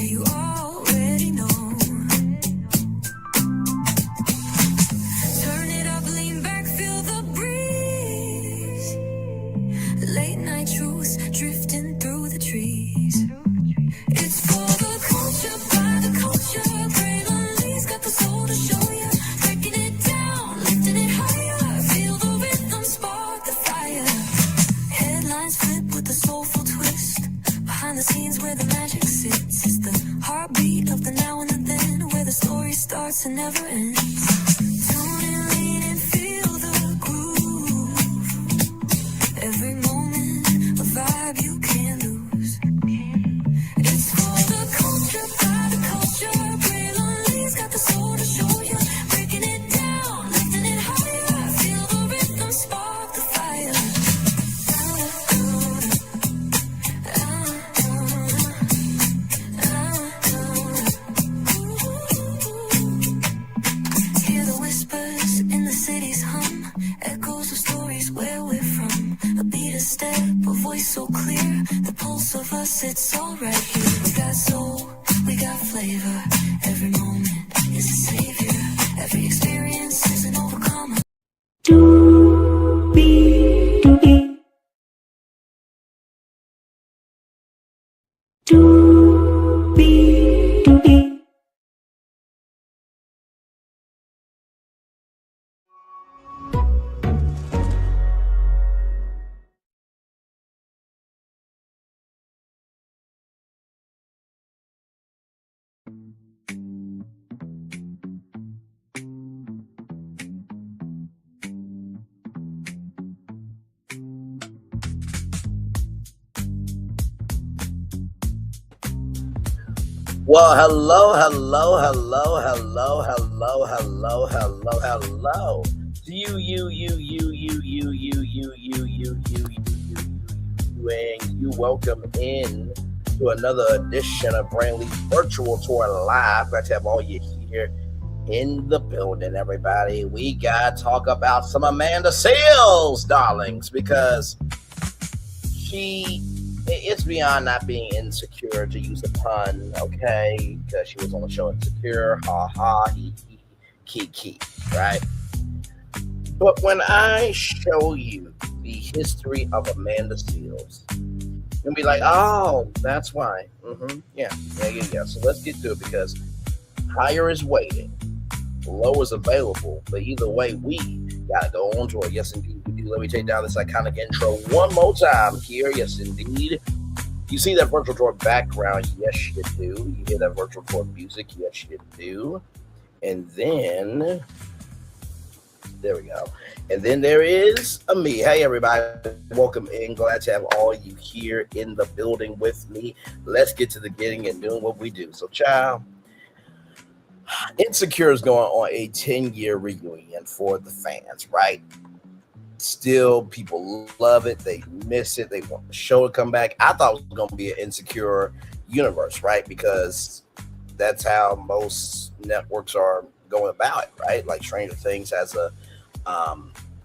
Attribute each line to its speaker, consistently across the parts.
Speaker 1: you already know. Turn it up, lean back, feel the breeze. Late night truths drifting through the trees. It's for the culture, by the culture. Gray lonely's got the soul to show you. Breaking it down, lifting it higher. Feel the rhythm, spark the fire. Headlines flip with a soulful twist. Behind the scenes where the magic sits. It's the heartbeat of the now and the then, where the story starts and never ends. Tune in, lean and feel the groove. Every moment, a vibe you can't lose. It's for the culture, by the culture. Gray lonely's got the soul to show you. Breaking it down, lifting it higher. Feel the rhythm, spark the fire. Hear the whispers in the city's hum. Echoes of stories where we're from. A beat, a step, a voice so clear. The pulse of us, it's all right here. We got soul, we got flavor. Every moment is a savior. Every experience is an overcomer.
Speaker 2: Well, hello. You welcome in to another edition of Brandley's Virtual Tour Live. Glad to have all you here in the building, everybody. We got to talk about some Amanda Seales, darlings, because it's beyond not being insecure, to use the pun, okay? Because she was on the show Insecure, he, key, right? But when I show you the history of Amanda Seales, you'll be like, oh, that's why. Yeah. So let's get to it, because higher is waiting, low is available. But either way, we got to go on to it. Yes, indeed, we do. Let me take down this iconic intro one more time here. Yes, indeed. You see that virtual tour background? Yes, you do. You hear that virtual tour music? Yes, you do. And then, there we go. And then there is me. Hey, everybody. Welcome in. Glad to have all you here in the building with me. Let's get to the getting and doing what we do. So, child, Insecure is going on a 10-year reunion for the fans, right? Still, people love it. They miss it. They want the show to come back. I thought it was going to be an Insecure universe, right? Because that's how most networks are going about it, right? Like Stranger Things has a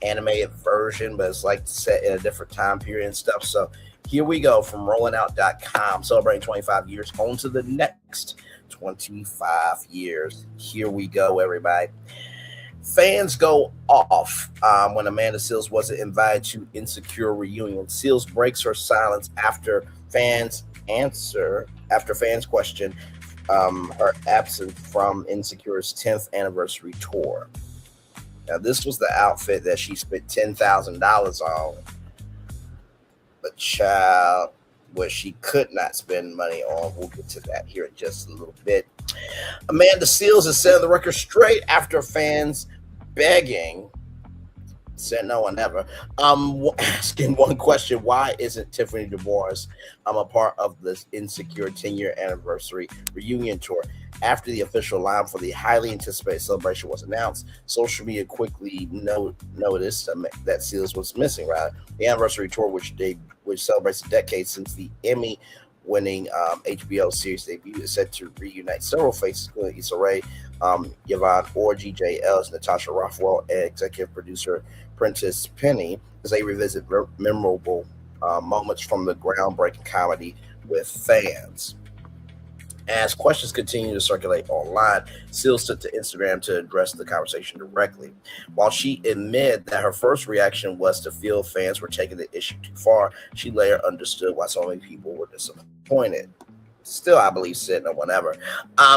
Speaker 2: animated version, but it's like set in a different time period and stuff. So here we go from rollingout.com, celebrating 25 years on to the next 25 years. Here we go, everybody. Fans go off when Amanda Seales wasn't invited to Insecure reunion. Seales breaks her silence after fans question her absence from Insecure's 10th anniversary tour. Now, this was the outfit that she spent $10,000 on. But child, what she could not spend money on, we'll get to that here in just a little bit. Amanda Seales is setting the record straight after fans begging, said no one ever, asking one question: why isn't Tiffany DeMorris a part of this Insecure 10-year anniversary reunion tour? After the official line for the highly anticipated celebration was announced, social media quickly noticed that Seales was missing. Right, the anniversary tour, which celebrates a decade since the Emmy-winning HBO series debut, is set to reunite several faces, including Issa Rae, Yvonne Orji, Jay Ellis, Natasha Rothwell, and executive producer Prentice Penny, as they revisit memorable moments from the groundbreaking comedy with fans. As questions continue to circulate online, Seals took to Instagram to address the conversation directly. While she admitted that her first reaction was to feel fans were taking the issue too far, she later understood why so many people were disappointed. Still, I believe, said or whatever.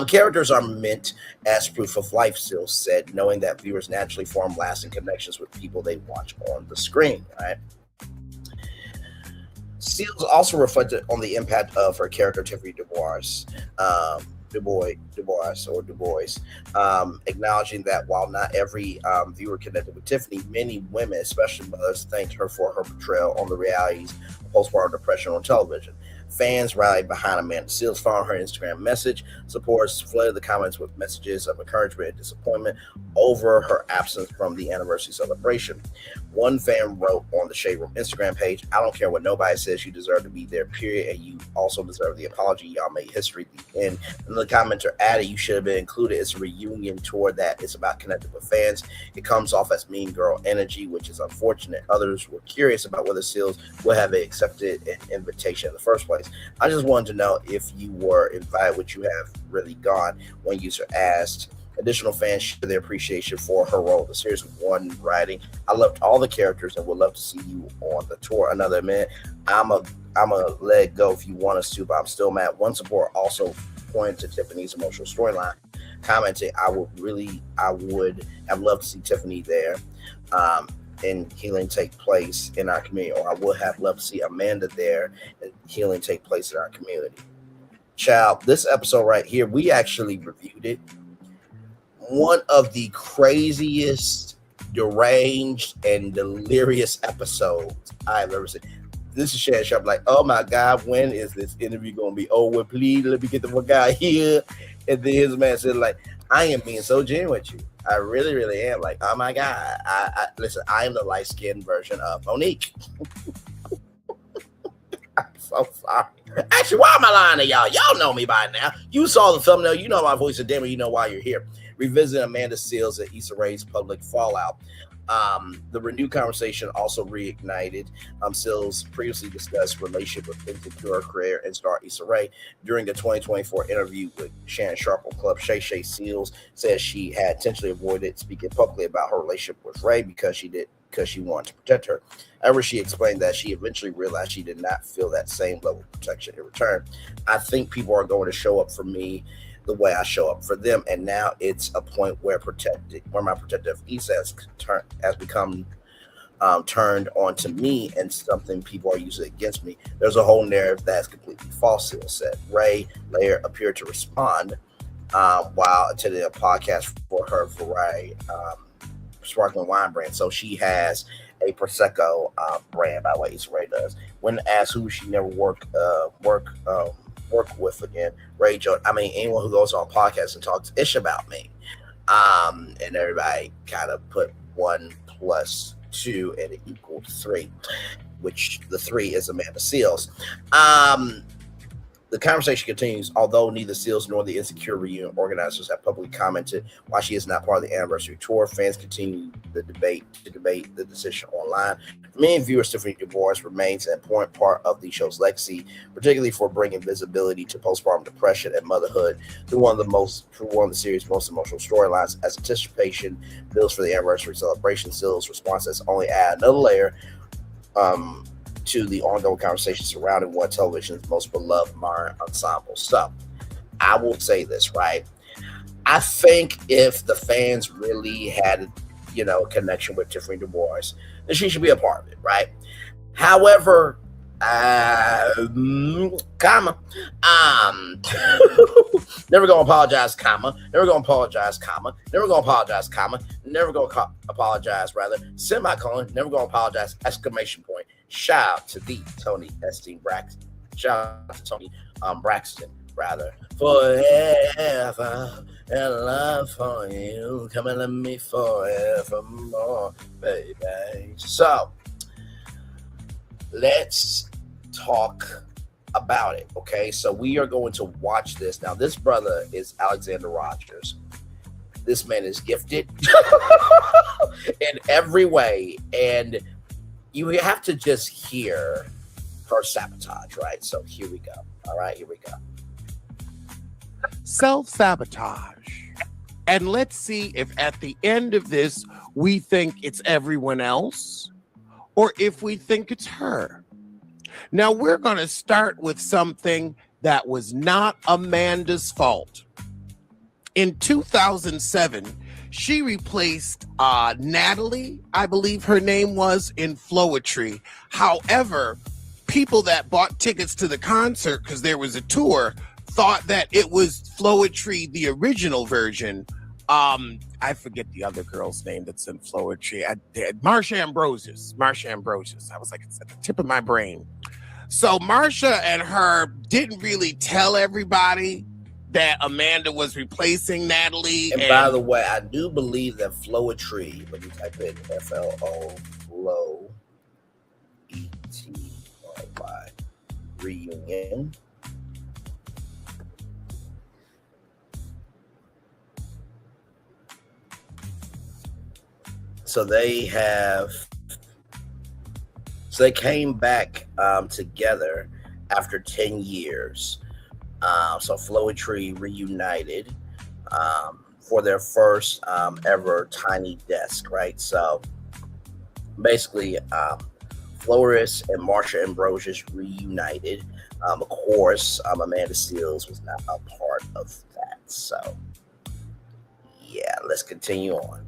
Speaker 2: Characters are meant as proof of life, Seals said, knowing that viewers naturally form lasting connections with people they watch on the screen, right? Seals also reflected on the impact of her character Tiffany Du Bois, acknowledging that while not every viewer connected with Tiffany, many women, especially mothers, thanked her for her portrayal on the realities of postpartum depression on television. Fans rallied behind Amanda Seals following her Instagram message. Supporters flooded the comments with messages of encouragement and disappointment over her absence from the anniversary celebration. One fan wrote on the Shade Room Instagram page, "I don't care what nobody says, you deserve to be there, period, and you also deserve the apology. Y'all made history at the end." And the commenter added, "You should have been included. It's a reunion tour that it's about connecting with fans. It comes off as mean girl energy, which is unfortunate." Others were curious about whether Seals would have accepted an invitation in the first place. "I just wanted to know if you were invited, would you have really gone?" One user asked. Additional fans shared their appreciation for her role. The series one writing, "I loved all the characters and would love to see you on the tour." Another man, I'm a let it go if you want us to, but I'm still mad." One supporter also pointed to Tiffany's emotional storyline, commenting, I would have loved to see Tiffany there and healing take place in our community, or I would have loved to see Amanda there and healing take place in our community." Child, this episode right here, we actually reviewed it. One of the craziest, deranged, and delirious episodes I've ever seen. This is Shay Shay. I'm like, oh my God, when is this interview going to be over? Please let me get the fuck out here. And then his man said, like, "I am being so genuine with you. I really, really am." Like, oh my God. Listen, I am the light-skinned version of Monique. I'm so sorry. Actually, why am I lying to y'all? Y'all know me by now. You saw the thumbnail. You know my voice, and damn it, you know why you're here. Revisit Amanda Seals and Issa Rae's public fallout. The renewed conversation also reignited Seals' previously discussed relationship with Insecure creator and star Issa Rae. During the 2024 interview with Shannon Sharp on Club, Shay Shay Seals said she had intentionally avoided speaking publicly about her relationship with Rae because she wanted to protect her. However, she explained that she eventually realized she did not feel that same level of protection in return. "I think people are going to show up for me the way I show up for them, and now it's a point where my protective Issa has become turned on to me, and something people are using against me. There's a whole narrative that's completely false," Seals said. Rae later appeared to respond while attending a podcast for her variety sparkling wine brand. So she has a Prosecco brand, by the way, Issa Rae does. When asked who she never work with again, Rae joked, "I mean, anyone who goes on podcasts and talks ish about me." And everybody kind of put 1 + 2 and it equaled 3, which the 3 is Amanda Seals. The conversation continues, although neither Seals nor the Insecure reunion organizers have publicly commented why she is not part of the anniversary tour. Fans continue to debate the decision online. For many viewers, Tiffany Du Bois remains an important part of the show's legacy, particularly for bringing visibility to postpartum depression and motherhood through one of the series' most emotional storylines. As anticipation builds for the anniversary celebration, Seals' response has only added another layer to the ongoing conversation surrounding one of television's most beloved modern ensembles. So, I will say this, right? I think if the fans really had, a connection with Tiffany Du Bois, then she should be a part of it, right? However, never gonna apologize, never gonna apologize, never gonna apologize, never gonna apologize, rather, semicolon, never gonna apologize, exclamation point. Shout out to the Tony Esteem Braxton. Shout out to Tony Braxton, rather. Forever and love for you. Come and love me forevermore, baby. So, let's talk about it, okay? So we are going to watch this. Now, this brother is Alexander Rogers. This man is gifted in every way, and you have to just hear her sabotage, right? So here we go. All right, here we go.
Speaker 3: self-sabotage. And let's see if at the end of this, we think it's everyone else or if we think it's her. Now, we're going to start with something that was not Amanda's fault. In 2007, she replaced Natalie, I believe her name was, in Floetry. However, people that bought tickets to the concert, because there was a tour, thought that it was Floetry, the original version. I forget the other girl's name that's in Floetry. Marsha Ambrosius. I was like, it's at the tip of my brain. So Marsha and her didn't really tell everybody that Amanda was replacing Natalie.
Speaker 2: And by the way, I do believe that Floetry, let me type in FLO, Flow, ETRY, reunion. So they came back together after 10 years. So Floetry reunited for their first ever Tiny Desk, right? So basically, Floris and Marsha Ambrosius reunited. Of course, Amanda Seales was not a part of that. So yeah, let's continue on.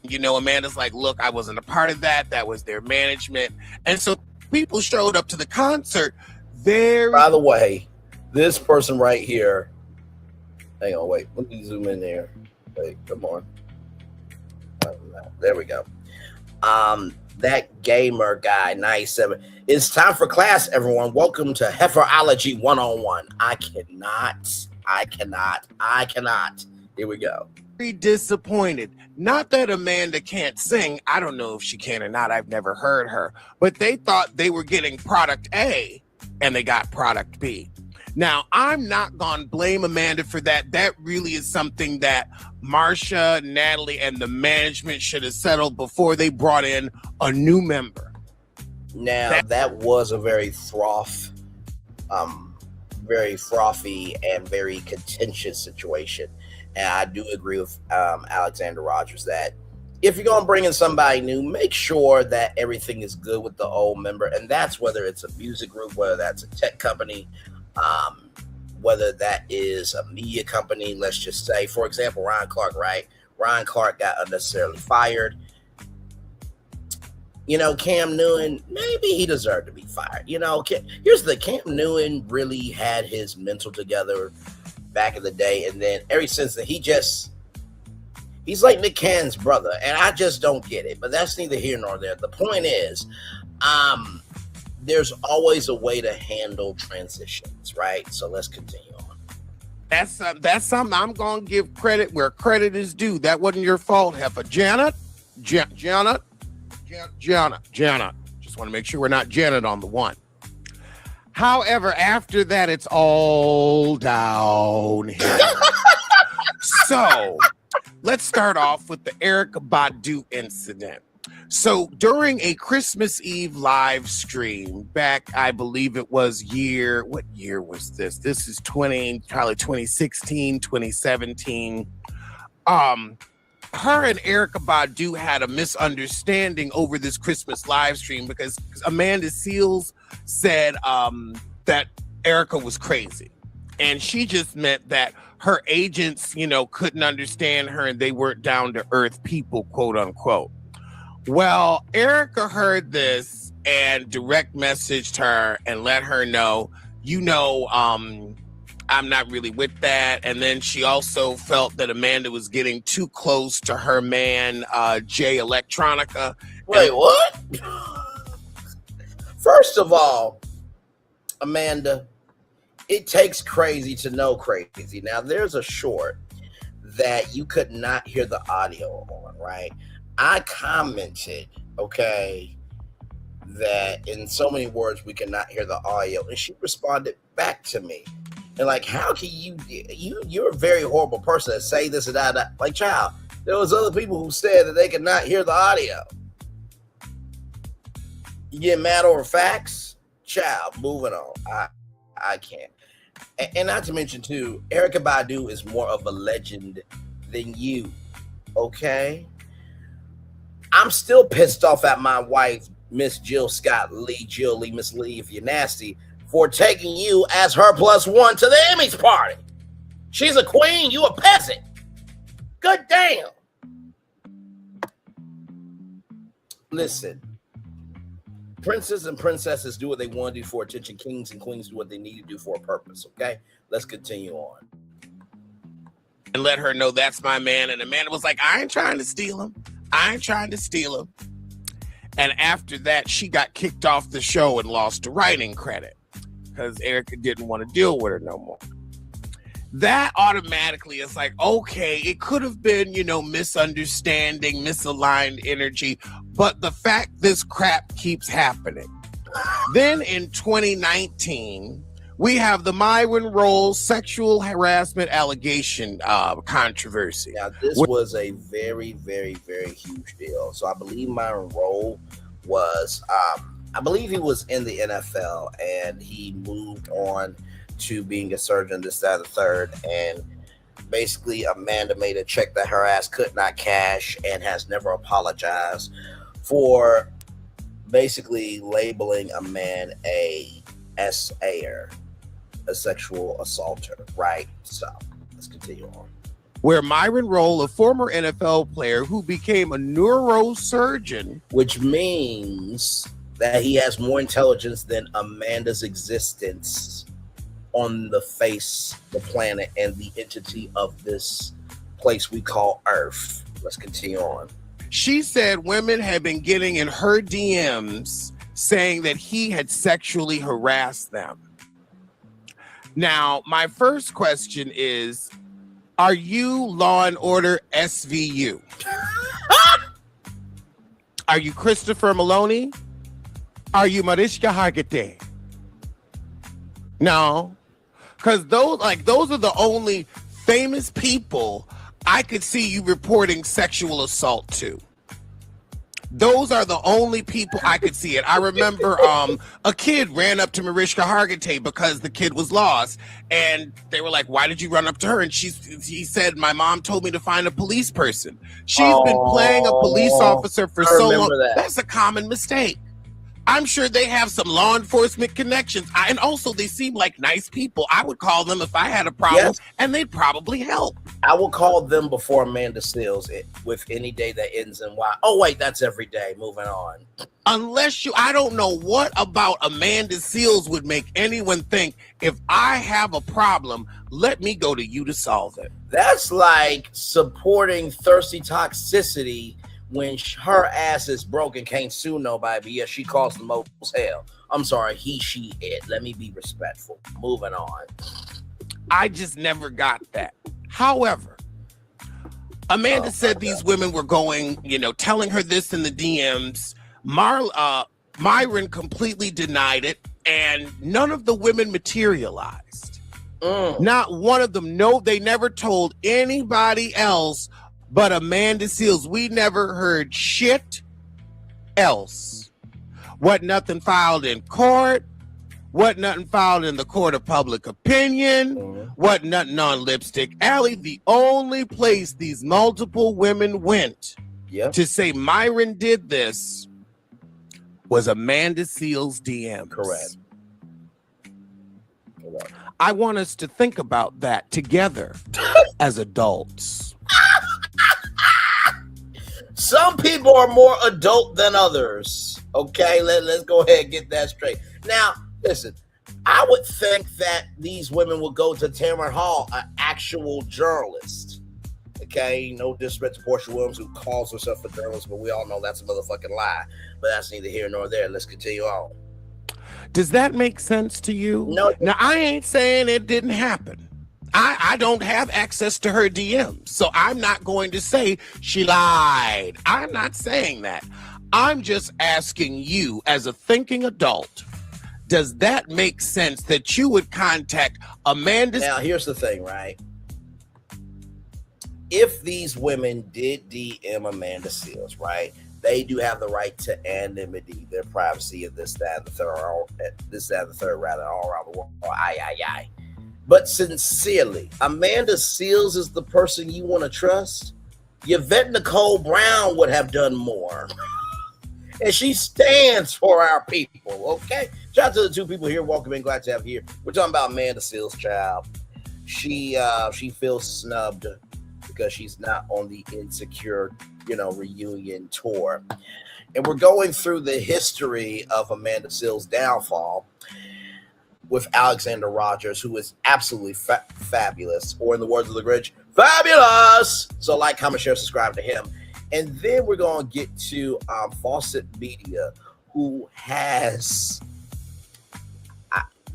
Speaker 3: You know, Amanda's like, look, I wasn't a part of that. That was their management. And so people showed up to the concert.
Speaker 2: By the way, this person right here, hang on, wait, let me zoom in there. Wait, come on. There we go. That gamer guy, 97. It's time for class, everyone. Welcome to Heiferology 101. I cannot. Here we go.
Speaker 3: Very disappointed. Not that Amanda can't sing. I don't know if she can or not. I've never heard her. But they thought they were getting product A and they got product B. Now, I'm not going to blame Amanda for that. That really is something that Marsha, Natalie, and the management should have settled before they brought in a new member.
Speaker 2: Now, that was a very frothy and very contentious situation. And I do agree with Alexander Rogers that if you're going to bring in somebody new, make sure that everything is good with the old member. And that's whether it's a music group, whether that's a tech company, whether that is a media company. Let's just say, for example, Ryan Clark, right? Ryan Clark got unnecessarily fired. You know, Cam Newton, maybe he deserved to be fired. You know, here's the Cam Newton really had his mental together back in the day, and then ever since then, he's like Nick Cannon's brother, and I just don't get it. But that's neither here nor there. The point is, there's always a way to handle transitions, right? So let's continue on.
Speaker 3: That's something I'm gonna give credit where credit is due. That wasn't your fault, Heifer. Janet. Just want to make sure we're not Janet on the one. However, after that, it's all downhill. So let's start off with the Erykah Badu incident. So during a Christmas Eve live stream back, I believe it was what year was this? This is probably 2016, 2017. Her and Erykah Badu had a misunderstanding over this Christmas live stream because Amanda Seales said that Erykah was crazy. And she just meant that her agents, couldn't understand her and they weren't down to earth people, quote unquote. Well, Erykah heard this and direct messaged her and let her know, I'm not really with that. And then she also felt that Amanda was getting too close to her man, Jay Electronica.
Speaker 2: Wait, what? First of all, Amanda, it takes crazy to know crazy. Now, there's a short that you could not hear the audio on, right? I commented, okay, that in so many words we cannot hear the audio, and she responded back to me. And like, how can you're a very horrible person to say this and that. Like, child, there was other people who said that they could not hear the audio. You get mad over facts? Child, moving on. I can't. And not to mention too, Erykah Badu is more of a legend than you. Okay, I'm still pissed off at my wife, Miss Jill Scott Lee, Jill Lee, Miss Lee, if you're nasty, for taking you as her +1 to the Emmys party. She's a queen, you a peasant. Good damn. Listen, princes and princesses do what they want to do for attention. Kings and queens do what they need to do for a purpose. Okay, let's continue on.
Speaker 3: And let her know that's my man. And Amanda was like, I ain't trying to steal him. I ain't trying to steal him. And after that, she got kicked off the show and lost a writing credit because Erykah didn't want to deal with her no more. That automatically is like, okay, it could have been, misunderstanding, misaligned energy, but the fact this crap keeps happening. Then in 2019, we have the Myron Rolle sexual harassment allegation controversy.
Speaker 2: Now, this was a very, very, very huge deal. So I believe Myron Rolle was, I believe he was in the NFL and he moved on to being a surgeon, this, that, and the third. And basically Amanda made a check that her ass could not cash and has never apologized for basically labeling a man a SAer, a sexual assaulter, right? So let's continue on.
Speaker 3: Where Myron Rolle, a former NFL player who became a neurosurgeon,
Speaker 2: which means that he has more intelligence than Amanda's existence on the face, the planet, and the entity of this place we call Earth. Let's continue on.
Speaker 3: She said women had been getting in her DMs saying that he had sexually harassed them. Now, my first question is, are you Law and Order SVU? Are you Christopher Maloney? Are you Mariska Hargitay? No, because those are the only famous people I could see you reporting sexual assault to. Those are the only people I could see it. I remember a kid ran up to Mariska Hargitay because the kid was lost. And they were like, why did you run up to her? And he said, my mom told me to find a police person. She's been playing a police officer for so long. That's a common mistake. I'm sure they have some law enforcement connections. And also, they seem like nice people. I would call them if I had a problem, and they'd probably help.
Speaker 2: I will call them before Amanda Seals with any day that ends in Y. Oh, wait, that's every day. Moving on.
Speaker 3: I don't know what about Amanda Seals would make anyone think, if I have a problem, let me go to you to solve it.
Speaker 2: That's like supporting thirsty toxicity when her ass is broken, can't sue nobody, but yeah, she calls the most hell. I'm sorry, he, she, it. Let me be respectful. Moving on.
Speaker 3: I just never got that. However, Amanda said these women were going, telling her this in the DMs. Myron completely denied it, and none of the women materialized. Not one of them. No, they never told anybody else but Amanda Seals. We never heard shit else. What nothing filed in court. What nothing filed in the court of public opinion. What nothing on Lipstick Alley. The only place these multiple women went to say Myron did this was Amanda Seals' DMs.
Speaker 2: Correct.
Speaker 3: I want us to think about that together as adults.
Speaker 2: Some people are more adult than others. Okay, let's go ahead and get that straight. Now, listen, I would think that these women would go to Tamron Hall, an actual journalist. Okay, no disrespect to Portia Williams, who calls herself a journalist, but we all know that's a motherfucking lie. But that's neither here nor there. Let's continue on.
Speaker 3: Does that make sense to you?
Speaker 2: No.
Speaker 3: Now, I ain't saying it didn't happen. I don't have access to her DMs, so I'm not going to say she lied. I'm not saying that. I'm just asking you, as a thinking adult, does that make sense that you would contact Amanda?
Speaker 2: Now, here's the thing, right? If these women did DM Amanda Seals, right, they do have the right to anonymity, their privacy, and this, that, and the third, all around the world. But sincerely, Amanda Seales is the person you want to trust? Yvette Nicole Brown would have done more. And she stands for our people, okay? Shout out to the two people here. Welcome in. Glad to have you here. We're talking about Amanda Seales, child. She feels snubbed because she's not on the Insecure, reunion tour. And we're going through the history of Amanda Seales' downfall with Alexander Rogers, who is absolutely fabulous, or in the words of the Grinch, fabulous. So like, comment, share, subscribe to him. And then we're going to get to Fawcett Media, who has,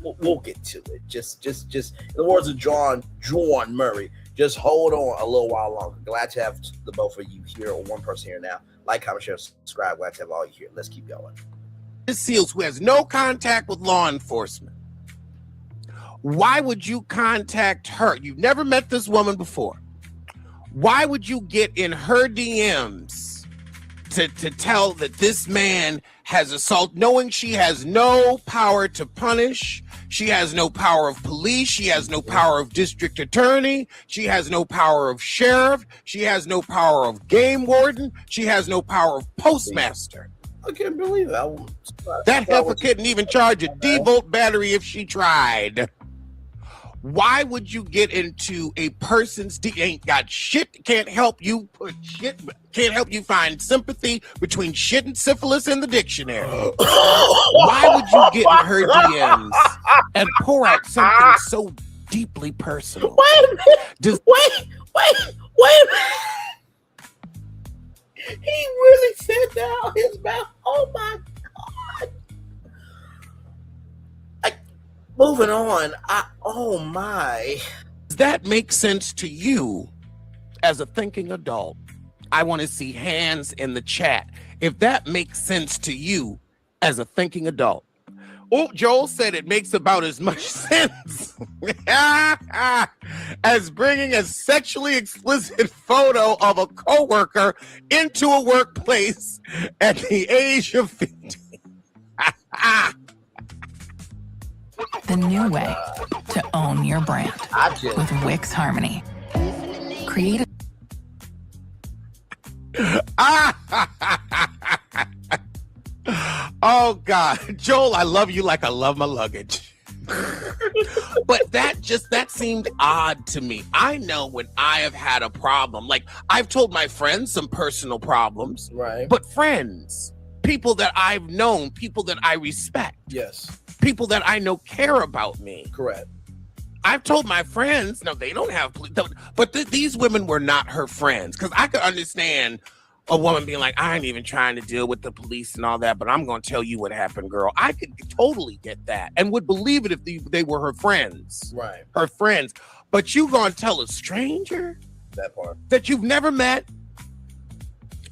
Speaker 2: we'll get to it. Just in the words of John Murray, just hold on a little while longer. Glad to have the both of you here, or one person here now. Like, comment, share, subscribe. Glad to have all you here. Let's keep going.
Speaker 3: Seales, who has no contact with law enforcement. Why would you contact her? You've never met this woman before. Why would you get in her DMs to tell that this man has assaulted, knowing she has no power to punish? She has no power of police. She has no power of district attorney. She has no power of sheriff. She has no power of game warden. She has no power of postmaster.
Speaker 2: I can't believe that.
Speaker 3: That heifer couldn't even charge a D-volt battery if she tried. Why would you get into a person's ain't got shit, can't help you put shit, can't help you find sympathy between shit and syphilis in the dictionary? Why would you get in her DMs and pour out something so deeply personal?
Speaker 2: Wait a minute. Wait a minute. He really said that out his mouth. Oh my God. Moving on. Oh my.
Speaker 3: Does that make sense to you as a thinking adult? I want to see hands in the chat. If that makes sense to you as a thinking adult. Oh, Joel said it makes about as much sense as bringing a sexually explicit photo of a coworker into a workplace at the age of 15.
Speaker 4: The new way to own your brand with Wix Harmony. Create
Speaker 3: Oh God, Joel, I love you like I love my luggage. But that seemed odd to me. I know when I have had a problem, like I've told my friends some personal problems,
Speaker 2: right?
Speaker 3: But friends, people that I've known, people that I respect,
Speaker 2: yes,
Speaker 3: people that I know care about me.
Speaker 2: Correct.
Speaker 3: I've told my friends, no, they don't have, but these women were not her friends, because I could understand a woman being like, I ain't even trying to deal with the police and all that, but I'm going to tell you what happened, girl. I could totally get that and would believe it if they were her friends.
Speaker 2: Right.
Speaker 3: Her friends. But you going to tell a stranger
Speaker 2: that part
Speaker 3: that you've never met,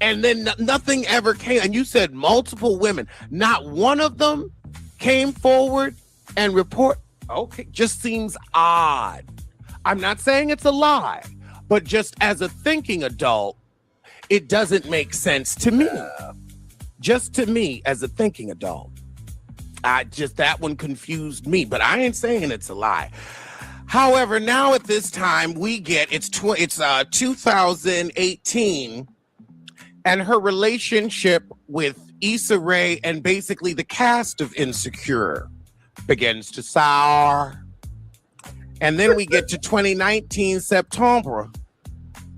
Speaker 3: and then nothing ever came, and you said multiple women, not one of them came forward and report. Okay, just seems odd. I'm not saying it's a lie, but just as a thinking adult, it doesn't make sense to me. Just to me as a thinking adult. That one confused me, but I ain't saying it's a lie. However, now at this time we get, it's 2018, and her relationship with Issa Rae and basically the cast of Insecure begins to sour. And then we get to 2019 September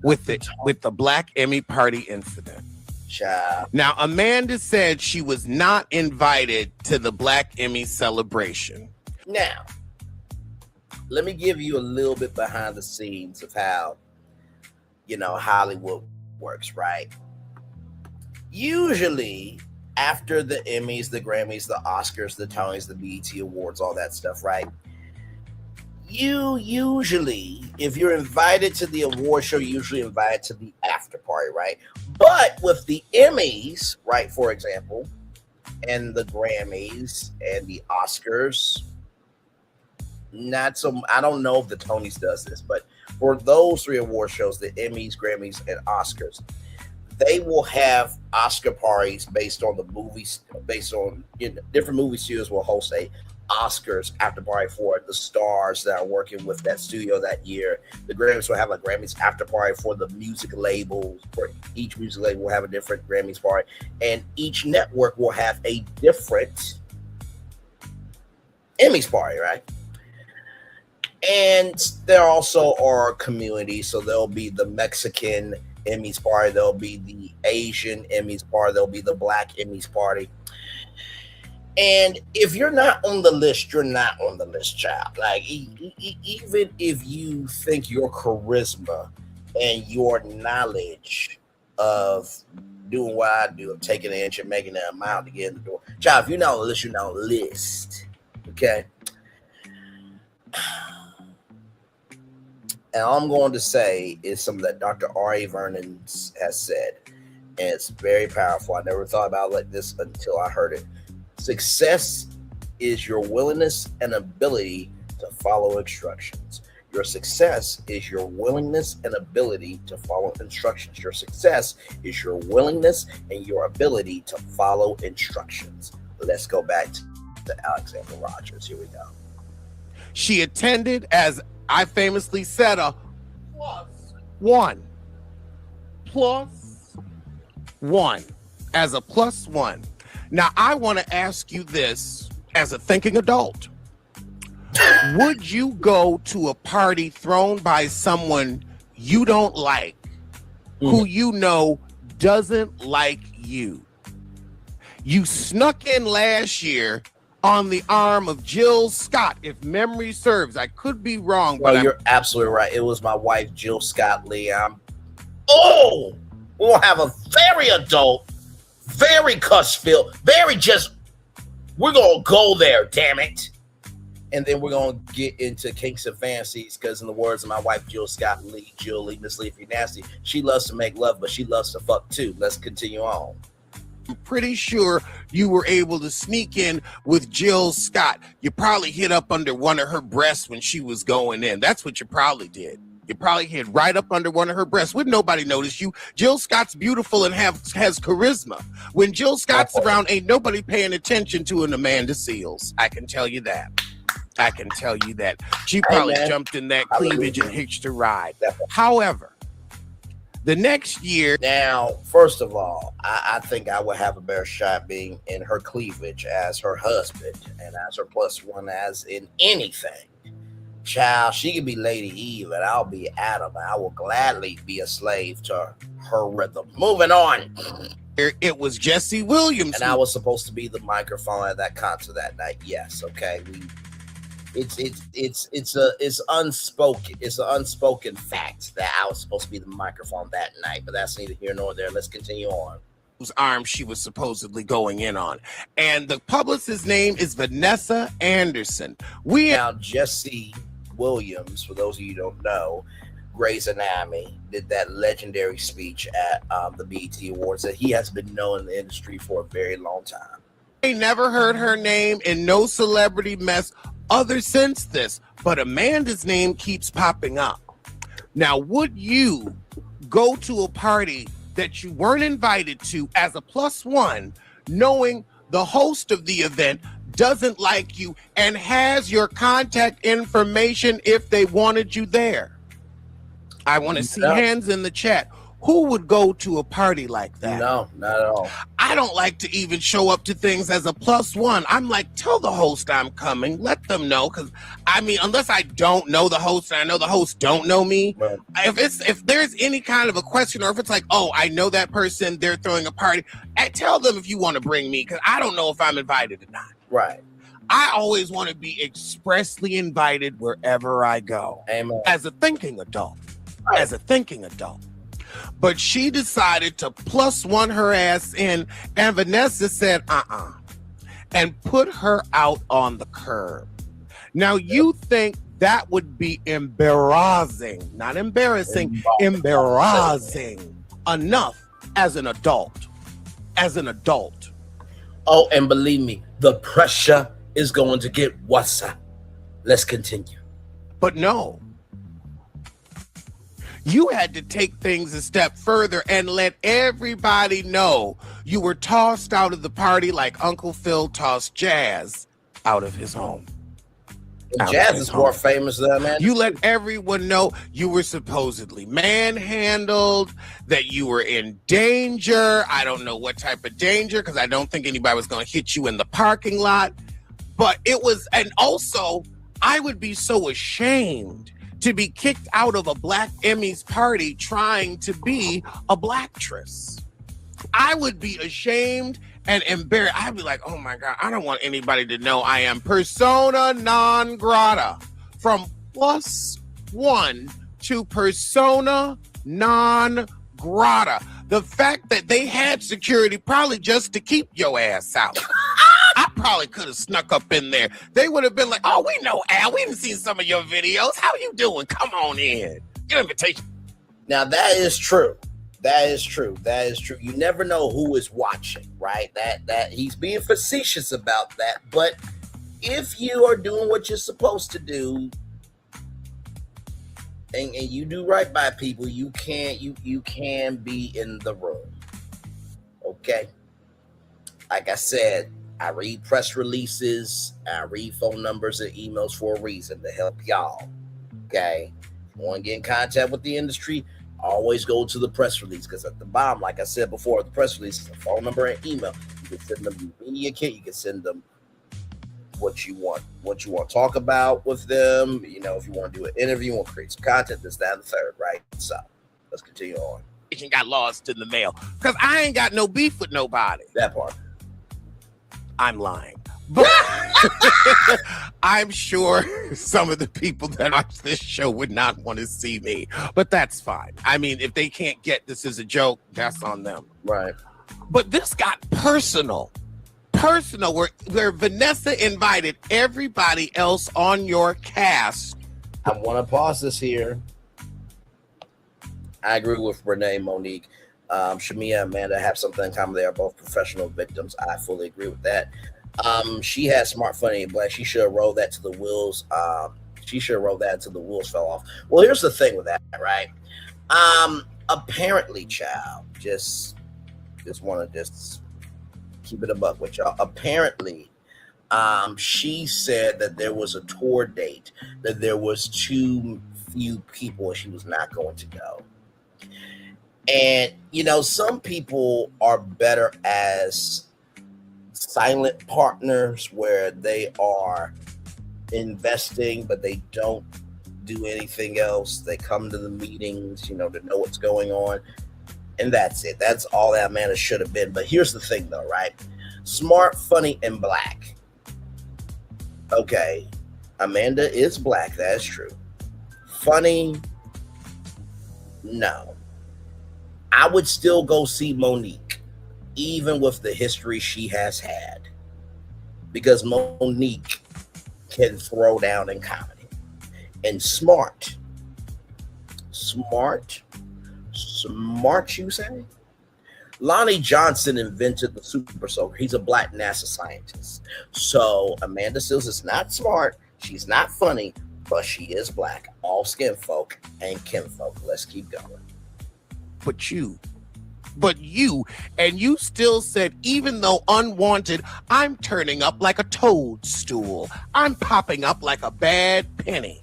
Speaker 3: with the Black Emmy party incident.
Speaker 2: Child.
Speaker 3: Now, Amanda said she was not invited to the Black Emmy celebration.
Speaker 2: Now, let me give you a little bit behind the scenes of how, Hollywood works, right? Usually, after the Emmys, the Grammys, the Oscars, the Tonys, the BET Awards, all that stuff, right? You usually, if you're invited to the award show, you're usually invited to the after party, right? But with the Emmys, right, for example, and the Grammys and the Oscars, I don't know if the Tonys does this, but for those three award shows, the Emmys, Grammys, and Oscars, they will have Oscar parties based on the movies, based on different movie studios will host a Oscars after party for the stars that are working with that studio that year. The Grammys will have a Grammys after party for the music labels. For each music label will have a different Grammys party, and each network will have a different Emmys party, right? And there also are communities, so there'll be the Mexican Emmys party, there'll be the Asian Emmys party, there'll be the Black Emmys party. And if you're not on the list, you're not on the list, child. Like, even if you think your charisma and your knowledge of doing what I do, of taking an inch and making an amount to get in the door, child, if you're not on the list, you're not on the list. Okay? And all I'm going to say is something that Dr. R.A. Vernon has said, and it's very powerful. I never thought about it like this until I heard it. Success is your willingness and ability to follow instructions. Your success is your willingness and ability to follow instructions. Your success is your willingness and your ability to follow instructions. Let's go back to Alexander Rogers. Here we go.
Speaker 3: She attended, as I famously said, a +1. +1. As a +1. Now, I want to ask you this as a thinking adult. Would you go to a party thrown by someone you don't like, who you know doesn't like you? You snuck in last year on the arm of Jill Scott, if memory serves. I could be wrong,
Speaker 2: Well,
Speaker 3: but
Speaker 2: you're absolutely right. It was my wife, Jill Scott Lee. We'll have a very adult, very cuss-filled, very just, we're going to go there, damn it. And then we're going to get into kinks and fantasies, because in the words of my wife, Jill Scott Lee, Jill Lee, Miss Lee, if you're nasty, she loves to make love, but she loves to fuck too. Let's continue on.
Speaker 3: I'm pretty sure you were able to sneak in with Jill Scott. You probably hid up under one of her breasts when she was going in. That's what you probably did. You probably hid right up under one of her breasts. Wouldn't nobody notice you? Jill Scott's beautiful and has charisma. When Jill Scott's around, ain't nobody paying attention to an Amanda Seales. I can tell you that. I can tell you that. She probably jumped in that cleavage and hitched a ride. However, the next year.
Speaker 2: Now, first of all, I think I would have a better shot being in her cleavage as her husband and as her +1 as in anything. Child, she could be Lady Eve and I'll be Adam. I will gladly be a slave to her rhythm. Moving on.
Speaker 3: It was Jesse Williams.
Speaker 2: And I was supposed to be the microphone at that concert that night. Yes, okay. It's unspoken. It's an unspoken fact that I was supposed to be the microphone that night, but that's neither here nor there. Let's continue on.
Speaker 3: Whose arm she was supposedly going in on. And the publicist's name is Vanessa Anderson.
Speaker 2: Now, Jesse Williams, for those of you who don't know, Grey's Anatomy, did that legendary speech at the BET Awards that he has been known in the industry for a very long time.
Speaker 3: I never heard her name in no celebrity mess other since this, but Amanda's name keeps popping up. Now, would you go to a party that you weren't invited to as a +1, knowing the host of the event doesn't like you and has your contact information if they wanted you there? I want to see hands in the chat. Who would go to a party like that?
Speaker 2: No, not at all.
Speaker 3: I don't like to even show up to things as a +1. I'm like, tell the host I'm coming. Let them know. Because, I mean, unless I don't know the host and I know the host don't know me,
Speaker 2: right.
Speaker 3: If there's any kind of a question, or if it's like, oh, I know that person, they're throwing a party, tell them if you want to bring me, because I don't know if I'm invited or not.
Speaker 2: Right.
Speaker 3: I always want to be expressly invited wherever I go.
Speaker 2: Amen.
Speaker 3: As a thinking adult.
Speaker 2: Right.
Speaker 3: As a thinking adult. But she decided to +1 her ass in, and Vanessa said, and put her out on the curb. Now, you think that would be embarrassing, not embarrassing, embarrassing enough as an adult. As an adult.
Speaker 2: Oh, and believe me, the pressure is going to get worse. Let's continue.
Speaker 3: But no. You had to take things a step further and let everybody know you were tossed out of the party like Uncle Phil tossed Jazz out of his home.
Speaker 2: Jazz is more famous than Amanda.
Speaker 3: You let everyone know you were supposedly manhandled, that you were in danger. I don't know what type of danger, because I don't think anybody was going to hit you in the parking lot. But it was, and also, I would be so ashamed to be kicked out of a Black Emmys party trying to be a blacktress. I would be ashamed and embarrassed. I'd be like, oh my God, I don't want anybody to know I am persona non grata. From +1 to persona non grata. The fact that they had security probably just to keep your ass out. I probably could have snuck up in there. They would have been like, oh, we know Al. We done seen some of your videos. How you doing? Come on in. Get an invitation.
Speaker 2: Now, that is true. That is true. That is true. You never know who is watching, right? That he's being facetious about that. But if you are doing what you're supposed to do, and you do right by people, you can be in the room. Okay. Like I said, I read press releases, I read phone numbers and emails for a reason, to help y'all. Okay. If you want to get in contact with the industry, always go to the press release, because at the bottom, like I said before, the press release is a phone number and email. You can send them your media kit, you can send them what you want to talk about with them. You know, if you want to do an interview, you want to create some content, this, that, and the third, right? So let's continue on.
Speaker 3: It got lost in the mail, because I ain't got no beef with nobody.
Speaker 2: That part.
Speaker 3: I'm lying. But I'm sure some of the people that watch this show would not want to see me, but that's fine. I mean, if they can't get this as a joke, that's on them.
Speaker 2: Right.
Speaker 3: But this got personal, where Vanessa invited everybody else on your cast.
Speaker 2: I want to pause this here. I agree with Renee, Monique. Shamia, Amanda have something in common. They are both professional victims. I fully agree with that. She had smart, funny, and black. She should have rolled that to the wheels. She should have rolled that until the wheels fell off. Well, here's the thing with that, right? Apparently, child, just want to just keep it a buck with y'all. Apparently, she said that there was a tour date, that there was too few people, and she was not going to go. And, you know, some people are better as silent partners, where they are investing, but they don't do anything else. They come to the meetings, you know, to know what's going on. And that's it. That's all that Amanda should have been. But here's the thing, though, right? Smart, funny, and black. Okay. Amanda is black. That's true. Funny, no. I would still go see Monique, even with the history she has had, because Monique can throw down in comedy. And smart, you say? Lonnie Johnson invented the super soaker. He's a black NASA scientist. So Amanda Seales is not smart. She's not funny, but she is black. All skin folk and kinfolk. Let's keep going.
Speaker 3: But you, and you still said, even though unwanted, I'm turning up like a toadstool. I'm popping up like a bad penny.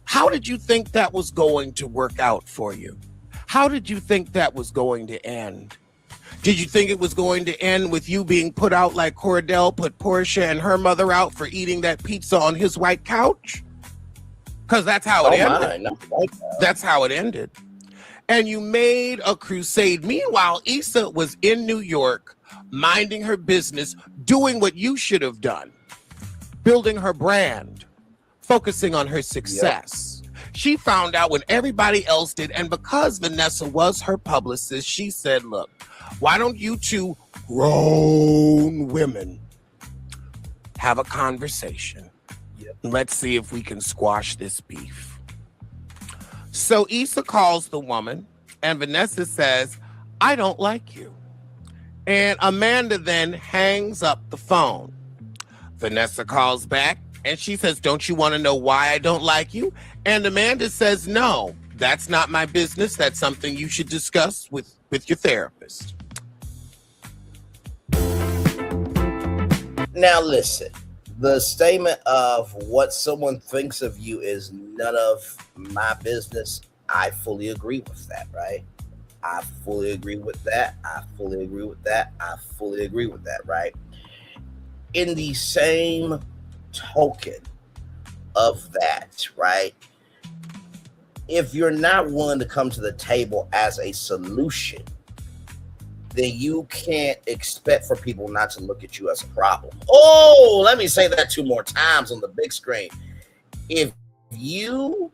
Speaker 3: How did you think that was going to work out for you? How did you think that was going to end? Did you think it was going to end with you being put out like Cordell put Portia and her mother out for eating that pizza on his white couch? Because that's how it ended. That's how it ended. And you made a crusade. Meanwhile, Issa was in New York, minding her business, doing what you should have done, building her brand, focusing on her success. Yep. She found out when everybody else did. And because Vanessa was her publicist, she said, look, why don't you two grown women have a conversation? Yep. Let's see if we can squash this beef. So Issa calls the woman, and Vanessa says, I don't like you. And Amanda then hangs up the phone. Vanessa calls back, and she says, don't you want to know why I don't like you? And Amanda says, no, that's not my business. That's something you should discuss with your therapist.
Speaker 2: Now listen, The statement of what someone thinks of you is none of my business. I fully agree with that, right? I fully agree with that. I fully agree with that. I fully agree with that, right? In the same token of that, right? If you're not willing to come to the table as a solution, then you can't expect for people not to look at you as a problem. Oh, let me say that 2 more times on the big screen. If you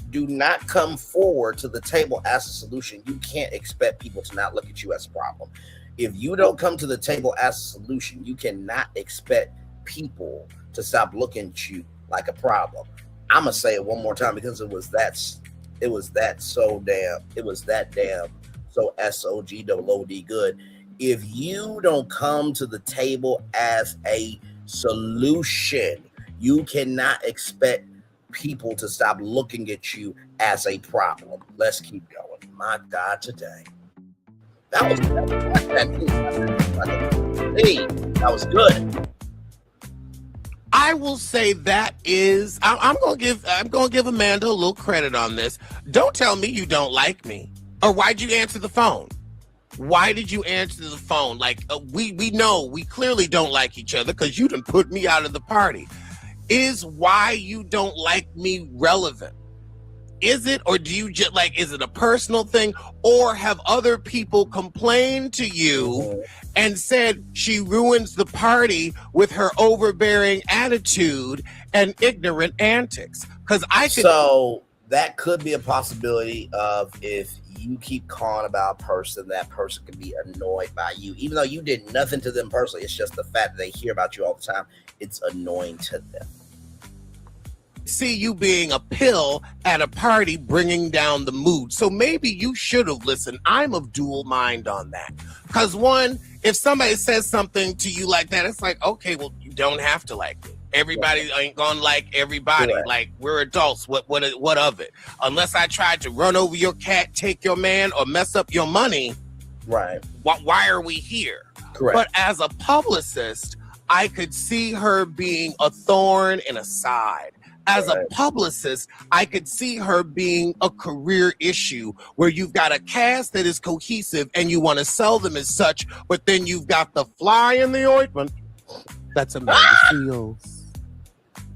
Speaker 2: do not come forward to the table as a solution, you can't expect people to not look at you as a problem. If you don't come to the table as a solution, you cannot expect people to stop looking at you like a problem. I'm gonna say it one more time because it was that damn so SOGOD good. If you don't come to the table as a solution, you cannot expect people to stop looking at you as a problem. Let's keep going. My God, today. That was good.
Speaker 3: I will say that is I'm gonna give Amanda a little credit on this. Don't tell me you don't like me. Or why'd you answer the phone? Why did you answer the phone? Like we know we clearly don't like each other because you done put me out of the party. Is why you don't like me relevant? Is it, or do you just like, is it a personal thing, or have other people complained to you and said she ruins the party with her overbearing attitude and ignorant antics? Because
Speaker 2: so that could be a possibility of if you keep calling about a person, that person can be annoyed by you, even though you did nothing to them personally. It's just the fact that they hear about you all the time. It's annoying to them.
Speaker 3: See you being a pill at a party, bringing down the mood. So maybe you should have listened. I'm of dual mind on that. Because one, if somebody says something to you like that, it's like, okay, well, you don't have to like me. Everybody ain't gonna like everybody. Right. Like, we're adults. What of it? Unless I tried to run over your cat, take your man, or mess up your money.
Speaker 2: Right.
Speaker 3: Why are we here?
Speaker 2: Correct.
Speaker 3: But as a publicist, I could see her being a thorn in a side. As a publicist, I could see her being a career issue where you've got a cast that is cohesive and you want to sell them as such, but then you've got the fly in the ointment. That's Amanda Seals.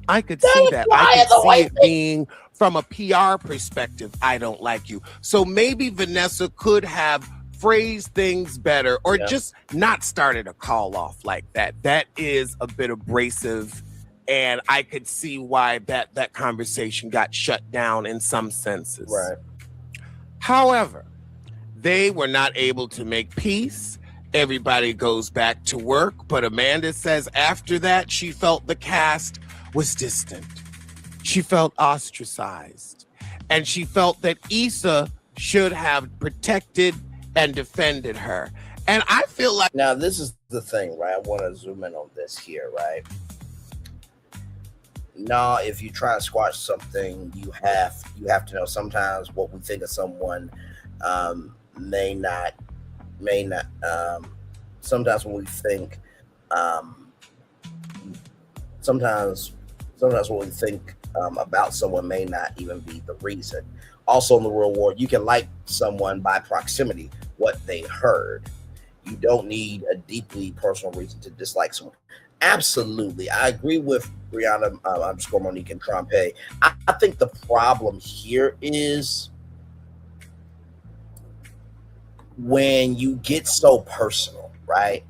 Speaker 3: I could see that. I could see it being from a PR perspective. I don't like you. So maybe Vanessa could have phrased things better or just not started a call off like that. That is a bit abrasive. And I could see why that conversation got shut down in some senses.
Speaker 2: Right.
Speaker 3: However, they were not able to make peace. Everybody goes back to work. But Amanda says after that, she felt the cast was distant. She felt ostracized. And she felt that Issa should have protected and defended her. And I feel like...
Speaker 2: Now, this is the thing, right? I want to zoom in on this here, right? No, if you try to squash something, you have to know sometimes what we think of someone may not sometimes when we think sometimes what we think about someone may not even be the reason. Also in the real world, you can like someone by proximity, what they heard. You don't need a deeply personal reason to dislike someone. Absolutely. I agree with Brianna _ Monique and Trompe. I think the problem here is when you get so personal, right?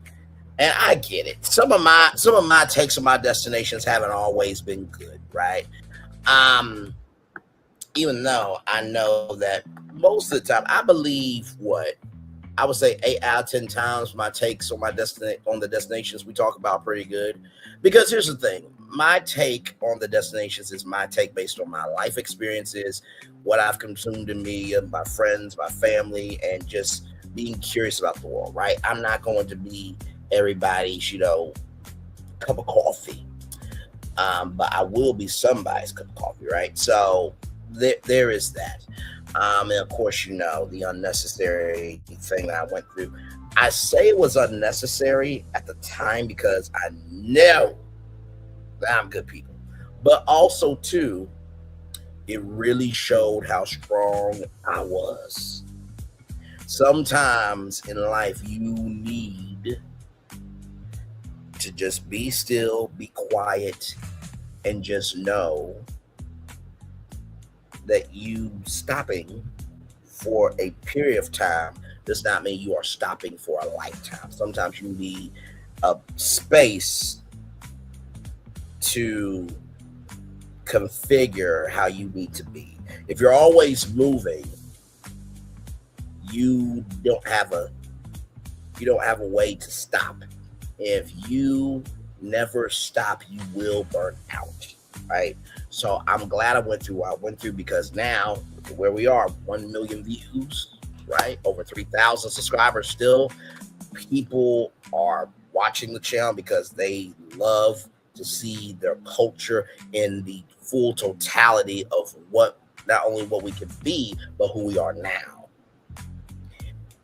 Speaker 2: And I get it. Some of my takes on my destinations haven't always been good, right? Even though I know that most of the time, I believe what I would say 8 out of 10 times my takes on the destinations we talk about pretty good. Because here's the thing, my take on the destinations is my take based on my life experiences, what I've consumed in media, my friends, my family, and just being curious about the world, right? I'm not going to be everybody's, cup of coffee. But I will be somebody's cup of coffee, right? So there is that. And of course, the unnecessary thing that I went through. I say it was unnecessary at the time because I know I'm good people. But also too, it really showed how strong I was. Sometimes in life you need to just be still, be quiet, and just know that you stopping for a period of time does not mean you are stopping for a lifetime. Sometimes you need a space to configure how you need to be. If you're always moving, you don't have a way to stop. If you never stop, you will burn out, right? So I'm glad I went through what I went through, because now where we are, 1 million views, right? Over 3,000 subscribers still. People are watching the channel because they love to see their culture in the full totality of what, not only what we can be, but who we are now.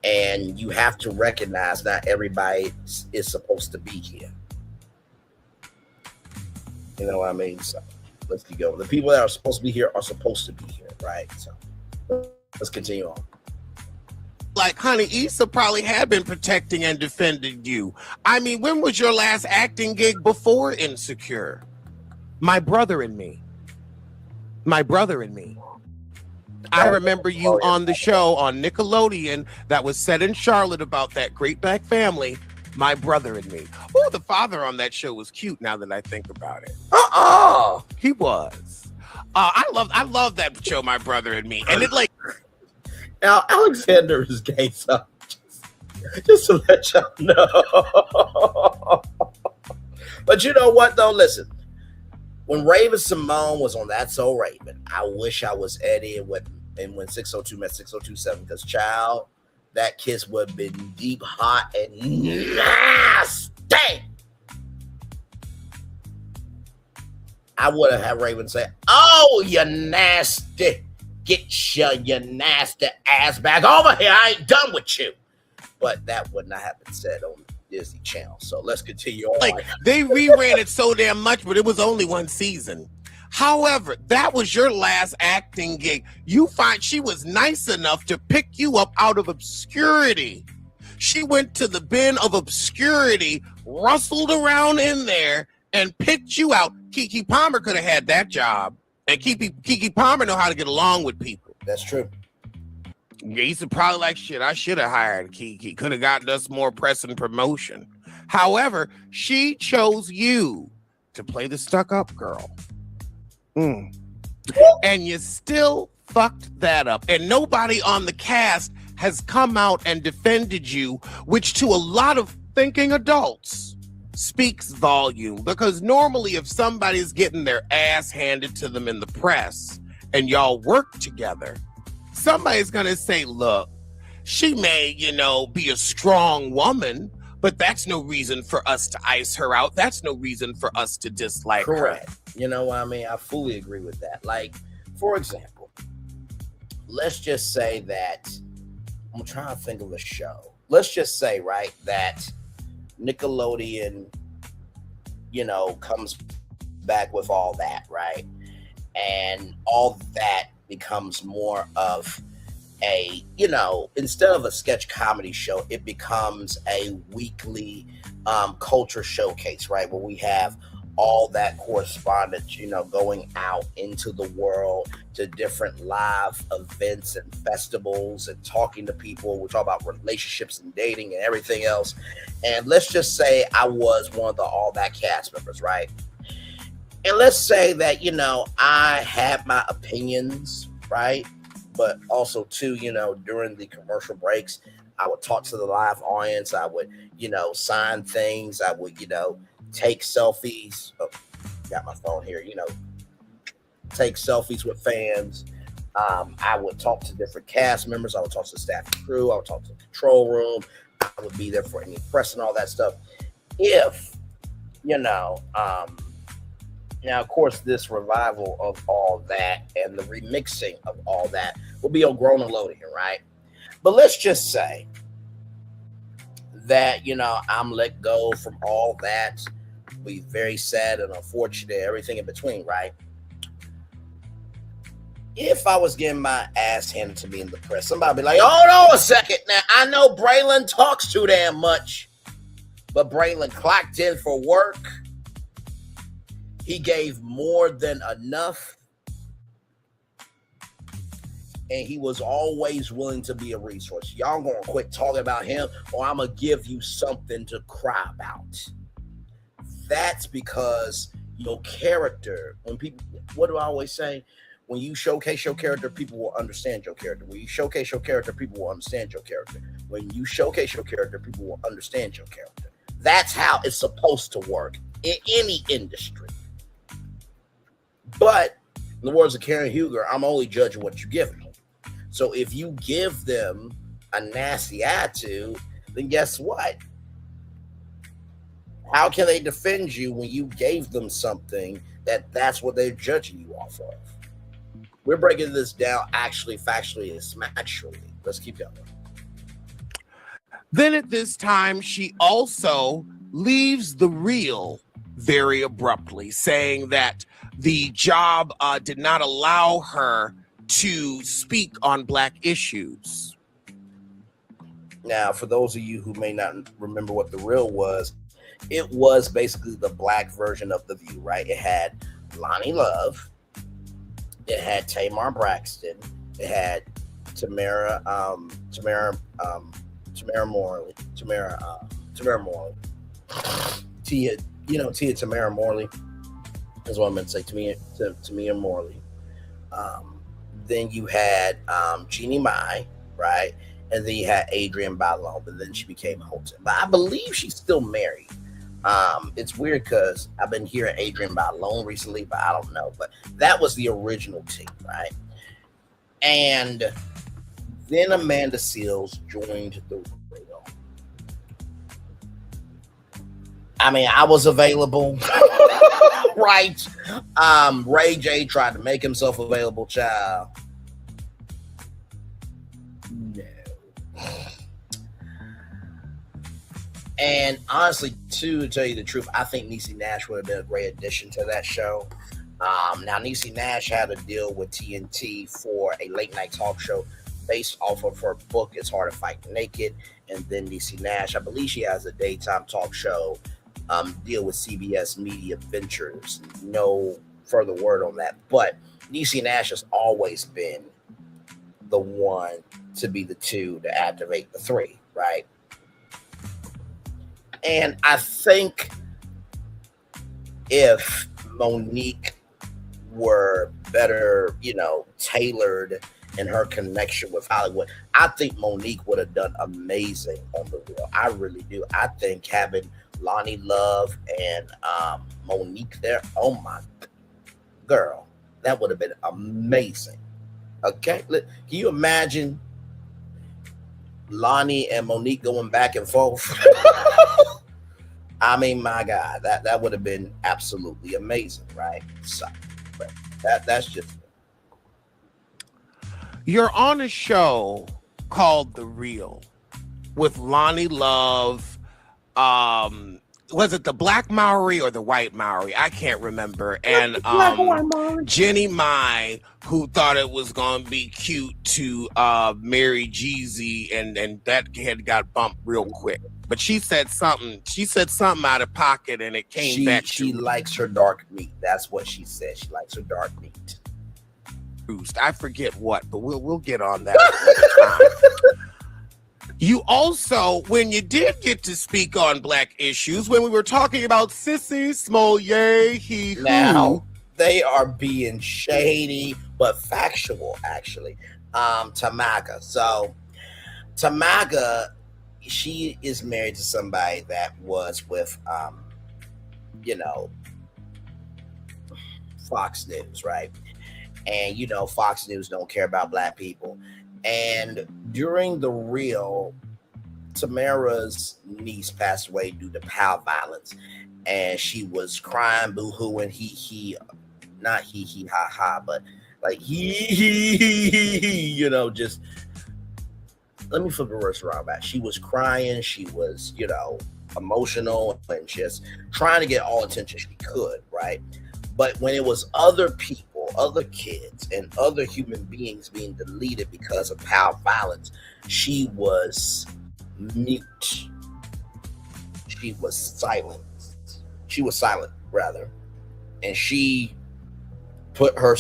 Speaker 2: And you have to recognize not everybody is supposed to be here. You know what I mean? So let's keep going. The people that are supposed to be here are supposed to be here, right? So let's continue on.
Speaker 3: Like, honey, Issa probably had been protecting and defending you. I mean, when was your last acting gig before Insecure? My Brother and Me. My Brother and Me. I remember you on the show on Nickelodeon that was set in Charlotte about that great black family, My Brother and Me. Oh, the father on that show was cute now that I think about it. He was. I love that show, My Brother and Me. And it like...
Speaker 2: Now, Alexander is gay, so just to let y'all know. But you know what, though? Listen, when Raven Simone was on That's So Raven, I wish I was Eddie and when 602 met 6027, because, child, that kiss would have been deep, hot, and nasty. I would have had Raven say, "Oh, you nasty. Get your nasty ass back over here. I ain't done with you." But that would not have been said on Disney Channel. So let's continue on.
Speaker 3: Like, they reran it so damn much, but it was only one season. However, that was your last acting gig. You find she was nice enough to pick you up out of obscurity. She went to the bin of obscurity, rustled around in there, and picked you out. Keke Palmer could have had that job. And Keke Palmer know how to get along with people.
Speaker 2: That's true.
Speaker 3: He's probably like, shit, I should have hired Keke. Could have gotten us more press and promotion. However, she chose you to play the stuck-up girl. And you still fucked that up. And nobody on the cast has come out and defended you, which to a lot of thinking adults speaks volume. Because normally if somebody's getting their ass handed to them in the press and y'all work together, somebody's gonna say, look, she may, be a strong woman, but that's no reason for us to ice her out. That's no reason for us to dislike
Speaker 2: Correct.
Speaker 3: her.
Speaker 2: You know what I mean? I fully agree with that. Like, for example, let's just say that, I'm trying to think of a show. Let's just say, right, that Nickelodeon, comes back with all that, right? And all that becomes more of a, instead of a sketch comedy show, it becomes a weekly culture showcase, right? Where we have all that correspondence, going out into the world to different live events and festivals and talking to people. We're talking about relationships and dating and everything else. And let's just say I was one of the All That cast members, right? And let's say that, I had my opinions, right? But also too, during the commercial breaks, I would talk to the live audience. I would, sign things. I would, take selfies. Oh, got my phone here, take selfies with fans. I would talk to different cast members. I would talk to the staff and crew. I would talk to the control room. I would be there for any press and all that stuff. If, now, of course, this revival of all that and the remixing of all that will be on Grown-Nickelodeon, right? But let's just say that, I'm let go from all that We very sad and unfortunate, everything in between, right? If I was getting my ass handed to me in the press, somebody be like, hold on a second. Now, I know Braylon talks too damn much, but Braylon clocked in for work. He gave more than enough. And he was always willing to be a resource. Y'all gonna quit talking about him, or I'm gonna give you something to cry about. That's because your character, when people, what do I always say? When you showcase your character, people will understand your character. When you showcase your character, people will understand your character. When you showcase your character, people will understand your character. That's how it's supposed to work in any industry. But in the words of Karen Huger, I'm only judging what you give me. So if you give them a nasty attitude, then guess what? How can they defend you when you gave them something that's what they're judging you off of? We're breaking this down actually, factually, and smacktually. Let's keep going.
Speaker 3: Then at this time, she also leaves the Real very abruptly, saying that the job did not allow her to speak on Black issues.
Speaker 2: Now, for those of you who may not remember what the Real was, it was basically the Black version of The View, right? It had Lonnie Love, it had Tamar Braxton, it had Tamara Morley, Tia Tamara Morley is what I meant to say. Tamia Morley. Then you had Jeannie Mai, right? And then you had Adrienne Bailon, but then she became Holton. But I believe she's still married. It's weird because I've been hearing Adrienne Bailon recently, but I don't know. But that was the original team, right? And then Amanda Seales joined the Real. I mean, I was available, right? Ray J tried to make himself available, child. No. And honestly, to tell you the truth, I think Niecy Nash would have been a great addition to that show. Now, Niecy Nash had a deal with TNT for a late night talk show based off of her book, It's Hard to Fight Naked. And then Niecy Nash, I believe she has a daytime talk show deal with CBS Media Ventures. No further word on that. But Niecy Nash has always been the one to be the two to activate the three, right? And I think if Monique were better, tailored in her connection with Hollywood, I think Monique would have done amazing on The Real. I really do. I think having Lonnie Love and Monique there, oh my girl, that would have been amazing. Okay, can you imagine Lonnie and Monique going back and forth? I mean, my God, that would have been absolutely amazing, right? So that's just it.
Speaker 3: You're on a show called The Real with Lonnie Love. Was it the Black Maori or the White Maori? I can't remember. And Jenny Mai, who thought it was gonna be cute to marry Jeezy, and that head got bumped real quick. But she said something out of pocket, and it came back.
Speaker 2: She likes her dark meat. That's what she said. She likes her dark meat.
Speaker 3: I forget what, but we'll get on that. You also, when you did get to speak on Black issues, when we were talking about Sissy Smollett,
Speaker 2: now they are being shady but factual, actually. Tamaga. So Tamaga, she is married to somebody that was with Fox News, right? And Fox News don't care about Black people. And during The Real, Tamara's niece passed away due to pal violence, and she was crying, boo-hooing, not ha ha, but like just let me flip the verse around back. She was crying, she was emotional and just trying to get all attention she could, right? But when it was other people, other kids, and other human beings being deleted because of power violence, she was mute. She was silent. She was silent, rather, and she put her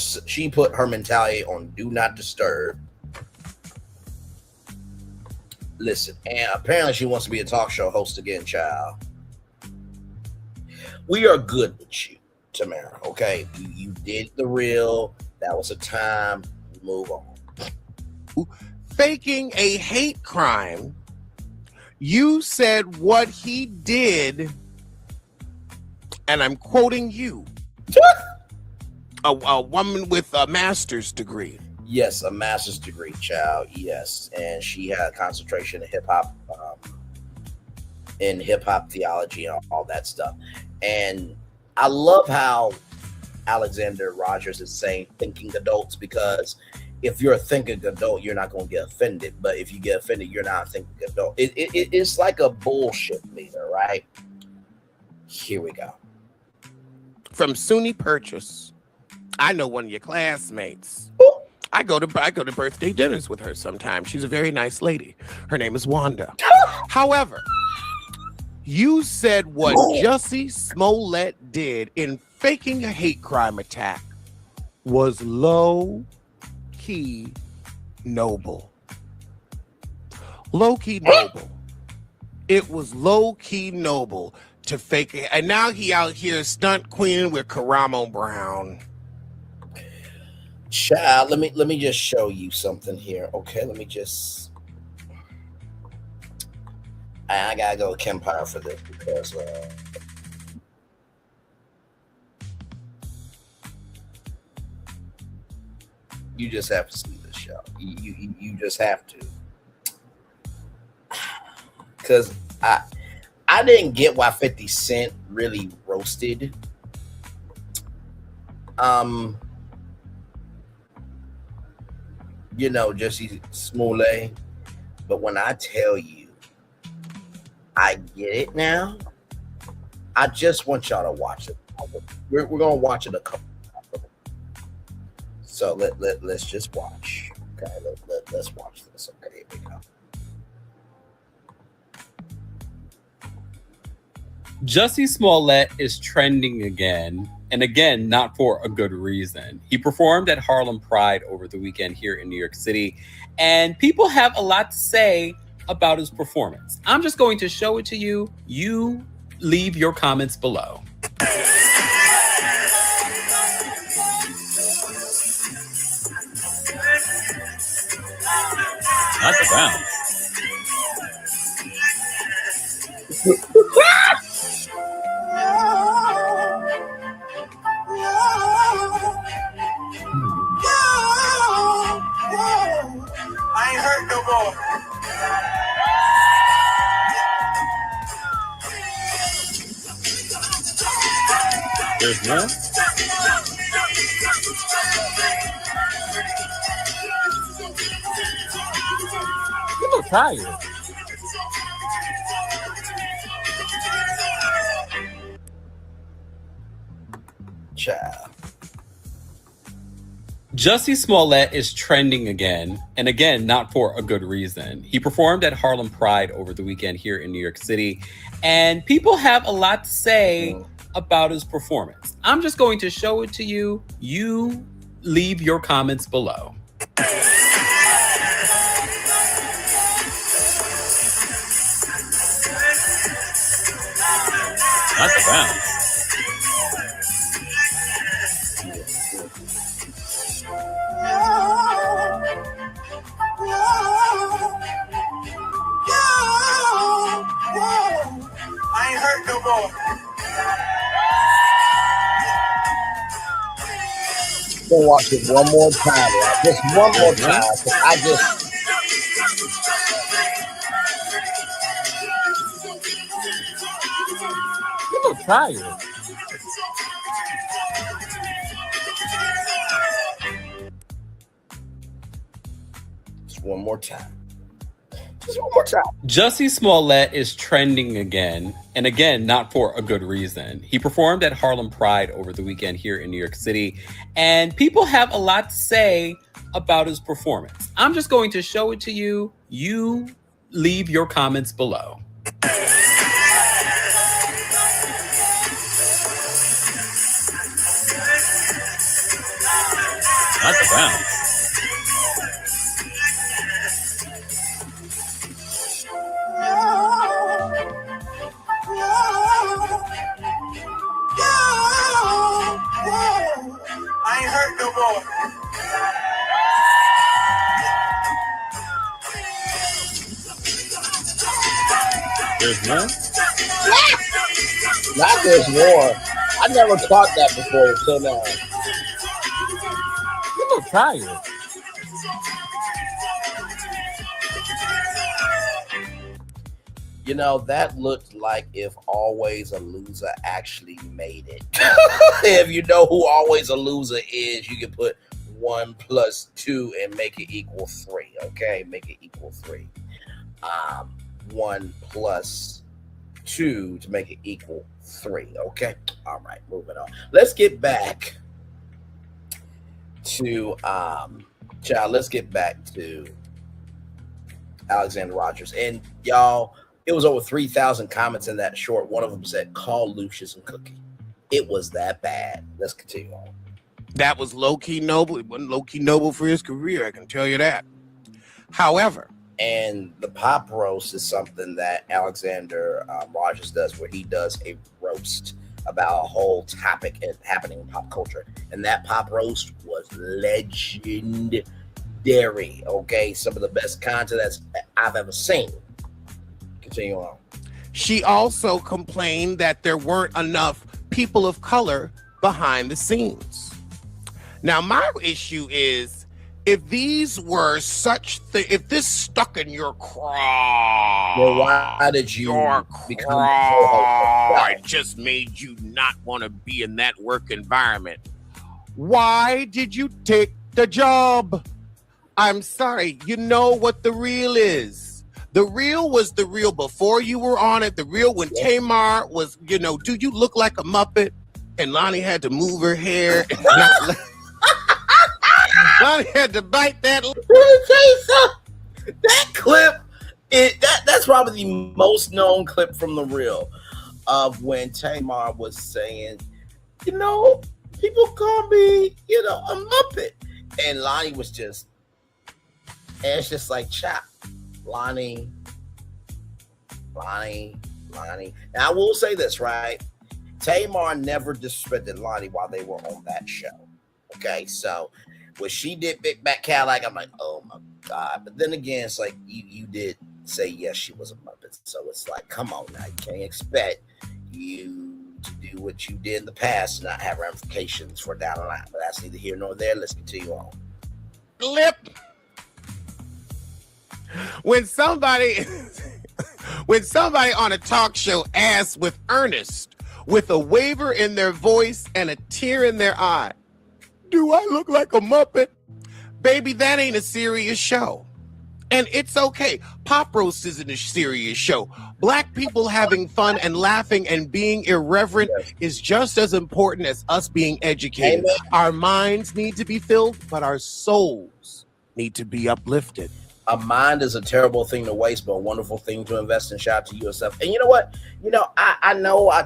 Speaker 2: mentality on do not disturb. Listen, and apparently she wants to be a talk show host again, child. We are good with you, Tamara. Okay, you did the real. That was a time. Move on.
Speaker 3: Faking a hate crime. You said what he did, and I'm quoting you. A woman with a master's degree.
Speaker 2: Yes, a master's degree, child. Yes, and she had a concentration in hip hop theology and all that stuff. And I love how Alexander Rogers is saying thinking adults, because if you're a thinking adult, you're not going to get offended. But if you get offended, you're not a thinking adult. It's like a bullshit leader, right? Here we go.
Speaker 3: From SUNY Purchase. I know one of your classmates. I go to birthday dinners with her sometimes. She's a very nice lady. Her name is Wanda. However, you said what Jussie Smollett did in faking a hate crime attack was low-key noble. Low-key noble. It was low-key noble to fake it. And now he out here stunt queening with Karamo Brown.
Speaker 2: Child, let me just show you something here. Okay, let me just. I gotta go with Kempire for this because you just have to see this show. You just have to, because I didn't get why 50 Cent really roasted Jussie Smollett. But when I tell you, I get it now. I just want y'all to watch it. We're gonna watch it a couple times. So let's just watch. Okay, let's watch this. Okay, here we go.
Speaker 5: Jussie Smollett is trending again, and again, not for a good reason. He performed at Harlem Pride over the weekend here in New York City, and people have a lot to say about his performance. I'm just going to show it to you. You leave your comments below. Not the bounce.
Speaker 6: I ain't hurt no more.
Speaker 5: There's more? You look tired.
Speaker 2: Child.
Speaker 5: Jussie Smollett is trending again, and again, not for a good reason. He performed at Harlem Pride over the weekend here in New York City, and people have a lot to say about his performance. I'm just going to show it to you. You leave your comments below. Not the bounce.
Speaker 6: I ain't hurt no more.
Speaker 2: We'll watch it one more time, right? Just one more time. I just.
Speaker 5: You look tired.
Speaker 2: Just one more time. Just one more time.
Speaker 5: Jussie Smollett is trending again, and again, not for a good reason. He performed at Harlem Pride over the weekend here in New York City, and people have a lot to say about his performance. I'm just going to show it to you. You leave your comments below. Not the bounce.
Speaker 6: I ain't hurt no more.
Speaker 5: There's more?
Speaker 2: Not there's more. I never caught that before until now.
Speaker 3: You look tired.
Speaker 2: You know, that looked like if Always a Loser actually made it. If you know who Always a Loser is, you can put 1 + 2 and make it equal 3. Okay, make it equal 3. 1 + 2 to make it equal 3. Okay, all right, moving on. Let's get back to child. Let's get back to Alexander Rogers, and y'all. It was over 3,000 comments in that short. One of them said, "Call Lucius and Cookie." It was that bad. Let's continue on.
Speaker 3: That was low-key noble. It wasn't low-key noble for his career, I can tell you that. However,
Speaker 2: and the pop roast is something that Alexander Rogers does, where he does a roast about a whole topic happening in pop culture. And that pop roast was legendary. Okay, some of the best content that I've ever seen. Continue on.
Speaker 3: she also complained that there weren't enough people of color behind the scenes. Now, my issue is, if these were such if this stuck in your craw,
Speaker 2: well, why did you become
Speaker 3: it just made you not want to be in that work environment. Why did you take the job? I'm sorry, you know what the real is. The real was the real before you were on it. The real when Tamar was, do you look like a Muppet? And Lonnie had to move her hair. And Lonnie had to bite that.
Speaker 2: That clip, that's probably the most known clip from the real of when Tamar was saying, people call me, a Muppet. And Lonnie was just, and it's just like, chop. Lonnie. Now, I will say this, right? Tamar never disrespected Lonnie while they were on that show. Okay, so when she did Big Back Cadillac, I'm like, oh my God. But then again, it's like you did say yes, she was a Muppet. So it's like, come on now, you can't expect you to do what you did in the past and not have ramifications for down the line. But that's neither here nor there. Let's continue on.
Speaker 3: Lip. When somebody on a talk show asks with earnest, with a waver in their voice and a tear in their eye, do I look like a Muppet? Baby, that ain't a serious show. And it's okay. Pop roast isn't a serious show. Black people having fun and laughing and being irreverent is just as important as us being educated.
Speaker 2: Amen.
Speaker 3: Our minds need to be filled, but our souls need to be uplifted.
Speaker 2: A mind is a terrible thing to waste, but a wonderful thing to invest in. Shout out to yourself. And you know what? I know I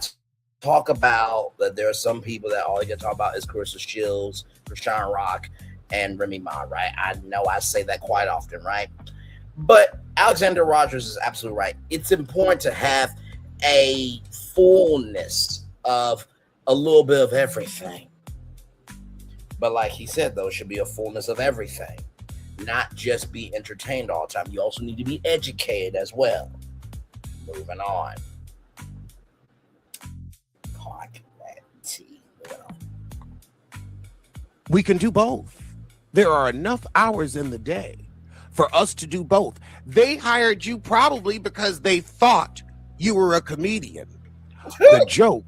Speaker 2: talk about that there are some people that all you can talk about is Carissa Shields, Krishan Rock, and Remy Ma, right? I know I say that quite often, right? But Alexander Rogers is absolutely right. It's important to have a fullness of a little bit of everything. But like he said, though, it should be a fullness of everything. Not just be entertained all the time. You also need to be educated as well. Moving on.
Speaker 3: We can do both. There are enough hours in the day for us to do both. They hired you probably because they thought you were a comedian. The joke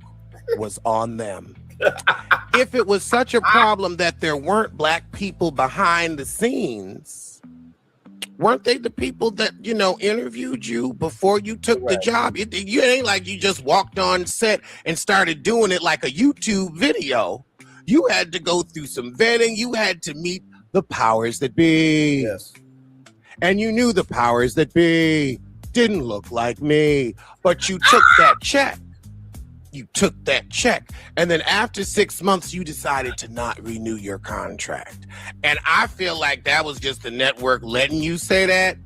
Speaker 3: was on them. If it was such a problem that there weren't black people behind the scenes, Weren't they the people that, interviewed you before you took the job? You ain't like you just walked on set and started doing it like a YouTube video. You had to go through some vetting. You had to meet the powers that be.
Speaker 2: Yes.
Speaker 3: And you knew the powers that be didn't look like me, but you took that check. You took that check. And then after 6 months, you decided to not renew your contract. And I feel like that was just the network letting you say that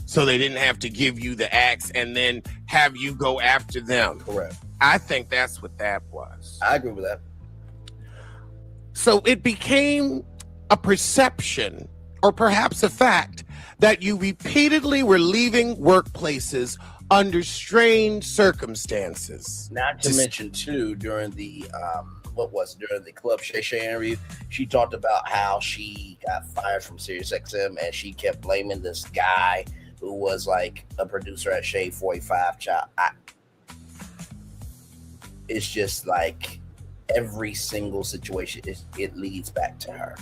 Speaker 3: so they didn't have to give you the axe and then have you go after them.
Speaker 2: Correct.
Speaker 3: I think that's what that was.
Speaker 2: I agree with that.
Speaker 3: So it became a perception, or perhaps a fact, that you repeatedly were leaving workplaces under strange circumstances.
Speaker 2: Not to mention, too, during the during the Club Shay Shay interview, she talked about how she got fired from SiriusXM and she kept blaming this guy who was like a producer at Shade 45. It's just like every single situation, it leads back to her.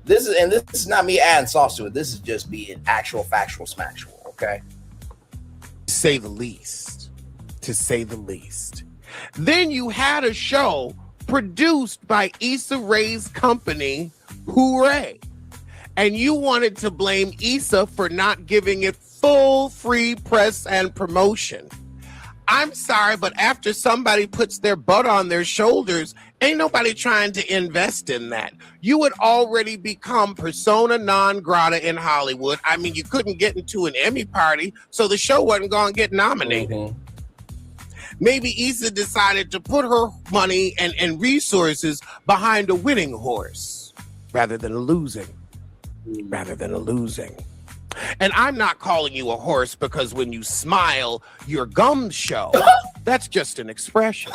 Speaker 2: This is not me adding sauce to it. This is just being actual, factual, smactual, okay?
Speaker 3: To say the least. Then you had a show produced by Issa Rae's company, Hooray. And you wanted to blame Issa for not giving it full free press and promotion. I'm sorry, but after somebody puts their butt on their shoulders, ain't nobody trying to invest in that. You had already become persona non grata in Hollywood. I mean, you couldn't get into an Emmy party, so the show wasn't going to get nominated. Mm-hmm. Maybe Issa decided to put her money and resources behind a winning horse rather than a losing. And I'm not calling you a horse because when you smile, your gums show. That's just an expression.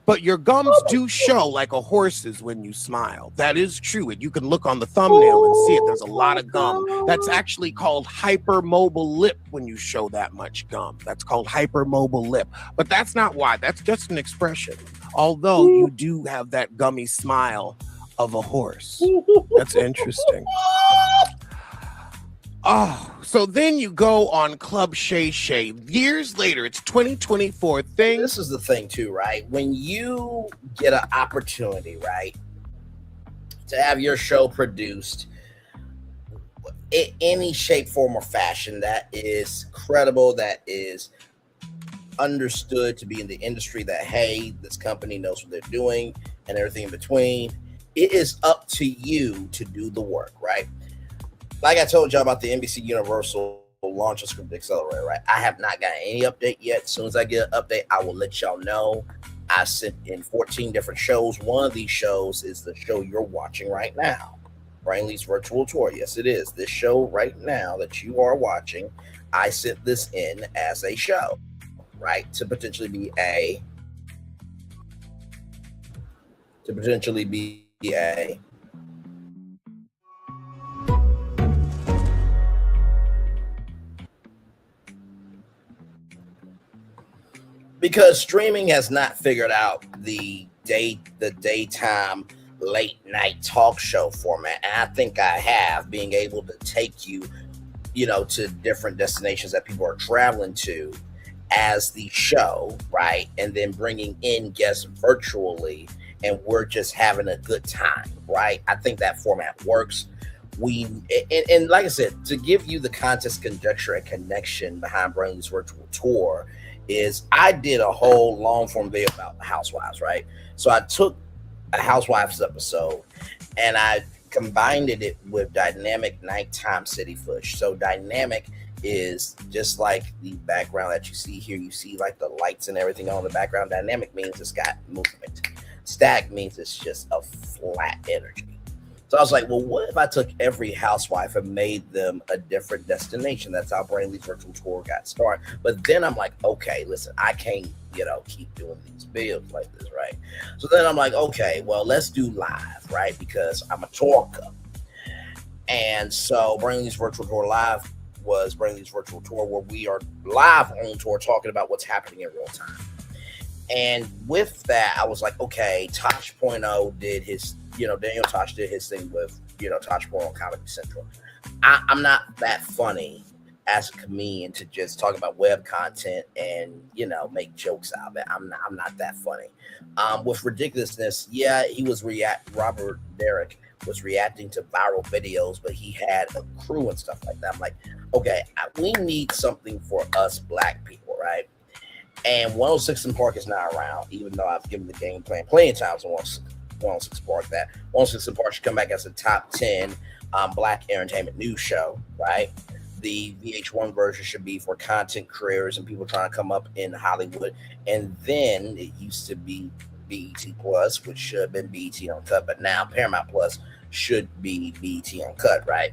Speaker 3: But your gums do show like a horse's when you smile. That is true. And you can look on the thumbnail and see it. There's a lot of gum. That's actually called hypermobile lip when you show that much gum. That's called hypermobile lip. But that's not why. That's just an expression. Although you do have that gummy smile of a horse. That's interesting. Oh, so then you go on Club Shay Shay. Years later, it's 2024.
Speaker 2: This is the thing too, right? When you get an opportunity, right, to have your show produced in any shape, form, or fashion that is credible, that is understood to be in the industry, that, hey, this company knows what they're doing and everything in between, it is up to you to do the work, right? Like I told y'all about the NBC Universal launch of Script Accelerator, right? I have not gotten any update yet. As soon as I get an update, I will let y'all know. I sent in 14 different shows. One of these shows is the show you're watching right now, Brainley's Virtual Tour. Yes, it is. This show right now that you are watching, I sent this in as a show, right? To potentially be a because streaming has not figured out the daytime late night talk show format. And I think I have, being able to take you, to different destinations that people are traveling to as the show, right? And then bringing in guests virtually, and we're just having a good time, right? I think that format works. And like I said, to give you the context, conjecture, and connection behind Brainley's Virtual Tour is I did a whole long form video about the Housewives, right? So I took a Housewives episode and I combined it with dynamic nighttime city footage. So dynamic is just like the background that you see here. You see like the lights and everything on the background. Dynamic means it's got movement. Static means it's just a flat energy. So I was like, well, what if I took every housewife and made them a different destination? That's how Brainley's Virtual Tour got started. But then I'm like, okay, listen, I can't, keep doing these videos like this, right? So then I'm like, okay, well, let's do live, right? Because I'm a talker. And so Brainley's Virtual Tour Live was Brainley's Virtual Tour, where we are live on tour talking about what's happening in real time. And with that, I was like, okay, Tosh.0 did his, Daniel Tosh did his thing with, Tosh.0 on Comedy Central. I'm not that funny as a comedian to just talk about web content and make jokes out of it. I'm not that funny. With ridiculousness, yeah, he was Robert Derrick was reacting to viral videos, but he had a crew and stuff like that. I'm like, okay, we need something for us black people, right? And 106 in Park is not around, even though I've given the game plan plenty of times on 106 Park that 106 in Park should come back as a top 10 black entertainment news show, right? The VH1 version should be for content creators and people trying to come up in Hollywood. And then it used to be BET Plus, which should have been BET Uncut, but now Paramount Plus should be BET Uncut, right?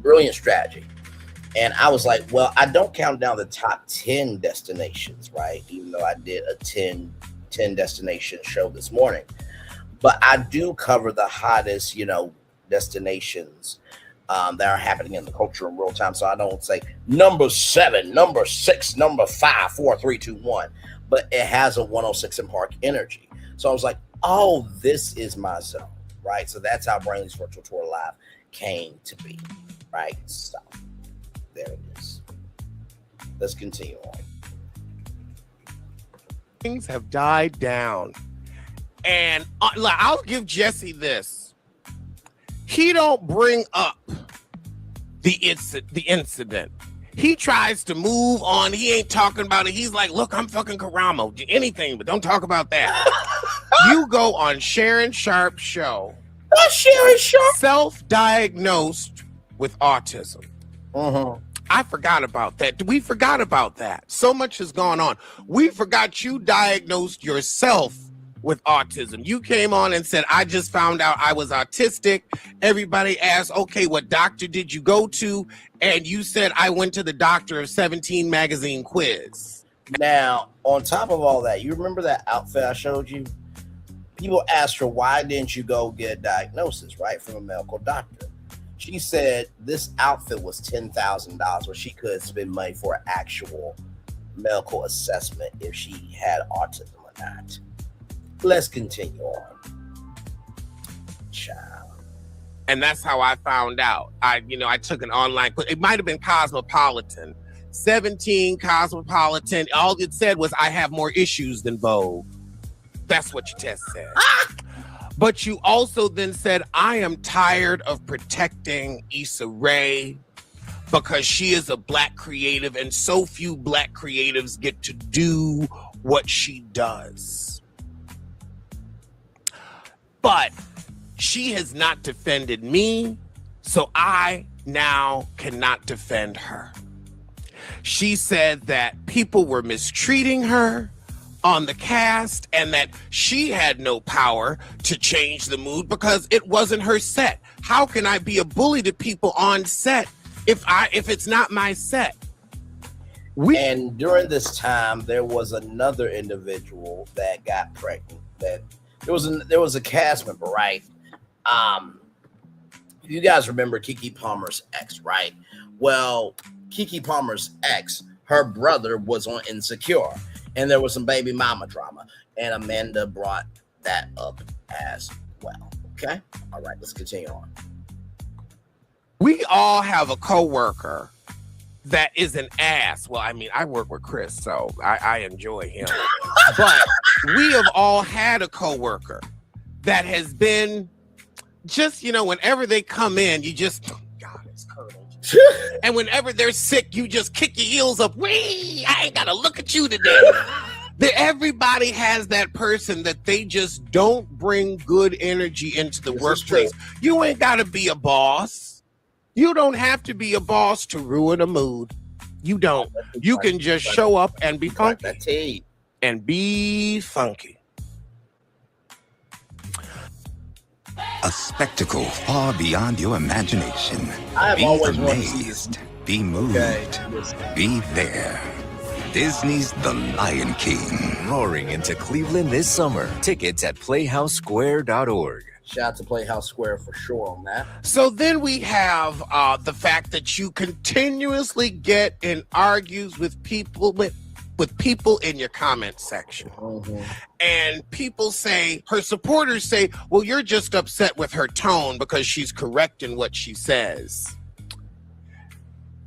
Speaker 2: Brilliant strategy. And I was like, well, I don't count down the top 10 destinations, right? Even though I did a 10 destination show this morning. But I do cover the hottest, destinations that are happening in the culture in real time. So I don't say number 7, number 6, number 5, 4, 3, 2, 1. But it has a 106 in Park energy. So I was like, oh, this is my zone, right? So that's how Brainley's Virtual Tour Live came to be, right? So there it is. Let's continue on.
Speaker 3: Things have died down. And I'll give Jesse this. He don't bring up the incident. He tries to move on. He ain't talking about it. He's like, look, I'm fucking Karamo. Anything, but don't talk about that. You go on Sharon Sharp's show.
Speaker 2: That's Sharon Sharp.
Speaker 3: Self-diagnosed with autism. I forgot about that. We forgot about that. So much has gone on. We forgot you diagnosed yourself with autism. You came on and said, I just found out I was autistic. Everybody asked, okay, what doctor did you go to? And you said, I went to the Doctor of 17 magazine quiz.
Speaker 2: Now, on top of all that, you remember that outfit I showed you? People asked her, why didn't you go get a diagnosis, right, from a medical doctor? She said this outfit was $10,000, where she could spend money for an actual medical assessment if she had autism or not. Let's continue on. Child.
Speaker 3: And that's how I found out. I took an online, it might have been Cosmopolitan. 17 Cosmopolitan. All it said was, I have more issues than Vogue. That's what your test said. But you also then said, I am tired of protecting Issa Rae because she is a black creative and so few black creatives get to do what she does. But she has not defended me, so I now cannot defend her. She said that people were mistreating her on the cast and that she had no power to change the mood because it wasn't her set. How can I be a bully to people on set if it's not my set?
Speaker 2: And during this time, there was another individual that got pregnant. That there was a cast member, right? You guys remember Keke Palmer's ex, right? Well, Keke Palmer's ex, her brother was on Insecure, and there was some baby mama drama, and Amanda brought that up as well. Okay, all right, let's continue on.
Speaker 3: We all have a coworker that is an ass. Well, I mean, I work with Chris, so I enjoy him. But we have all had a coworker that has been just, whenever they come in, you just, God, it's curdled. And whenever they're sick, you just kick your heels up. Wee! I ain't got to look at you today. Everybody has that person that they just don't bring good energy into the workplace. You ain't got to be a boss. You don't have to be a boss to ruin a mood. You don't. You can just show up and be funky. And be funky.
Speaker 7: A spectacle far beyond your imagination.
Speaker 2: Be
Speaker 7: amazed. Be moved. Be there. Disney's The Lion King.
Speaker 8: Roaring into Cleveland this summer. Tickets at PlayHouseSquare.org.
Speaker 2: Shout out to Playhouse Square for sure on that.
Speaker 3: So then we have the fact that you continuously get in argues with people with with people in your comment section. And people say, her supporters say, well, you're just upset with her tone because she's correct in what she says.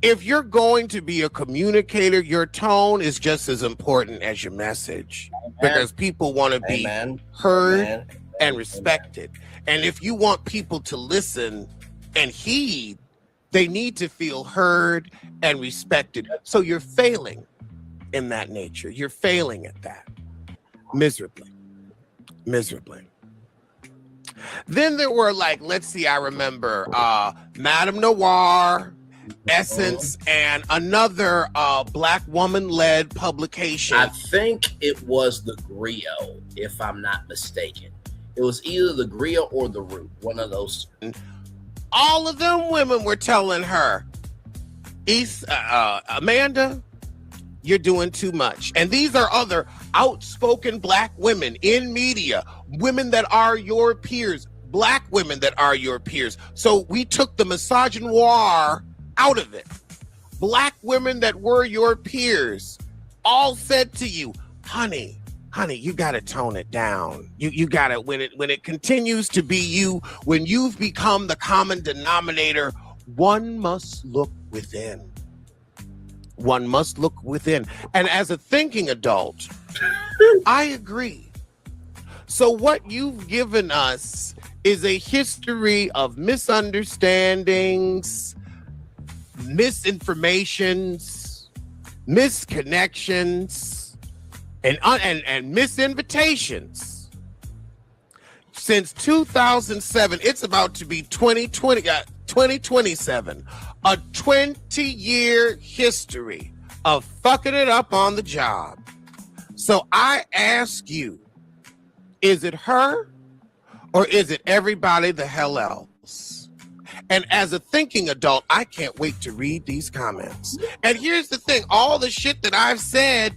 Speaker 3: If you're going to be a communicator, your tone is just as important as your message, because people want to be heard and respected. And if you want people to listen and heed, they need to feel heard and respected. So you're failing in that nature. You're failing at that miserably. Then there were, like, let's see, I remember Madame Noir, Essence, and another Black woman-led publication.
Speaker 2: I think it was the Griot, if I'm not mistaken. It was either the Griot or the Root, one of those.
Speaker 3: All of them women were telling her, Amanda, you're doing too much. And these are other outspoken Black women in media, women that are your peers, Black women that are your peers. So we took the misogynoir out of it. Black women that were your peers all said to you, honey, you got to tone it down. You got to, when it continues to be you, when you've become the common denominator, one must look within. One must look within. And as a thinking adult, I agree. So what you've given us is a history of misunderstandings, misinformations, misconnections, and misinvitations. Since 2007, it's about to be 2027, a 20-year history of fucking it up on the job. So I ask you, is it her or is it everybody the hell else? And as a thinking adult, I can't wait to read these comments. And here's the thing, all the shit that I've said,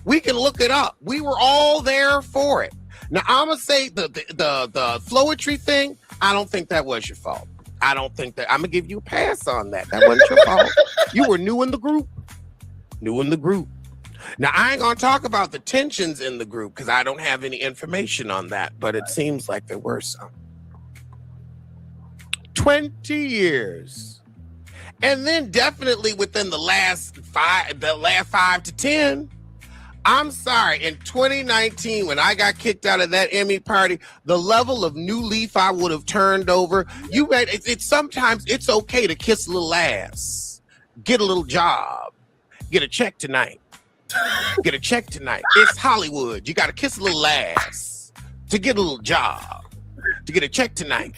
Speaker 3: we can look it up. We were all there for it. Now, I'm going to say the Floetry thing, I don't think that was your fault. I don't think that, I'm going to give you a pass on that. That wasn't your fault. You were new in the group. Now, I ain't going to talk about the tensions in the group because I don't have any information on that, but it seems like there were some. 20 years. And then definitely within the last 5 to 10, I'm sorry, in 2019, when I got kicked out of that Emmy party, the level of new leaf I would have turned over, sometimes it's okay to kiss a little ass, get a little job, get a check tonight. It's Hollywood. You got to kiss a little ass to get a little job, to get a check tonight.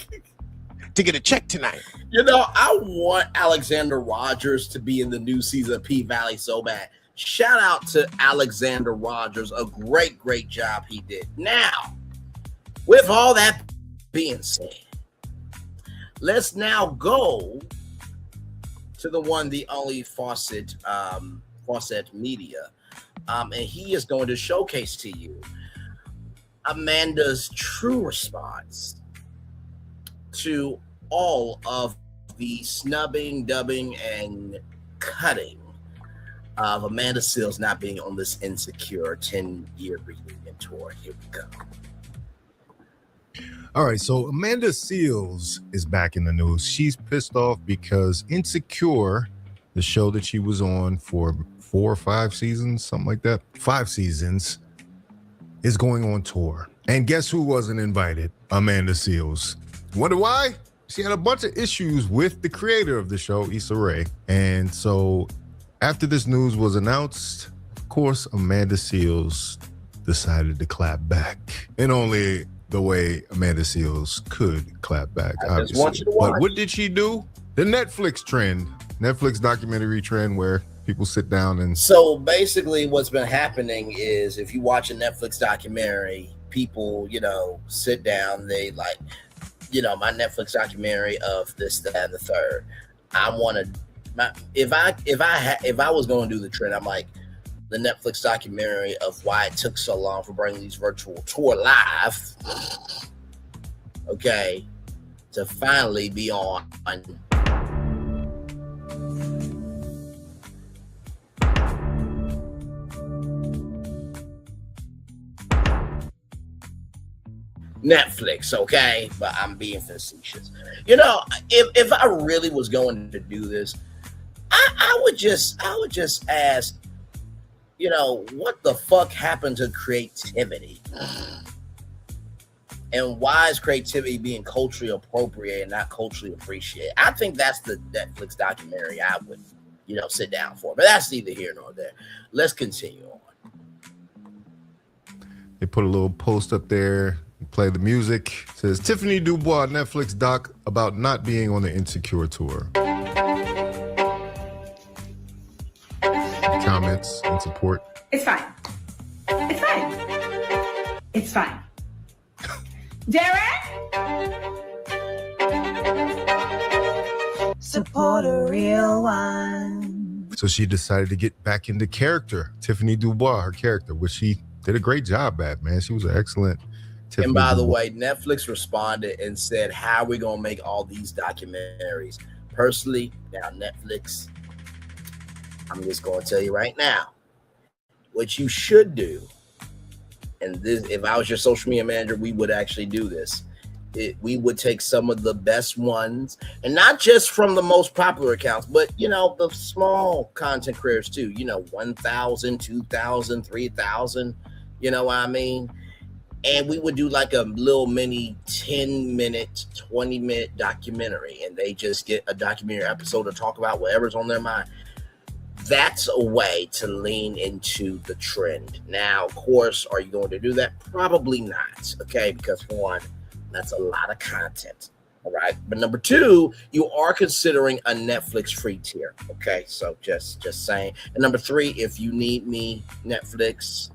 Speaker 2: You know, I want Alexander Rogers to be in the new season of P-Valley so bad. Shout out to Alexander Rogers. A great job he did. Now, with all that being said, let's now go to the one, the only Fawcett Media. And he is going to showcase to you Amanda's true response to all of the snubbing, dubbing, and cutting of Amanda Seales not being on this Insecure 10-year reunion tour. Here we go.
Speaker 9: All right, so Amanda Seales is back in the news. She's pissed off because Insecure, the show that she was on for 4 or 5 seasons, something like that, 5 seasons, is going on tour. And guess who wasn't invited? Amanda Seales. Wonder why? She had a bunch of issues with the creator of the show, Issa Rae. And so after this news was announced, of course, Amanda Seales decided to clap back in only the way Amanda Seales could clap back, obviously. But what did she do? The Netflix documentary trend where people sit down and...
Speaker 2: So basically what's been happening is if you watch a Netflix documentary, people, sit down, they like, my Netflix documentary of this, that, and the third. I want to... If I was going to do the trend, I'm like the Netflix documentary of why it took so long for bringing these virtual tour live, okay, to finally be on. Netflix, okay? But I'm being facetious. You know, if I really was going to do this, I would just ask, you know, what the fuck happened to creativity? And why is creativity being culturally appropriate and not culturally appreciated? I think that's the Netflix documentary I would, you know, sit down for. But that's neither here nor there. Let's continue on.
Speaker 9: They put a little post up there, play the music. It says Tiffany Dubois Netflix doc about not being on the Insecure tour. Comments and support.
Speaker 10: It's fine. It's fine. It's fine. Derek?
Speaker 1: Support a real one.
Speaker 9: So she decided to get back into character. Tiffany Dubois, her character, which she did a great job at, man. She was an excellent Tiffany
Speaker 2: And by the
Speaker 9: Dubois.
Speaker 2: way, Netflix responded and said, how are we going to make all these documentaries? Personally, now Netflix, I'm just going to tell you right now, what you should do, and this, if I was your social media manager, we would actually do this. We would take some of the best ones, and not just from the most popular accounts, but, you know, the small content creators too, you know, 1,000, 2,000, 3,000, you know what I mean? And we would do like a little mini 10-minute, 20-minute documentary, and they just get a documentary episode to talk about whatever's on their mind. That's a way to lean into the trend. Now, of course, are you going to do that? Probably not, okay? Because for one, that's a lot of content, all right? But number two, you are considering a Netflix free tier, okay? So just saying. And number three, if you need me, Netflix,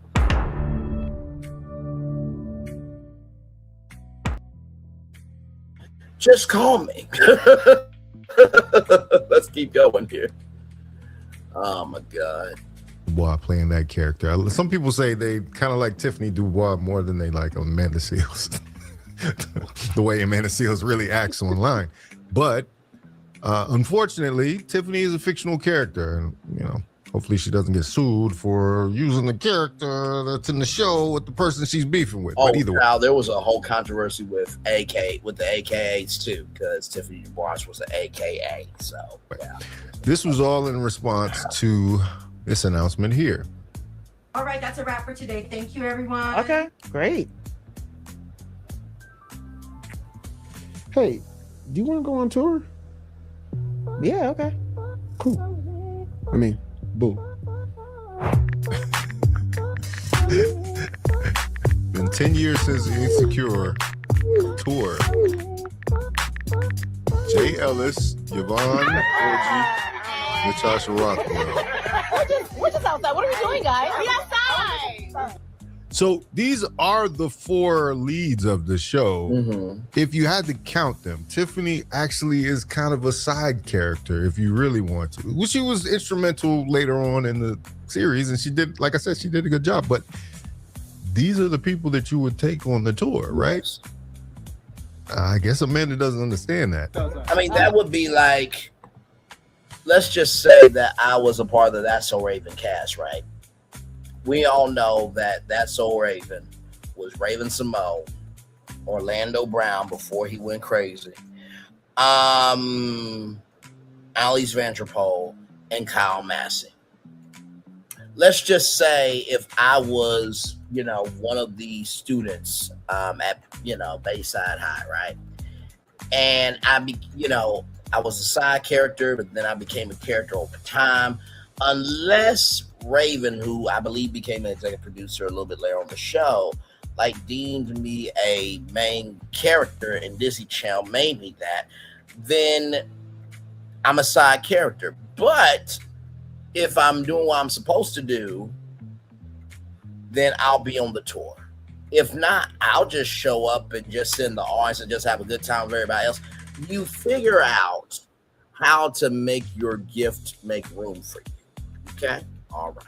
Speaker 2: just call me. Let's keep going here. Oh my God.
Speaker 9: Dubois playing that character. Some people say they kind of like Tiffany Dubois more than they like Amanda Seales. The way Amanda Seales really acts online. But unfortunately, Tiffany is a fictional character. And, you know, hopefully she doesn't get sued for using the character that's in the show with the person she's beefing with.
Speaker 2: Oh,
Speaker 9: but either way.
Speaker 2: now there was a whole controversy with the AKAs too, because Tiffany Dubois was an AKA. So yeah.
Speaker 9: This was all in response to this announcement here.
Speaker 10: All right, that's a wrap for today. Thank you, everyone.
Speaker 11: Okay, great. Hey, do you want to go on tour? Yeah, okay. Cool. I mean, boo.
Speaker 9: Been 10 years since the Insecure tour. Jay Ellis, Yvonne Orji, Natasha Rothwell.
Speaker 12: We're just outside. What are we doing, guys? We outside.
Speaker 9: So these are the four leads of the show.
Speaker 2: Mm-hmm.
Speaker 9: If you had to count them, Tiffany actually is kind of a side character if you really want to. Well, she was instrumental later on in the series, and she did, like I said, she did a good job. But these are the people that you would take on the tour, right? I guess Amanda doesn't understand that.
Speaker 2: I mean, that would be like, let's just say that I was a part of the That's So Raven cast, right? We all know that That's So Raven was Raven Simone, Orlando Brown before he went crazy, Alice Vanderpool, and Kyle Massey. Let's just say if I was, you know, one of the students at, you know, Bayside High, right? And I was a side character, but then I became a character over time. Unless Raven, who I believe became an executive producer a little bit later on the show, like deemed me a main character and Disney Channel made me that, then I'm a side character. But if I'm doing what I'm supposed to do, then I'll be on the tour. If not, I'll just show up and just sit in the audience and just have a good time with everybody else. You figure out how to make your gift make room for you. Okay? All right.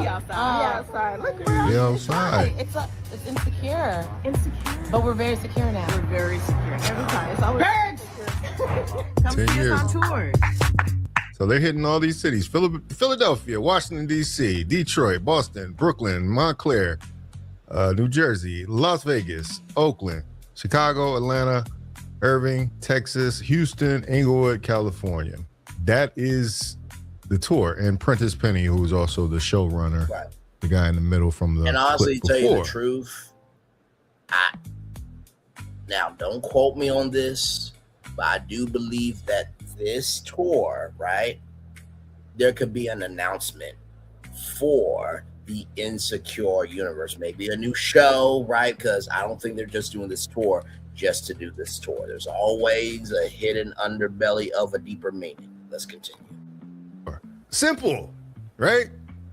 Speaker 12: outside. Look,
Speaker 9: We're outside.
Speaker 12: It's insecure. But we're very secure now. We're very secure. Every time. It's always
Speaker 9: Come 10 years on tour. So they're hitting all these cities: Philadelphia, Washington D.C., Detroit, Boston, Brooklyn, Montclair. New Jersey, Las Vegas, Oakland, Chicago, Atlanta, Irving, Texas, Houston, Inglewood, California. That is the tour. And Prentice Penny, who is also the showrunner,
Speaker 2: Right.
Speaker 9: the guy in the middle from the
Speaker 2: And honestly,
Speaker 9: clip
Speaker 2: tell you the
Speaker 9: before.
Speaker 2: truth, now don't quote me on this, but I do believe that this tour, right, there could be an announcement for the Insecure universe, maybe a new show, right? Because I don't think they're just doing this tour just to do this tour. There's always a hidden underbelly of a deeper meaning. Let's continue.
Speaker 9: Simple, right?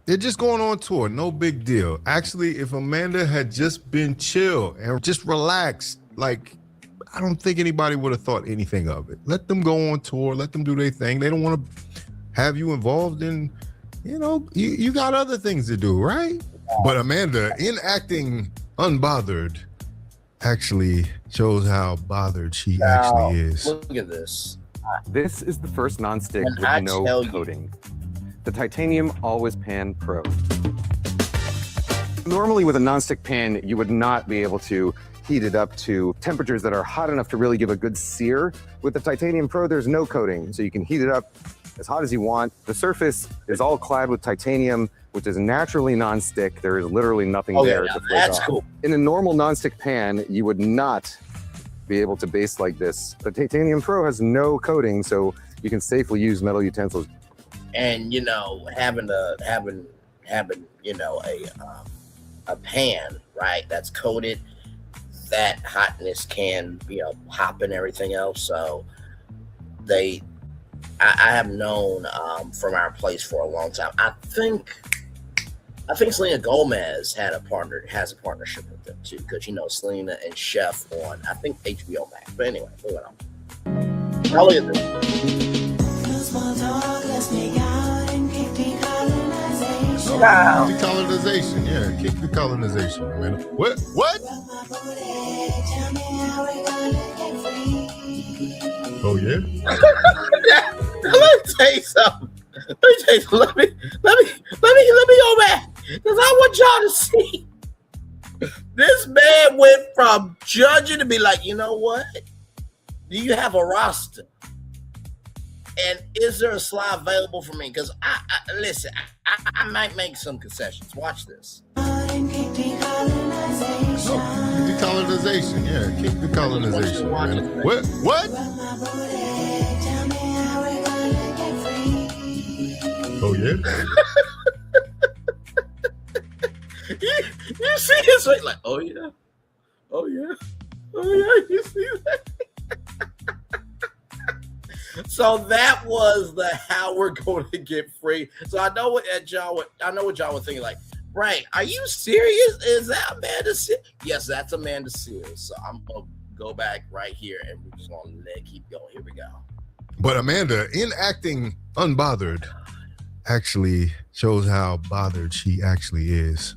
Speaker 9: They're just going on tour. No big deal. Actually, if Amanda had just been chill and just relaxed, like, I don't think anybody would have thought anything of it. Let them go on tour. Let them do their thing. They don't want to have you involved in, you got other things to do, right? But Amanda, in acting unbothered, actually shows how bothered she actually is.
Speaker 2: Look at this.
Speaker 13: This is the first nonstick
Speaker 2: When
Speaker 13: with
Speaker 2: I
Speaker 13: no
Speaker 2: tell you-
Speaker 13: coating. The Titanium Always Pan Pro. Normally with a nonstick pan, you would not be able to heat it up to temperatures that are hot enough to really give a good sear. With the Titanium Pro, there's no coating, so you can heat it up as hot as you want. The surface is all clad with titanium, which is naturally nonstick. There is literally nothing there to flake
Speaker 2: that's
Speaker 13: off.
Speaker 2: cool.
Speaker 13: In a normal nonstick pan, you would not be able to baste like this. The Titanium Pro has no coating, so you can safely use metal utensils.
Speaker 2: And having a pan, right, that's coated, that hotness can hop and everything else. So I have known from our place for a long time. I think Selena Gomez has a partnership with them too, because Selena and Chef on, I think, HBO Max. But anyway, moving on. Now look at this.
Speaker 9: Wow. Decolonization, yeah, kick the colonization, man. What? Oh yeah.
Speaker 2: Let me tell you something. Let me go back, because I want y'all to see. This man went from judging to be like, you know what? Do you have a roster? And is there a slot available for me? Because I might make some concessions. Watch this.
Speaker 9: Decolonization, yeah, kick the colonization, man. What? Oh yeah.
Speaker 2: You see his face like, oh yeah. You see that? So that was the how we're going to get free. So I know what y'all were thinking, like, right, are you serious? Is that Amanda Seales? Yes, that's Amanda Seales. So I'm gonna go back right here and we're just gonna keep going. Here we go.
Speaker 9: But Amanda, in acting unbothered, actually shows how bothered she actually is.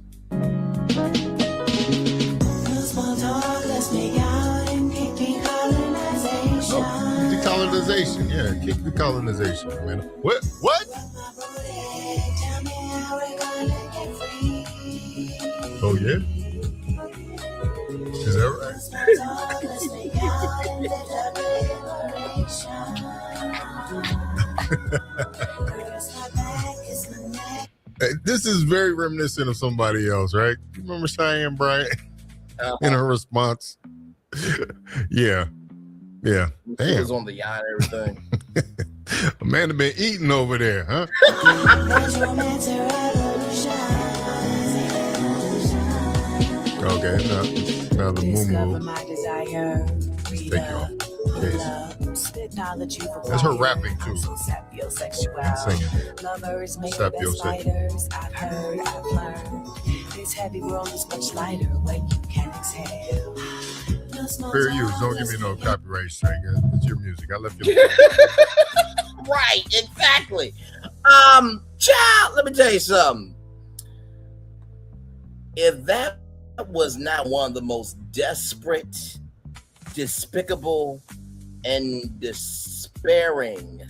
Speaker 9: Decolonization, yeah, kick the colonization, man. What? Oh yeah. Is that right? This is very reminiscent of somebody else, right? You remember Cheyenne Bryant in her response? Yeah. Damn.
Speaker 2: She was on the yacht and everything.
Speaker 9: Amanda been eating over there, huh? Okay, now the moo-moo. Thank you. Okay. That's her rapping too. And singing. Sapiosexual.
Speaker 1: I've learned. This heavy world is much lighter when you can exhale.
Speaker 9: Fair use. Don't give me no copyright strike. It's your music. I left you.
Speaker 2: Right, exactly. Child, let me tell you something. If that was not one of the most desperate, despicable, and despairing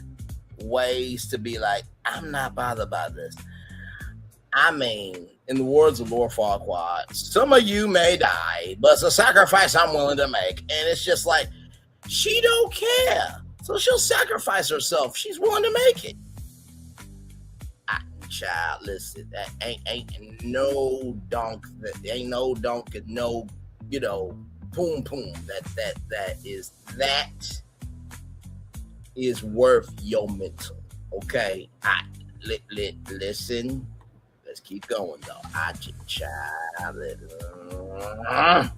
Speaker 2: ways to be like, I'm not bothered by this. I mean, in the words of Lord Farquaad, some of you may die, but it's a sacrifice I'm willing to make. And it's just like, she don't care. So she'll sacrifice herself. She's willing to make it. Child, listen, that ain't no dunk, that ain't no dunk and no, boom boom. That is worth your mental. Okay, listen. Let's keep going though.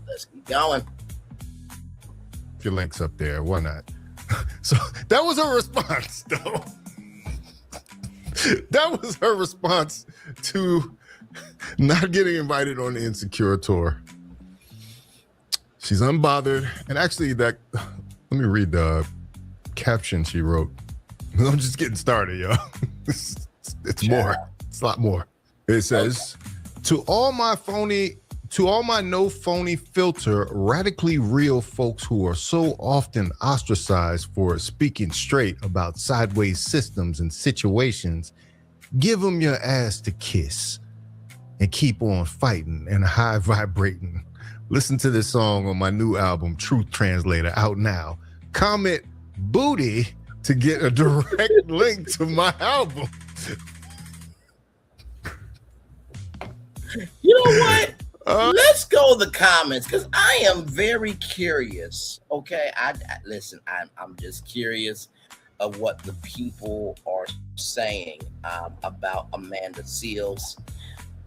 Speaker 2: Let's keep going.
Speaker 9: Your link's up there. Why not? So that was her response, though. That was her response to not getting invited on the Insecure tour. She's unbothered. And actually, let me read the caption she wrote. I'm just getting started, y'all. It's more. It's a lot more. It says, to all my no phony filter, radically real folks who are so often ostracized for speaking straight about sideways systems and situations, give them your ass to kiss and keep on fighting and high vibrating. Listen to this song on my new album, Truth Translator, out now. Comment booty to get a direct link to my album.
Speaker 2: You know what? Let's go to the comments because I am very curious. Okay, listen. I'm just curious of what the people are saying about Amanda Seales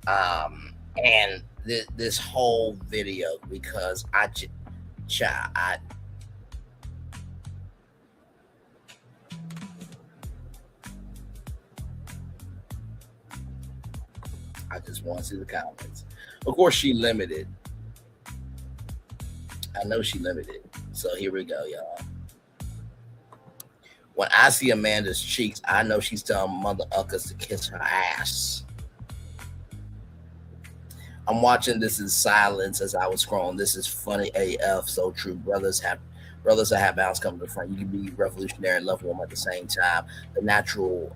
Speaker 2: and this whole video, because I just want to see the comments. Of course, she limited. I know she limited. So here we go, y'all. When I see Amanda's cheeks, I know she's telling mother uckers to kiss her ass. I'm watching this in silence as I was scrolling. This is funny AF. So true. Brothers that have balance come to the front. You can be revolutionary and love woman at the same time. The natural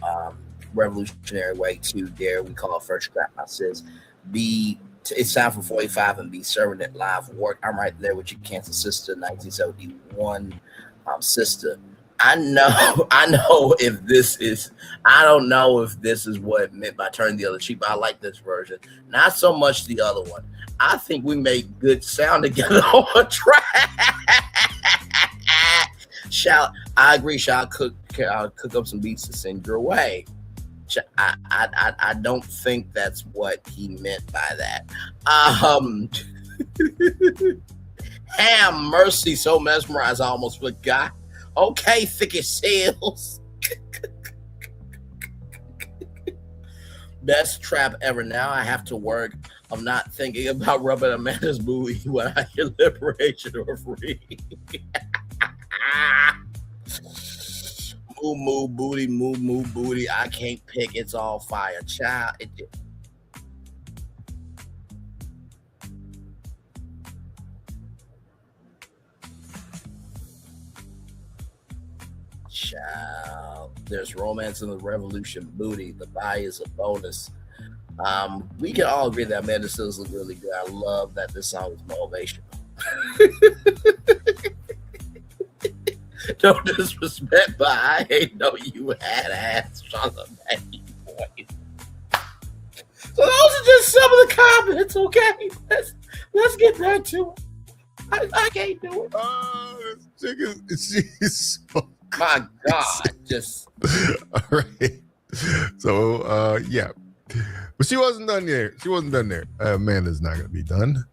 Speaker 2: revolutionary way to dare we call it first scrap my sis. It's time for 45 and be serving it live work. I'm right there with your cancer sister, 1971 sister. I know if this is, I don't know if this is what it meant by turning the other cheek, but I like this version. Not so much the other one. I think we made good sound together on a track. I agree. Shall cook up some beats to send your way. I don't think that's what he meant by that. Ham mercy, so mesmerized, I almost forgot. Okay, thicket sales. Best trap ever. Now I have to work. I'm not thinking about rubbing Amanda's booty when I hear liberation or free. Move booty. I can't pick. It's all fire, child. Child, there's romance in the revolution booty. The buy is a bonus. We can all agree that Amanda Seales look really good. I love that this song is motivational. No disrespect, but I ain't know you had ass on the baby boy. So those are just some of the comments, okay? Let's get back to it. I can't do it.
Speaker 9: Oh, this chicken, she's so.
Speaker 2: My God, just.
Speaker 9: All right. So, yeah. But she wasn't done there. Amanda's not going to be done.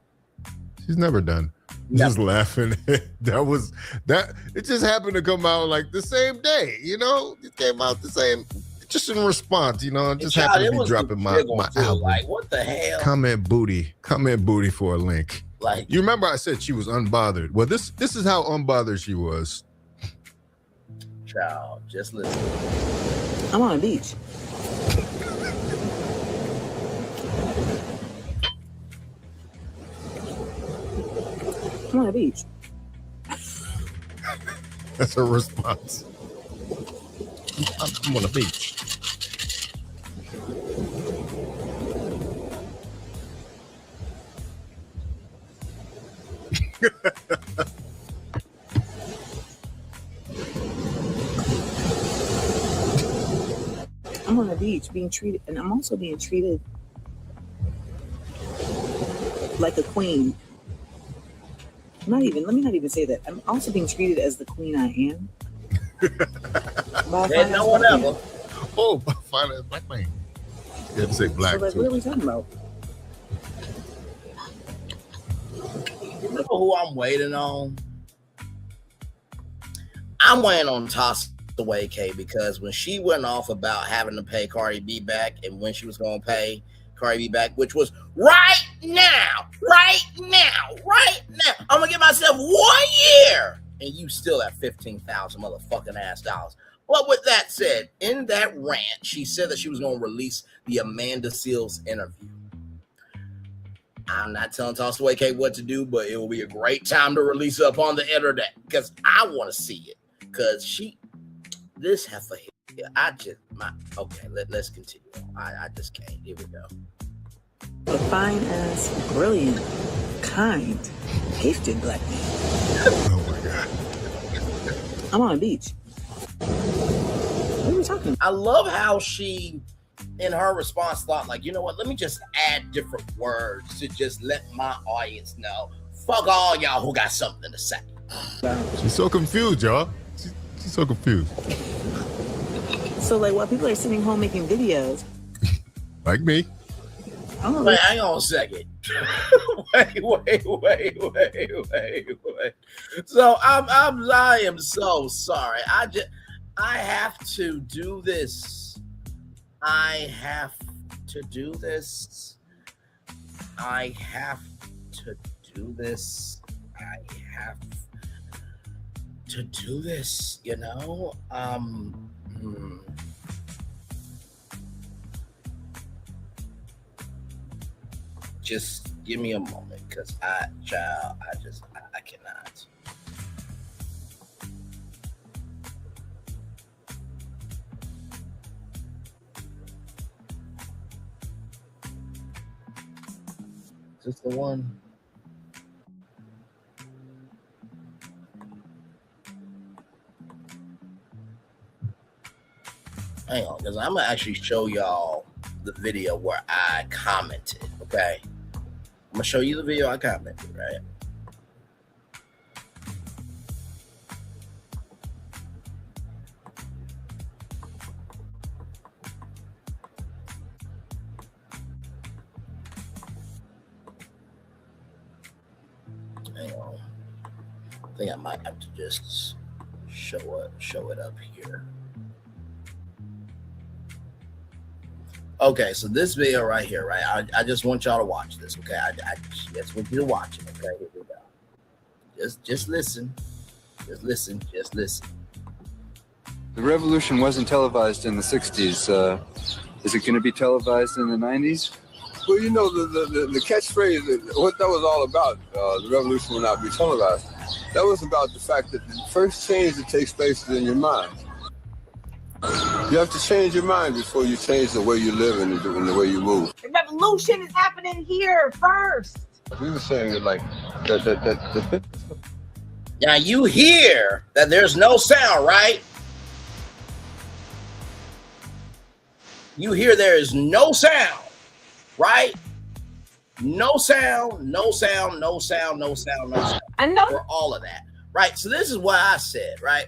Speaker 9: She's never done. Just laughing. It just happened to come out like the same day, It came out the same, just in response, It just happened to be dropping my album.
Speaker 2: Like, what the hell?
Speaker 9: Comment booty for a link.
Speaker 2: Like,
Speaker 9: you remember I said she was unbothered. Well, this is how unbothered she was.
Speaker 2: Child, just listen.
Speaker 14: I'm on a beach. I'm on a beach.
Speaker 9: That's her response. I'm on a beach.
Speaker 14: I'm on the beach being treated, and I'm also being treated like a queen. Let me not even say that. I'm also being treated as the queen I am.
Speaker 2: There's no one ever.
Speaker 9: Oh, finally, black man. You have to say black.
Speaker 14: So, like, what are we talking about?
Speaker 2: Remember who I'm waiting on? I'm waiting on Toss Away K, because when she went off about having to pay Cardi B back and when she was going to pay Cardi B back, which was right now. I'm going to give myself 1 year. And you still at 15,000 motherfucking ass dollars. But with that said, in that rant, she said that she was going to release the Amanda Seales interview. I'm not telling Toss Away K what to do, but it will be a great time to release it up on the internet because I want to see it. Because this heifer here, let's continue. I just can't. Here we go.
Speaker 14: A fine ass, brilliant, kind, gifted black man.
Speaker 9: Oh my God.
Speaker 14: I'm on a beach. What are we talking about?
Speaker 2: I love how she, in her response, thought, like, you know what, let me just add different words to just let my audience know. Fuck all y'all who got something to say.
Speaker 9: She's so confused, y'all. She's so confused.
Speaker 14: So, like, while people are sitting home making videos.
Speaker 9: Like me.
Speaker 2: Wait, hang on a second. wait. So I am so sorry. I have to do this. I have to do this. You know? Just give me a moment, because I cannot. Is this the one? Hang on, because I'm gonna actually show y'all the video where I commented, okay? I'm gonna show you the video I commented, right? Hang on. I think I might have to just show it up here. Okay, so this video right here, right? I just want y'all to watch this, okay? I just want you to watch it, okay? Here we go. Just listen. Just listen.
Speaker 15: The revolution wasn't televised in the 60s. Is it going to be televised in the 90s?
Speaker 16: Well, you know, the catchphrase, what that was all about, the revolution will not be televised. That was about the fact that the first change that takes place is in your mind. You have to change your mind before you change the way you live and the way you move.
Speaker 10: The revolution is happening here first.
Speaker 16: We were saying that, like,
Speaker 2: Now you hear that there's no sound, right? You hear there is no sound, right? No sound.
Speaker 10: I know.
Speaker 2: For all of that, right? So this is what I said, right?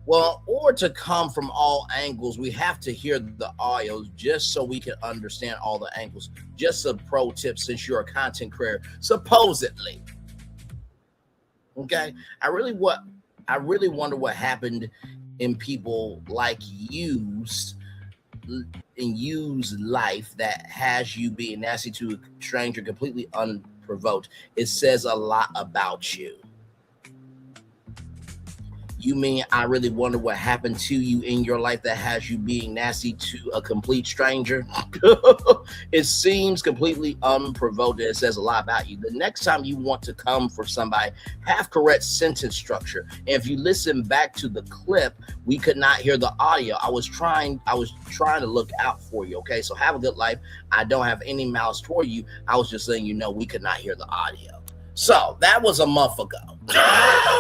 Speaker 2: Well, in order to come from all angles, we have to hear the audio just so we can understand all the angles. Just a pro tip, since you're a content creator, supposedly. Okay, I really wonder what happened in people like you's life that has you being nasty to a stranger completely unprovoked. It says a lot about you. You mean I really wonder what happened to you in your life that has you being nasty to a complete stranger? It seems completely unprovoked. It says a lot about you. The next time you want to come for somebody, have correct sentence structure. And if you listen back to the clip, we could not hear the audio. I was trying to look out for you. Okay, so have a good life. I don't have any malice toward you. I was just letting you know we could not hear the audio. So that was a month ago.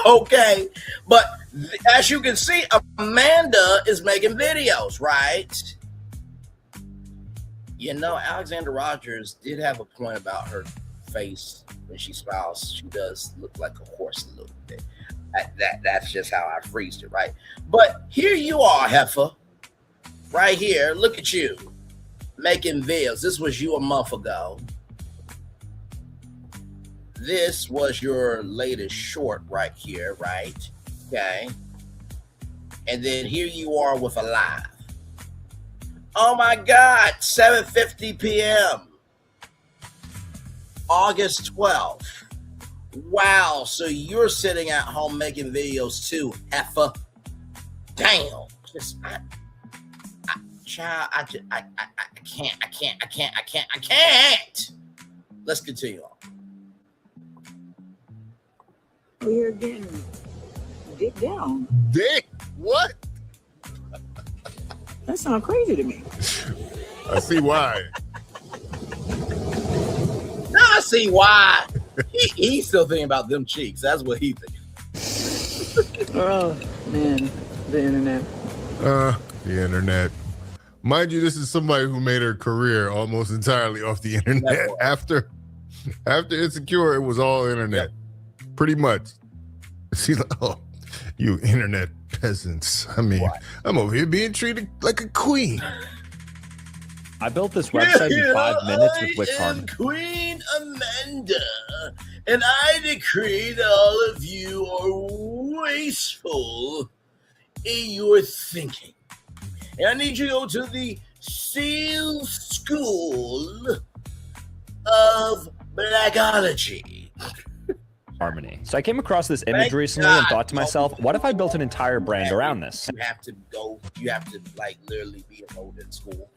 Speaker 2: Okay. But as you can see, Amanda is making videos, right? You know, Alexander Rogers did have a point about her face when she smiles. She does look like a horse a little bit. That's just how I phrased it, right? But here you are, Heifer. Right here. Look at you. Making videos. This was you a month ago. This was your latest short right here, right? Okay. And then here you are with a live. Oh my God, 7:50 p.m. August 12th. Wow, so you're sitting at home making videos too, Heifer. Damn. I can't. Let's continue on.
Speaker 14: We're getting dick down.
Speaker 9: Dick? What?
Speaker 14: That sounds crazy to me.
Speaker 9: I see why.
Speaker 2: Now I see why. He's still thinking about them cheeks. That's what he thinking.
Speaker 14: Oh, man. The internet.
Speaker 9: The internet. Mind you, this is somebody who made her career almost entirely off the internet. After Insecure, it was all internet. Yep. Pretty much. See, oh, you internet peasants. I mean, what? I'm over here being treated like a queen.
Speaker 17: I built this website in 5 minutes with Wix Harmony.
Speaker 2: Queen Amanda, and I decree that all of you are wasteful in your thinking. And I need you to go to the SEAL School of Blackology.
Speaker 17: Harmony. So I came across this image recently and thought to myself, what if I built an entire brand around this?
Speaker 2: You have to like literally be enrolled in school.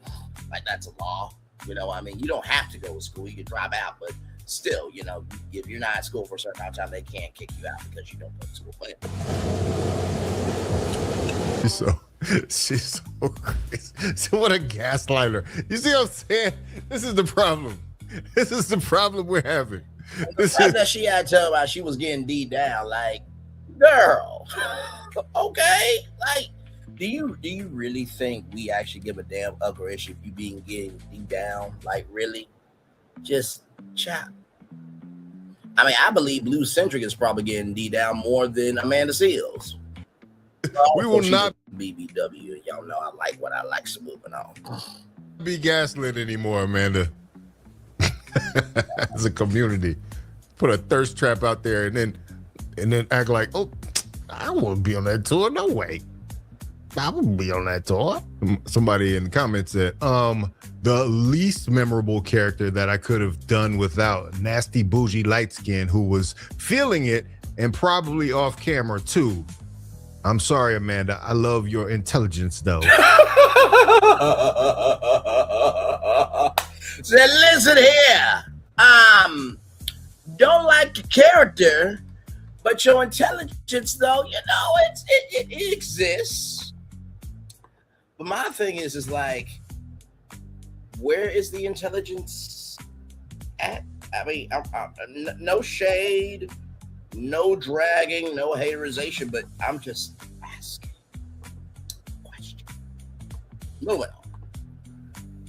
Speaker 2: Like that's a law. You know what I mean? You don't have to go to school. You can drop out, but still, you know, if you're not at school for a certain amount of time, they can't kick you out because you don't go to school.
Speaker 9: She's so crazy. So what a gaslighter. You see what I'm saying? This is the problem. This is the problem we're having.
Speaker 2: The fact that she had to tell about she was getting D down, like, girl, okay, like, do you really think we actually give a damn uggerish if you being getting D down? Like, really? Just chop. I mean, I believe Blue Centric is probably getting D down more than Amanda Seals.
Speaker 9: We will not
Speaker 2: BBW. Y'all know I like what I like, so moving on.
Speaker 9: Be gaslit anymore, Amanda. As a community, put a thirst trap out there and then act like, oh, I won't be on that tour. No way, I won't be on that tour. Somebody in the comments said, the least memorable character that I could have done without nasty bougie light skin who was feeling it and probably off camera too. I'm sorry, Amanda. I love your intelligence though.
Speaker 2: So listen here. Don't like your character, but your intelligence, though, you know, it exists. But my thing is like, where is the intelligence at? I mean, no shade, no dragging, no haterization, but I'm just asking a question. Moving on.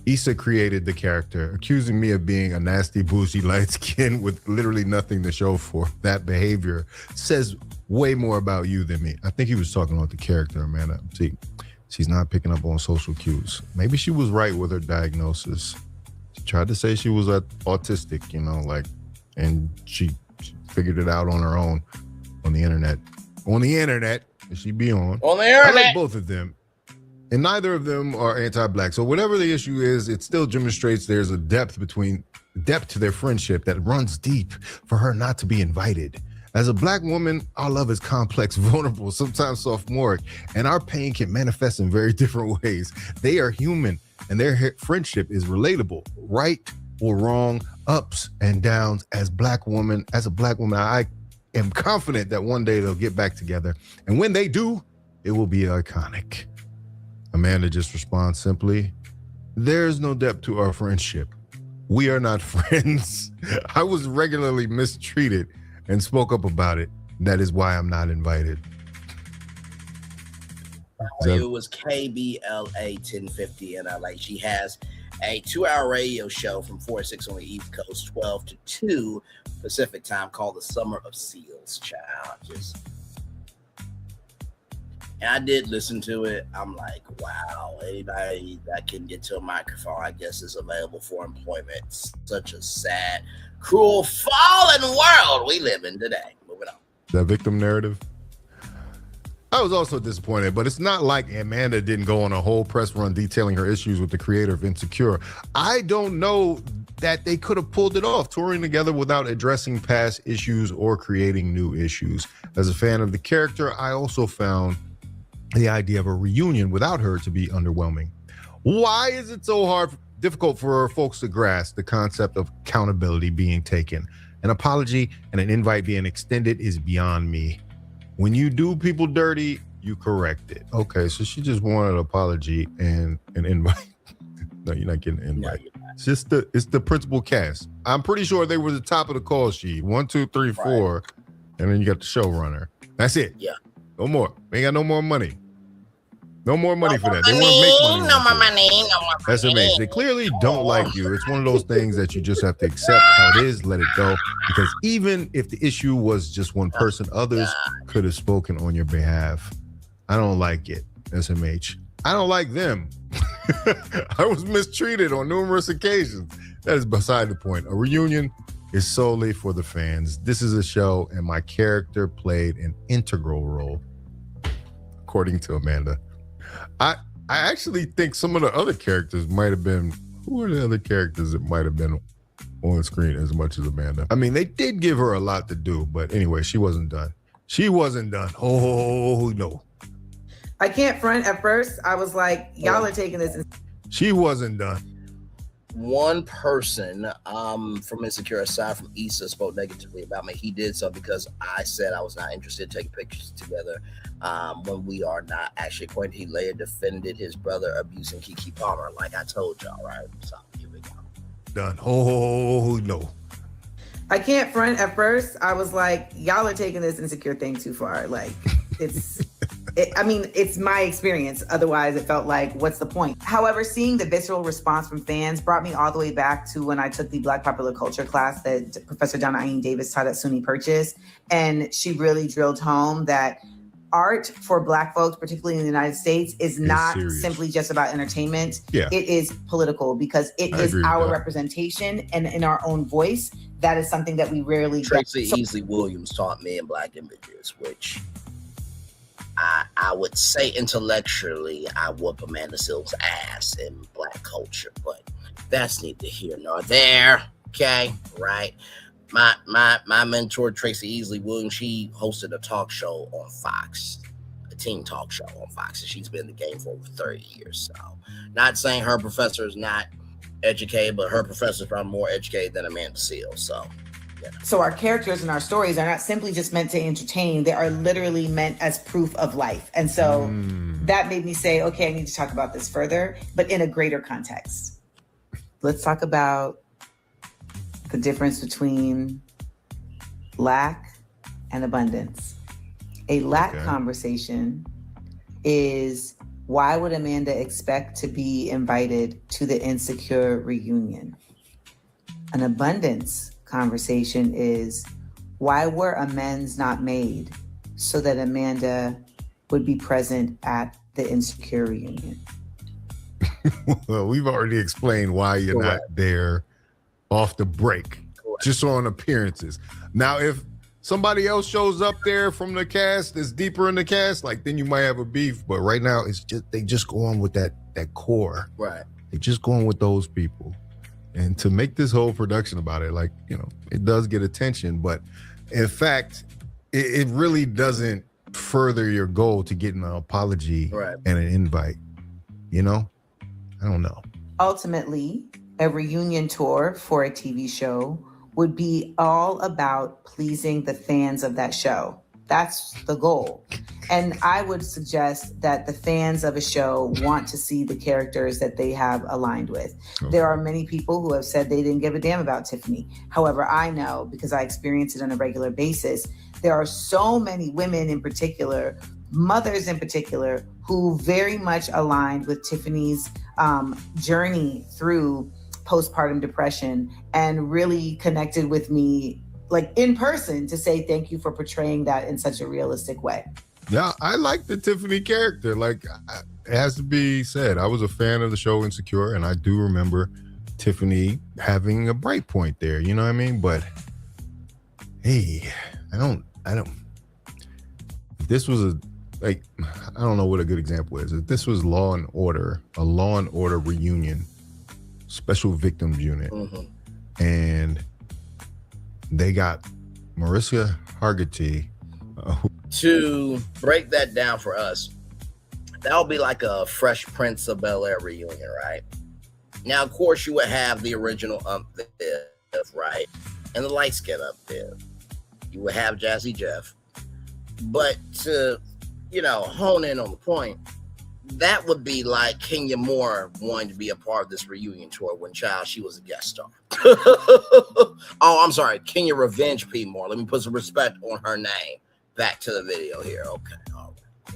Speaker 9: Issa created the character, accusing me of being a nasty, bougie, light skin with literally nothing to show for. That behavior says way more about you than me. I think he was talking about the character, Amanda. See, she's not picking up on social cues. Maybe she was right with her diagnosis. She tried to say she was autistic, you know, like, and she figured it out on her own on the internet. On the internet, she be on.
Speaker 2: On the internet.
Speaker 9: I like both of them. And neither of them are anti-black. So whatever the issue is, it still demonstrates there's a depth to their friendship that runs deep for her not to be invited. As a black woman, our love is complex, vulnerable, sometimes sophomoric, and our pain can manifest in very different ways. They are human, and their friendship is relatable, right or wrong, ups and downs. As a black woman, I am confident that one day they'll get back together. And when they do, it will be iconic. Amanda just responds simply, there's no depth to our friendship. We are not friends. I was regularly mistreated and spoke up about it. That is why I'm not invited.
Speaker 2: It was KBLA 1050 in LA. She has a 2-hour radio show from 4 to 6 on the East Coast, 12 to 2 Pacific time, called The Summer of Seals, child. And I did listen to it. I'm like, wow, anybody that can get to a microphone, I guess, is available for employment. Such a sad, cruel, fallen world we live in today. Moving on.
Speaker 9: The victim narrative. I was also disappointed, but it's not like Amanda didn't go on a whole press run detailing her issues with the creator of Insecure. I don't know that they could have pulled it off, touring together without addressing past issues or creating new issues. As a fan of the character, I also found the idea of a reunion without her to be underwhelming. Why is it so difficult for folks to grasp the concept of accountability being taken? An apology and an invite being extended is beyond me. When you do people dirty, you correct it. Okay, so she just wanted an apology and an invite. No, you're not getting an invite. No, it's the principal cast. I'm pretty sure they were the top of the call sheet. 1, 2, 3, 4, right. And then you got the showrunner. That's it.
Speaker 2: Yeah.
Speaker 9: No more. We ain't got no more money. No more money for that. They want to make money.
Speaker 2: No more money. No more
Speaker 9: That's amazing. They clearly don't like you. It's one of those things that you just have to accept how it is, let it go. Because even if the issue was just one person, others could have spoken on your behalf. I don't like it, SMH. I don't like them. I was mistreated on numerous occasions. That is beside the point. A reunion is solely for the fans. This is a show, and my character played an integral role, according to Amanda. I actually think some of the other characters might have been, who are the other characters that might have been on screen as much as Amanda? I mean, they did give her a lot to do, but anyway, she wasn't done. She wasn't done. Oh, no.
Speaker 10: I can't front. At first, I was like, y'all are taking this.
Speaker 9: She wasn't done.
Speaker 2: One person from Insecure, aside from Issa, spoke negatively about me. He did so because I said I was not interested in taking pictures together when we are not actually acquainted. He later defended his brother abusing Keke Palmer, like I told y'all, right? So here we go.
Speaker 9: Done. Oh, no.
Speaker 10: I can't front. At first, I was like, y'all are taking this Insecure thing too far. Like, it's... it's my experience. Otherwise, it felt like, what's the point? However, seeing the visceral response from fans brought me all the way back to when I took the Black Popular Culture class that Professor Donna Ayin Davis taught at SUNY Purchase. And she really drilled home that art for Black folks, particularly in the United States, is not simply just about entertainment.
Speaker 9: Yeah.
Speaker 10: It is political because it is our representation, and in our own voice, that is something that we rarely get.
Speaker 2: Tracy Easley Williams taught me in Black Images, which... I would say intellectually I whoop Amanda Seals' ass in Black culture, but that's neither here nor there. Okay, right? My mentor Tracy Easley Williams, she hosted a talk show on Fox, a teen talk show on Fox, and she's been in the game for over 30 years. So, not saying her professor is not educated, but her professor is probably more educated than Amanda Seals. So.
Speaker 10: So our characters and our stories are not simply just meant to entertain. They are literally meant as proof of life. And so that made me say, okay, I need to talk about this further, but in a greater context. Let's talk about the difference between lack and abundance. A lack conversation is, why would Amanda expect to be invited to the Insecure reunion? An abundance conversation is, why were amends not made so that Amanda would be present at the Insecure reunion?
Speaker 9: Well, we've already explained why you're not there off the break, just on appearances. Now, if somebody else shows up there from the cast that's deeper in the cast, like, then you might have a beef. But right now, it's just they just go on with that core.
Speaker 2: Right.
Speaker 9: They just go on with those people. And to make this whole production about it, like, you know, it does get attention, but in fact, it really doesn't further your goal to getting an apology and an invite. You know? I don't know.
Speaker 10: Ultimately, a reunion tour for a TV show would be all about pleasing the fans of that show. That's the goal. And I would suggest that the fans of a show want to see the characters that they have aligned with. Okay. There are many people who have said they didn't give a damn about Tiffany. However, I know, because I experience it on a regular basis, there are so many women in particular, mothers in particular, who very much aligned with Tiffany's journey through postpartum depression and really connected with me like in person to say thank you for portraying that in such a realistic way.
Speaker 9: Yeah, I like the Tiffany character. Like, it has to be said, I was a fan of the show Insecure, and I do remember Tiffany having a bright point there. You know what I mean? But hey, I don't. If this was I don't know what a good example is. If this was Law and Order, a Law and Order reunion, Special Victims Unit, and they got Marissa Hargitay.
Speaker 2: To break that down for us, that'll be like a Fresh Prince of Bel-Air reunion, right? Now, of course, you would have the original Viv, right? And the light skin Viv. You would have Jazzy Jeff. But to, hone in on the point, that would be like Kenya Moore wanting to be a part of this reunion tour when she was a guest star. Oh, I'm sorry. Kenya Revenge P. Moore. Let me put some respect on her name. Back to the video here. Okay. All right.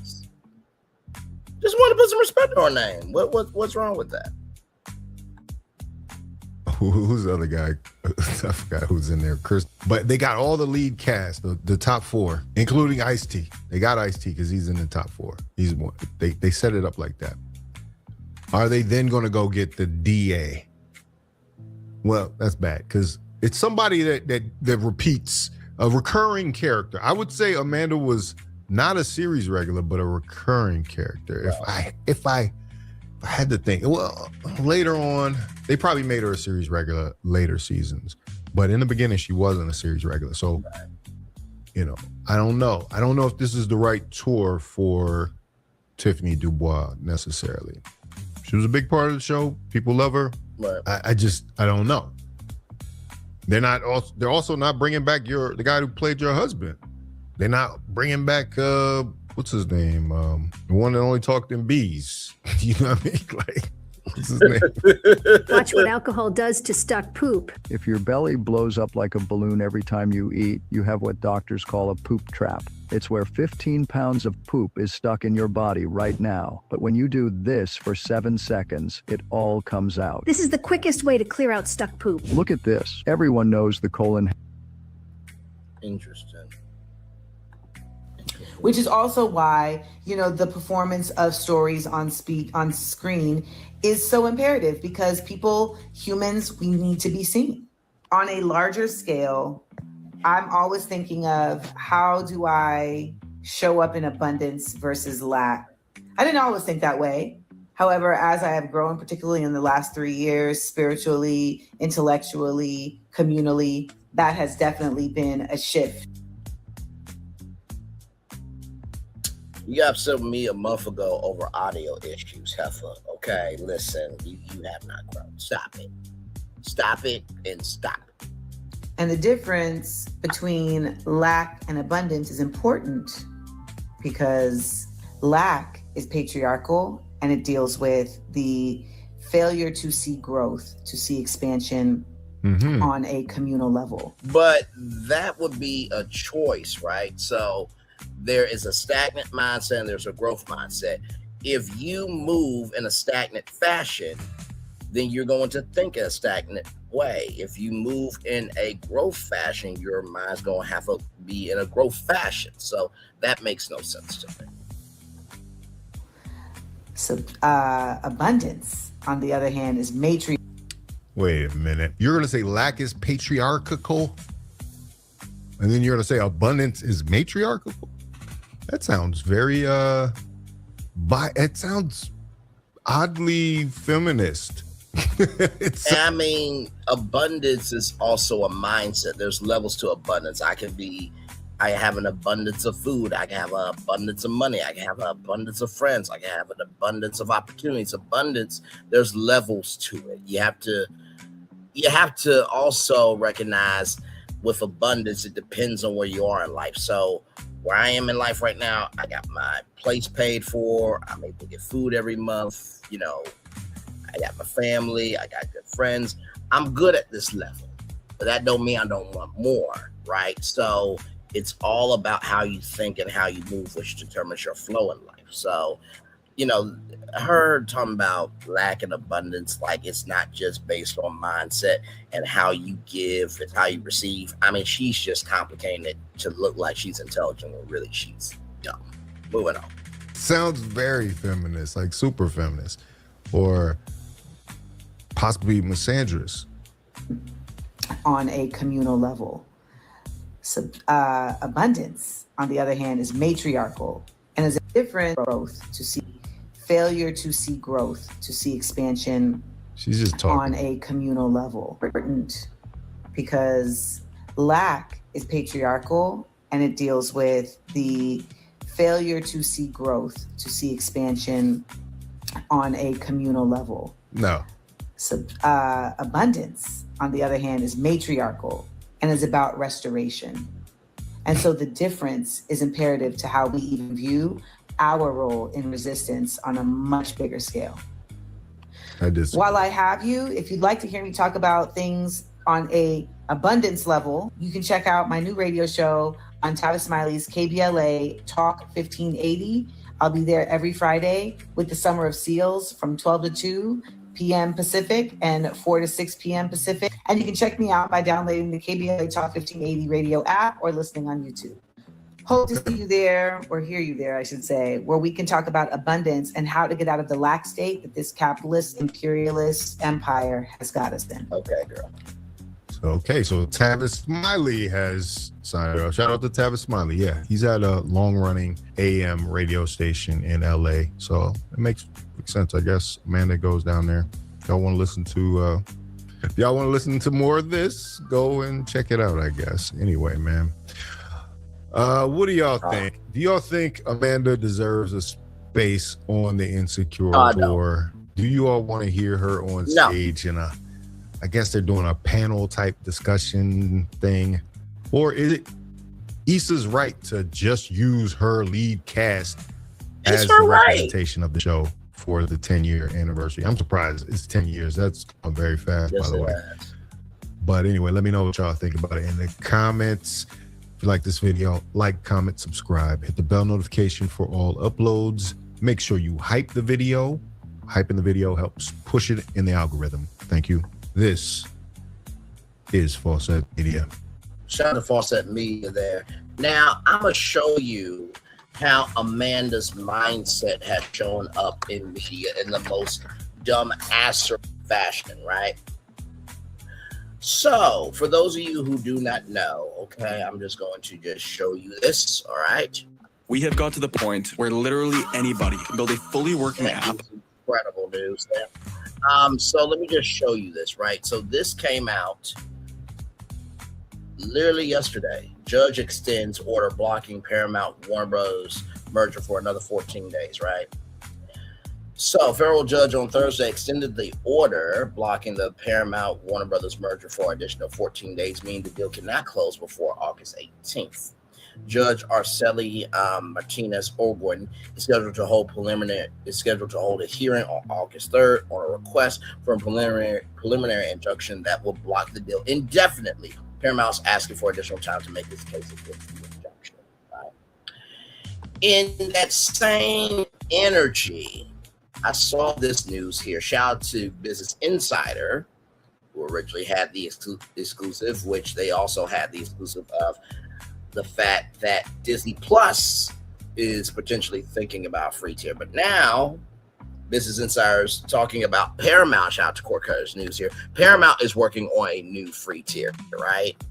Speaker 2: Just want to put some respect on her name. What's wrong with that?
Speaker 9: Who's the other guy? I forgot who's in there. Chris. But they got all the lead cast, the top four, including Ice-T. They got Ice-T because he's in the top four. He's one. They set it up like that. Are they then going to go get the DA? Well, that's bad because it's somebody that repeats. A recurring character. I would say Amanda was not a series regular, but a recurring character. If I had to think, well, later on, they probably made her a series regular later seasons, but in the beginning, she wasn't a series regular. So, I don't know. I don't know if this is the right tour for Tiffany Dubois necessarily. She was a big part of the show. People love her. Right. I don't know. They're also not bringing back the guy who played your husband. They're not bringing back what's his name? The one that only talked in bees. You know what I mean? Like, what's his name?
Speaker 18: Watch what alcohol does to stuck poop.
Speaker 19: If your belly blows up like a balloon every time you eat, you have what doctors call a poop trap. It's where 15 pounds of poop is stuck in your body right now. But when you do this for 7 seconds, it all comes out.
Speaker 18: This is the quickest way to clear out stuck poop.
Speaker 19: Look at this. Everyone knows the colon.
Speaker 2: Interesting.
Speaker 10: Which is also why, the performance of stories on screen is so imperative because humans, we need to be seen. On a larger scale, I'm always thinking of how do I show up in abundance versus lack. I didn't always think that way. However, as I have grown, particularly in the last 3 years, spiritually, intellectually, communally, that has definitely been a shift.
Speaker 2: You got upset with me a month ago over audio issues, Heifer. Okay, listen, you have not grown. Stop it. Stop it and stop it.
Speaker 10: And the difference between lack and abundance is important because lack is patriarchal and it deals with the failure to see growth, to see expansion on a communal level.
Speaker 2: But that would be a choice, right? So there is a stagnant mindset and there's a growth mindset. If you move in a stagnant fashion, then you're going to think in a stagnant way. If you move in a growth fashion, your mind's going to have to be in a growth fashion. So that makes no sense to me.
Speaker 10: So abundance, on the other hand, is matriarchal.
Speaker 9: Wait a minute. You're going to say lack is patriarchal? And then you're going to say abundance is matriarchal? That sounds very, it sounds oddly feminist.
Speaker 2: Abundance is also a mindset. There's levels to abundance. I have an abundance of food. I can have an abundance of money. I can have an abundance of friends. I can have an abundance of opportunities. Abundance, there's levels to it. You have to also recognize with abundance, it depends on where you are in life. So where I am in life right now, I got my place paid for. I'm able to get food every month. You know, I got my family. I got good friends. I'm good at this level, but that don't mean I don't want more, right? So it's all about how you think and how you move, which determines your flow in life. So, you know, her talking about lack and abundance, like it's not just based on mindset and how you give, it's how you receive. I mean, she's just complicating it to look like she's intelligent when really she's dumb. Moving on.
Speaker 9: Sounds very feminist, like super feminist, or possibly misandrous.
Speaker 10: On a communal level. Abundance, on the other hand, is matriarchal and is a different growth to see failure, to see growth, to see expansion.
Speaker 9: She's just talking
Speaker 10: on a communal level. Important because lack is patriarchal and it deals with the failure to see growth, to see expansion on a communal level.
Speaker 9: No.
Speaker 10: Abundance, on the other hand, is matriarchal and is about restoration. And so the difference is imperative to how we even view our role in resistance on a much bigger scale. While I have you, if you'd like to hear me talk about things on a abundance level, you can check out my new radio show on Tavis Smiley's KBLA Talk 1580. I'll be there every Friday with the Summer of Seals from 12 to 2 p.m. Pacific and 4 to 6 p.m. Pacific. And you can check me out by downloading the KBLA Talk 1580 radio app or listening on YouTube. Hope to see you there, or hear you there, I should say, where we can talk about abundance and how to get out of the lack state that this capitalist, imperialist empire has got us in.
Speaker 2: Okay, girl.
Speaker 9: Okay, so Tavis Smiley has signed up. Shout out to Tavis Smiley. Yeah, he's at a long-running AM radio station in LA, so it makes sense, I guess. Amanda goes down there. If y'all want to listen to more of this, go and check it out, I guess. Anyway, man. What do y'all think? Do y'all think Amanda deserves a space on the Insecure, or do you all want to hear her on stage in a, I guess they're doing a panel type discussion thing, or is it Issa's right to just use her lead cast as the representation of the show for the 10-year anniversary? I'm surprised it's 10 years. That's very fast, by the way. But anyway, let me know what y'all think about it in the comments. If you like this video, like, comment, subscribe, hit the bell notification for all uploads. Make sure you hype the video. Hyping the video helps push it in the algorithm. Thank you. This is Fawcett Media.
Speaker 2: Shout out to Fawcett Media there. Now, I'm going to show you how Amanda's mindset has shown up in media in the most dumb-ass fashion, right? So, for those of you who do not know, okay, I'm just going to just show you this, all right?
Speaker 20: We have got to the point where literally anybody can build a fully working app.
Speaker 2: Incredible news there. So let me just show you this, right? So this came out literally yesterday. Judge extends order blocking Paramount Warner Bros. Merger for another 14 days, right? So, federal judge on Thursday extended the order blocking the Paramount Warner Brothers merger for an additional 14 days, meaning the deal cannot close before August 18th. Judge Arceli Martinez Orguin is scheduled to hold a hearing on August 3rd on a request for a preliminary injunction that will block the deal indefinitely. Paramount's asking for additional time to make this case against the injunction. Right? In that same energy, I saw this news here. Shout out to Business Insider, who originally had the exclusive, which they also had the exclusive of the fact that Disney Plus is potentially thinking about free tier. But now, Business Insider's talking about Paramount. Shout out to Court Cutters News here. Paramount is working on a new free tier, right?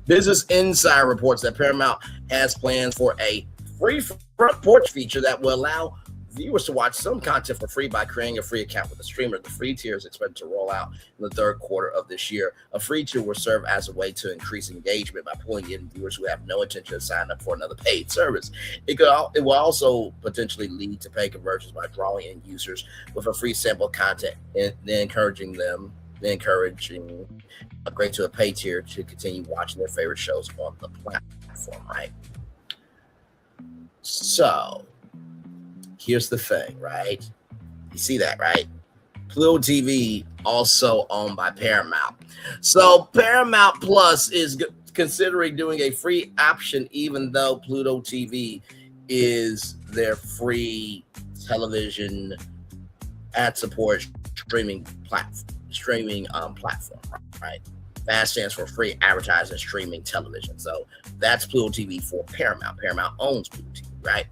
Speaker 2: Business Insider reports that Paramount has plans for a free front porch feature that will allow viewers to watch some content for free by creating a free account with a streamer. The free tier is expected to roll out in the third quarter of this year. A free tier will serve as a way to increase engagement by pulling in viewers who have no intention of signing up for another paid service. It will also potentially lead to paid conversions by drawing in users with a free sample content and then encouraging upgrade to a paid tier to continue watching their favorite shows on the platform, right? So here's the thing, right? You see that, right? Pluto TV also owned by Paramount. So Paramount Plus is considering doing a free option, even though Pluto TV is their free television ad support streaming platform, right? FAST stands for free advertising streaming television. So that's Pluto TV for Paramount. Paramount owns Pluto TV, right?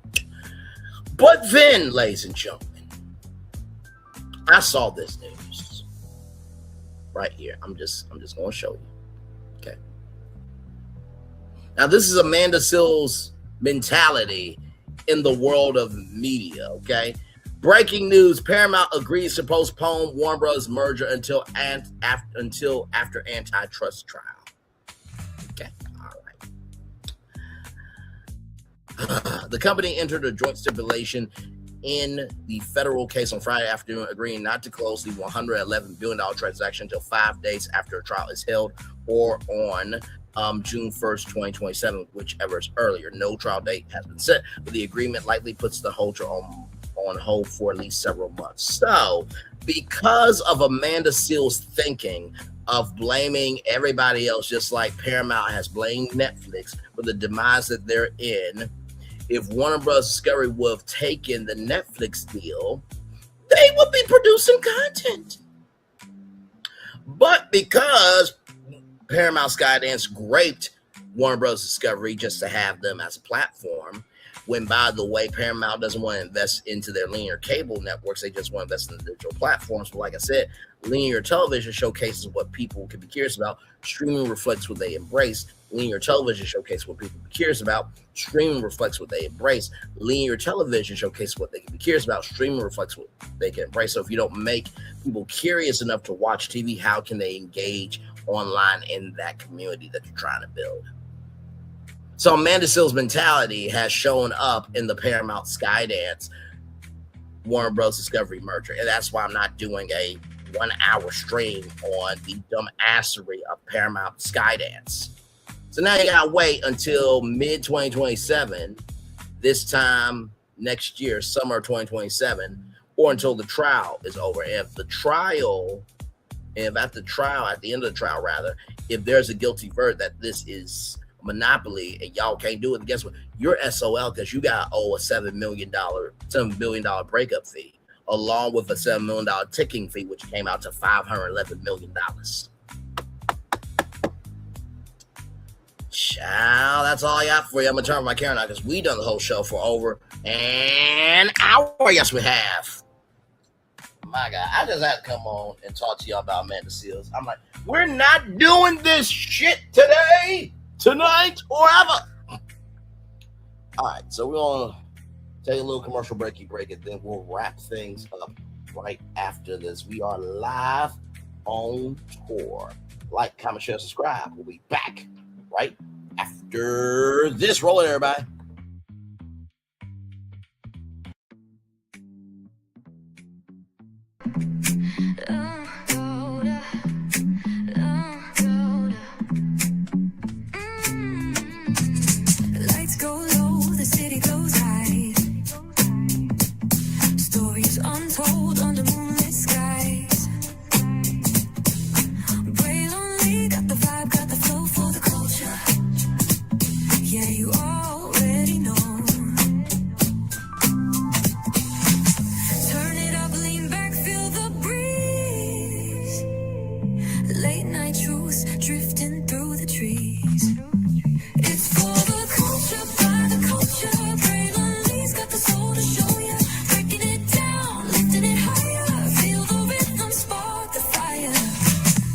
Speaker 2: But then, ladies and gentlemen, I saw this news right here. I'm just going to show you. Okay. Now, this is Amanda Seales' mentality in the world of media. Okay. Breaking news: Paramount agrees to postpone Warner Bros. Merger until after antitrust trial. Okay. All right. The company entered a joint stipulation in the federal case on Friday afternoon, agreeing not to close the $111 billion transaction until 5 days after a trial is held, or on June 1st, 2027, whichever is earlier. No trial date has been set, but the agreement likely puts the holder on hold for at least several months. So, because of Amanda Seales' thinking of blaming everybody else, just like Paramount has blamed Netflix for the demise that they're in, if Warner Bros. Discovery would have taken the Netflix deal, they would be producing content. But because Paramount Skydance graped Warner Bros. Discovery just to have them as a platform, when, by the way, Paramount doesn't want to invest into their linear cable networks, they just want to invest in the digital platforms. But like I said, linear television showcases what people can be curious about. Streaming reflects what they embrace. Linear television showcases what people can be curious about. Streaming reflects what they embrace. Linear television showcases what they can be curious about. Streaming reflects what they can embrace. So if you don't make people curious enough to watch TV, how can they engage online in that community that you're trying to build? So Amanda Seales' mentality has shown up in the Paramount Skydance Warner Bros. Discovery merger. And that's why I'm not doing a 1 hour stream on the dumb assery of Paramount Skydance. So now you gotta wait until mid 2027, this time next year, summer 2027, or until the trial is over. And if at the end of the trial, if there's a guilty verdict that this is monopoly and y'all can't do it, and guess what? You're SOL because you got to owe a $7 billion breakup fee, along with a $7 million ticking fee, which came out to $511 million. Child, that's all I got for you. I'm gonna turn my camera now because we done the whole show for over an hour. Yes, we have. My God, I just had to come on and talk to y'all about Amanda Seales. I'm like, we're not doing this shit today, tonight, or ever. All right, so we're gonna take a little commercial break, and then we'll wrap things up right after this. We are live on tour. Like, comment, share, subscribe. We'll be back right after this. Roll it, everybody.
Speaker 1: Lights go low, the city goes high. Stories untold under moonlit skies. Brave lonely, got the vibe, got the flow for the culture. Yeah, you already know. Turn it up, lean back, feel the breeze. Late night truths drifting through the trees. It's for the culture, by the culture. Brave lonely's got the soul to show ya. Breaking it down, lifting it higher. Feel the rhythm, spark the fire.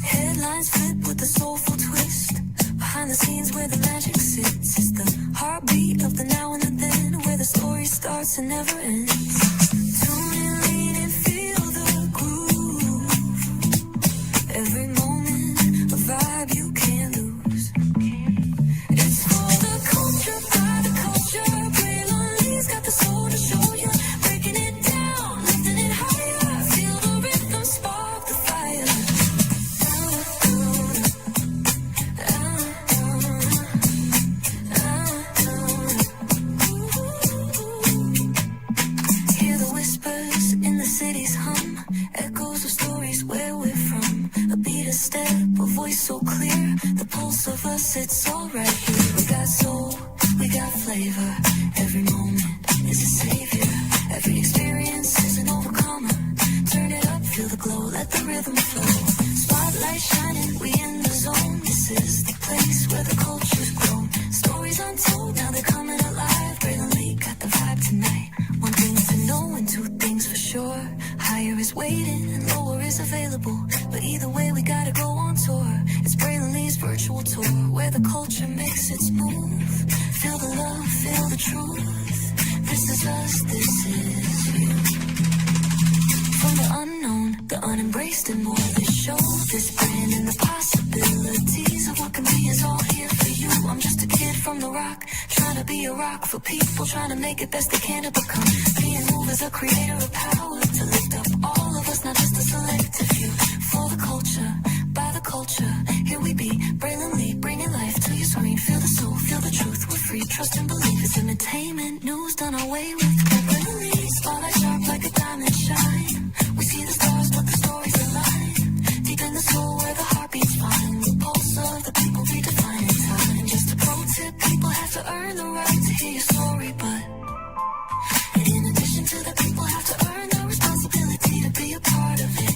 Speaker 1: Headlines flip with a soulful twist. Behind the scenes where the magic sits. It's the heartbeat of the now and the then, where the story starts and never ends. Tune in, lean and feel the groove. Every moment, a vibe you can't lose. It's for the culture, by the culture. Brave lonely's got the soul to show you. Breaking it down, lifting it higher. Feel the rhythm, spark the fire. step, a voice so clear, the pulse of us, it's all right here. We got soul, we got flavor, every moment is a savior, every experience is an overcomer. Turn it up, feel the glow, let the rhythm flow. Spotlight shining, we in the zone. This is the place where the culture's grown. Stories untold, now they're coming alive. Braylon Lee got the vibe tonight. One thing to know and two things for sure. Higher is waiting and lower is available. But either way, we gotta go on tour. It's Braylon Lee's virtual tour, where the culture makes its move. Feel the love, feel the truth. This is us, this is you. From the unknown, the unembraced and more. This show, this brand, and the possibilities of what can be is all here for you. I'm just a kid from the rock, trying to be a rock for people, trying to make it best they can to become. Being moved as a creator of power, to lift up all of us, not just a selective few. For the culture, by the culture, here we be. Braylon Lee, bringing life to your screen. Feel the soul, feel the truth, we're free. Trust and believe it's entertainment, news done our way with. Braylon Lee, spotlight sharp like a diamond shine. We see the stars, but the stories align. Deep in the soul where the heartbeats find. The pulse of the people redefining time. Just a pro tip, people have to earn the right to hear your story, but in addition to that, people have to earn the responsibility to be a part of it.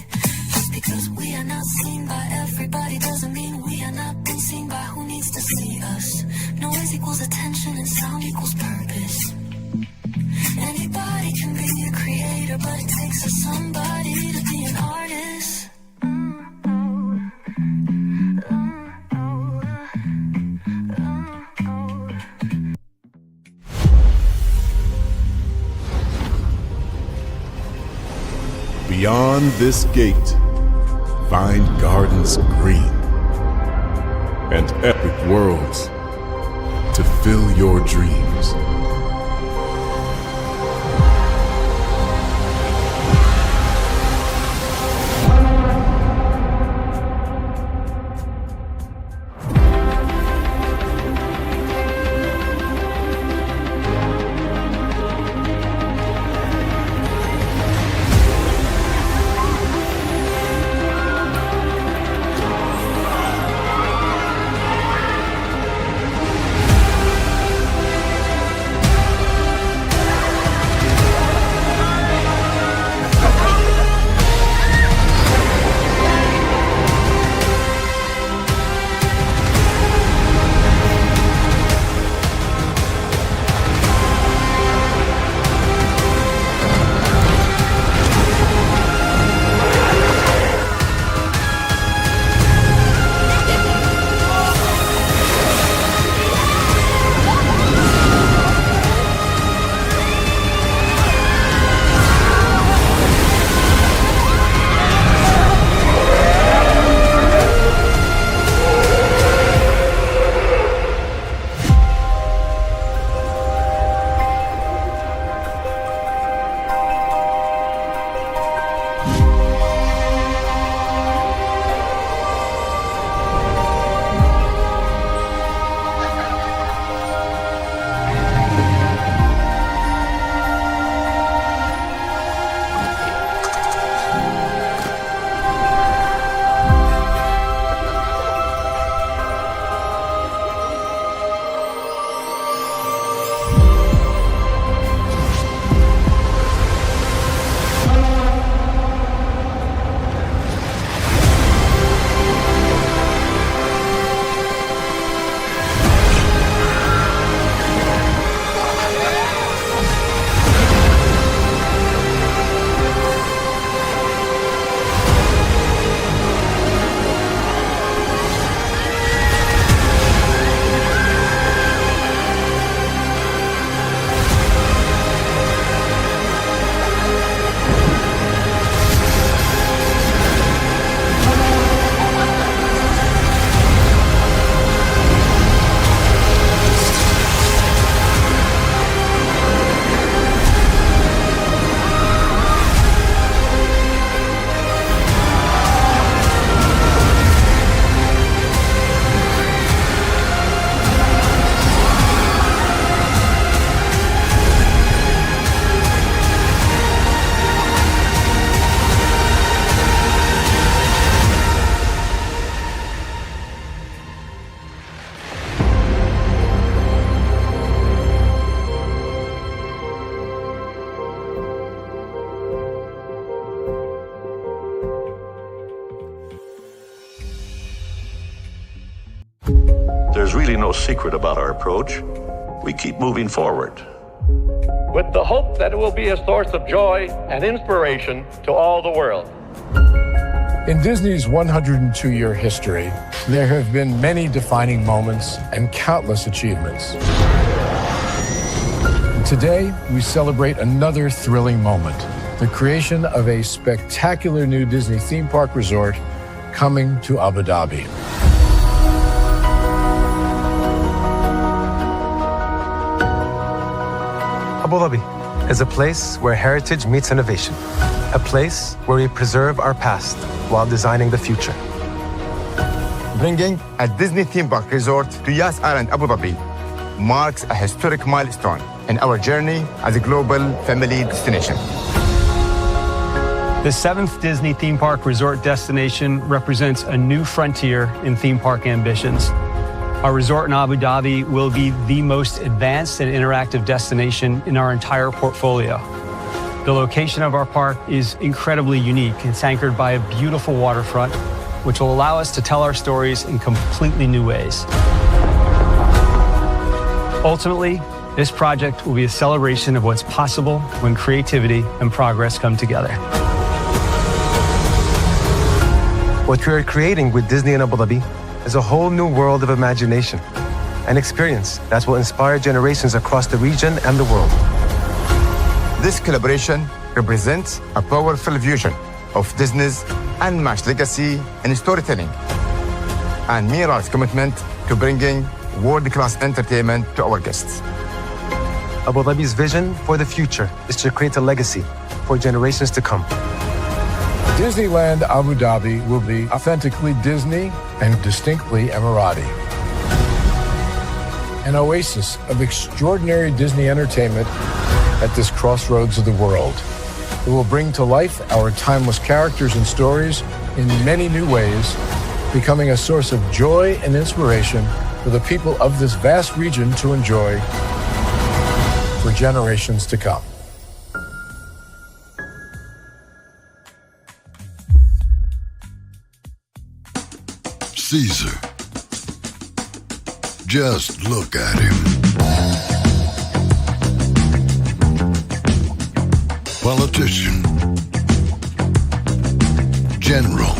Speaker 1: Just because we are not seen by everybody doesn't mean we are not been seen by who needs to see us. Noise equals attention and sound equals purpose. Anybody can be a creator, but it takes a somebody to be an artist.
Speaker 21: Beyond this gate, find gardens green and epic worlds to fill your dreams.
Speaker 4: There's really no secret about our approach. We keep moving forward.
Speaker 22: With the hope that it will be a source of joy and inspiration to all the world.
Speaker 23: In Disney's 102-year history, there have been many defining moments and countless achievements. Today, we celebrate another thrilling moment, the creation of a spectacular new Disney theme park resort coming to Abu Dhabi.
Speaker 24: Abu Dhabi is a place where heritage meets innovation, a place where we preserve our past while designing the future.
Speaker 25: Bringing a Disney theme park resort to Yas Island, Abu Dhabi, marks a historic milestone in our journey as a global family destination.
Speaker 24: The 7th Disney theme park resort destination represents a new frontier in theme park ambitions. Our resort in Abu Dhabi will be the most advanced and interactive destination in our entire portfolio. The location of our park is incredibly unique. It's anchored by a beautiful waterfront, which will allow us to tell our stories in completely new ways. Ultimately, this project will be a celebration of what's possible when creativity and progress come together. What we are creating with Disney in Abu Dhabi is a whole new world of imagination, an experience that will inspire generations across the region and the world.
Speaker 25: This collaboration represents a powerful fusion of Disney's unmatched legacy in storytelling and Miral's commitment to bringing world-class entertainment to our guests.
Speaker 24: Abu Dhabi's vision for the future is to create a legacy for generations to come.
Speaker 23: Disneyland Abu Dhabi will be authentically Disney and distinctly Emirati. An oasis of extraordinary Disney entertainment at this crossroads of the world. It will bring to life our timeless characters and stories in many new ways, becoming a source of joy and inspiration for the people of this vast region to enjoy for generations to come.
Speaker 26: Caesar. Just look at him. Politician. General.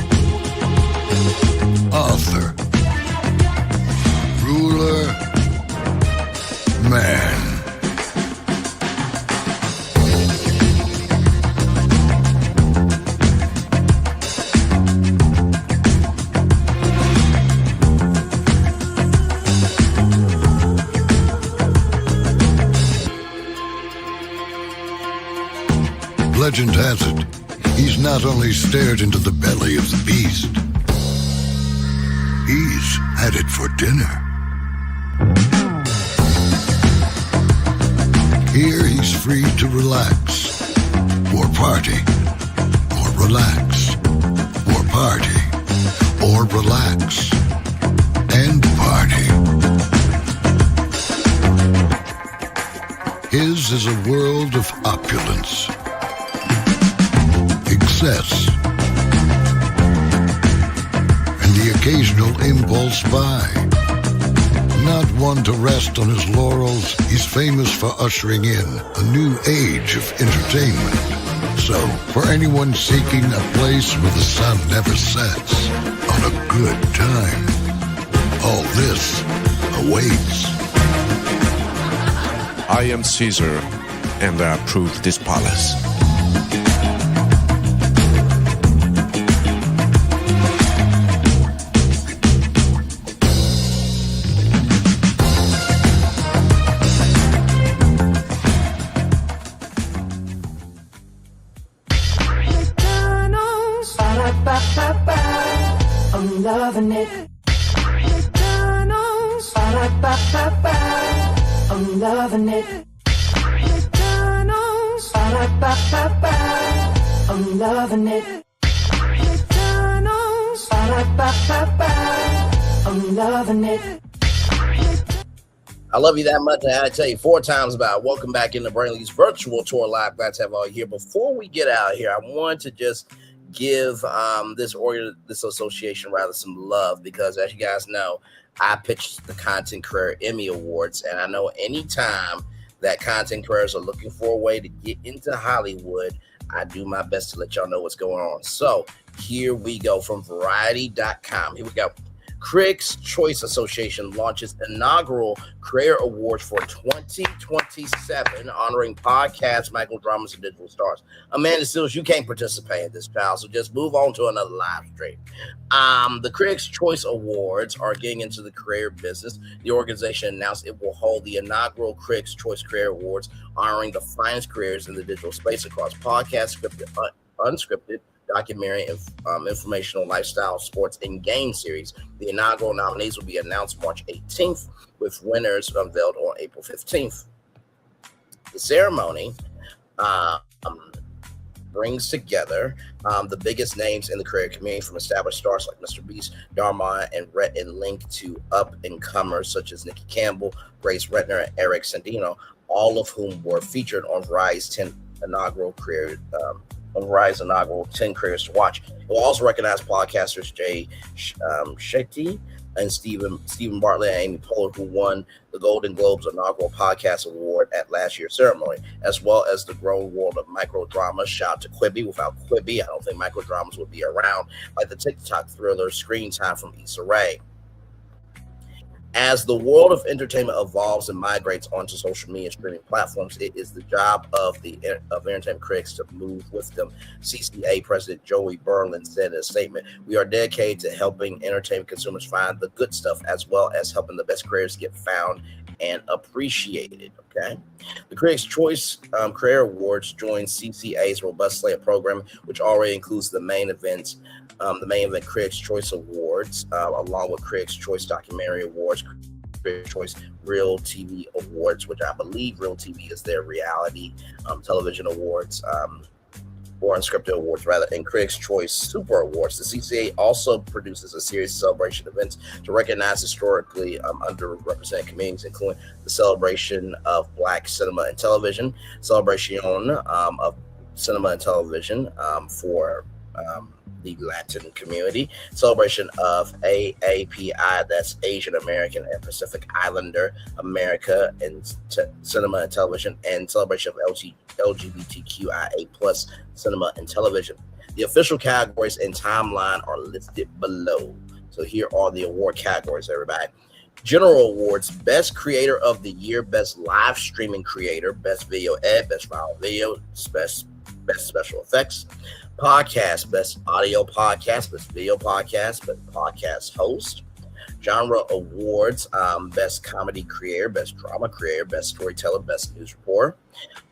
Speaker 26: Author. Ruler. Man. Legend has it, he's not only stared into the belly of the beast, he's had it for dinner. Here he's free to relax, or party, or relax, or party, or relax, and party. His is a world of opulence, excess, and the occasional impulse buy. Not one to rest on his laurels, he's famous for ushering in a new age of entertainment. So, for anyone seeking a place where the sun never sets on a good time, all this awaits.
Speaker 27: I am Caesar, and I approve this palace.
Speaker 1: I'm loving it. McDonald's. Ba-da-ba-ba-ba. I'm loving it. McDonald's. Ba-da-ba-ba-ba. I'm loving it. McDonald's. Ba-da-ba-ba-ba. I'm loving it.
Speaker 2: I love you that much. I had to tell you 4 times about it. Welcome back into Brainley's virtual tour live. Glad to have all you here. Before we get out of here, I want to just give this association rather some love, because as you guys know, I pitched the Content Career Emmy Awards, and I know anytime that content creators are looking for a way to get into Hollywood, I do my best to let y'all know what's going on. So here we go from Variety.com. Here we go. Critics' Choice Association launches inaugural Career Awards for 2027, honoring podcasts, microdramas, and digital stars. Amanda Seals, you can't participate in this, pal, so just move on to another live stream. The Critics' Choice Awards are getting into the career business. The organization announced it will hold the inaugural Critics' Choice Career Awards, honoring the finest careers in the digital space across podcasts, scripted, unscripted, documentary, informational, lifestyle, sports, and game series. The inaugural nominees will be announced March 18th, with winners unveiled on April 15th. The ceremony brings together the biggest names in the career community, from established stars like Mr. Beast, Darman, and Rhett and Link, to up-and-comers such as Nikki Campbell, Grace Redner, and Eric Sandino, all of whom were featured on Variety's 10 inaugural career on Variety's inaugural 10 Careers to Watch. It will also recognize podcasters Shay Shay and Stephen Bartlett and Amy Poehler, who won the Golden Globes inaugural podcast award at last year's ceremony, as well as the growing world of microdramas. Shout out to Quibi. Without Quibi, I don't think microdramas would be around, like the TikTok thriller Screen Time from Issa Rae. As the world of entertainment evolves and migrates onto social media streaming platforms, it is the job of entertainment critics to move with them. CCA President Joey Berlin said in a statement, "We are dedicated to helping entertainment consumers find the good stuff, as well as helping the best careers get found and appreciated." Okay, the Critics' Choice Career Awards join CCA's robust slate of programming, which already includes the main event Critics' Choice Awards, along with Critics' Choice Documentary Awards, Critics' Choice Real TV Awards, which I believe Real TV is their reality television awards, or unscripted awards rather, and Critics' Choice Super Awards. The CCA also produces a series of celebration events to recognize historically underrepresented communities, including the Celebration of Black Cinema and Television, Celebration of Cinema and Television for the Latin community, Celebration of AAPI, that's Asian American and Pacific Islander America and Cinema and Television, and Celebration of LGBTQIA plus Cinema and Television. The official categories and timeline are listed below. So here are the award categories, everybody. General awards: Best Creator of the Year, Best Live Streaming Creator, Best Video Ed, Best Viral Video, Best Special Effects. Podcast: Best Audio Podcast, Best Video Podcast, Best Podcast Host. Genre awards: Best Comedy Creator, Best Drama Creator, Best Storyteller, Best News Reporter.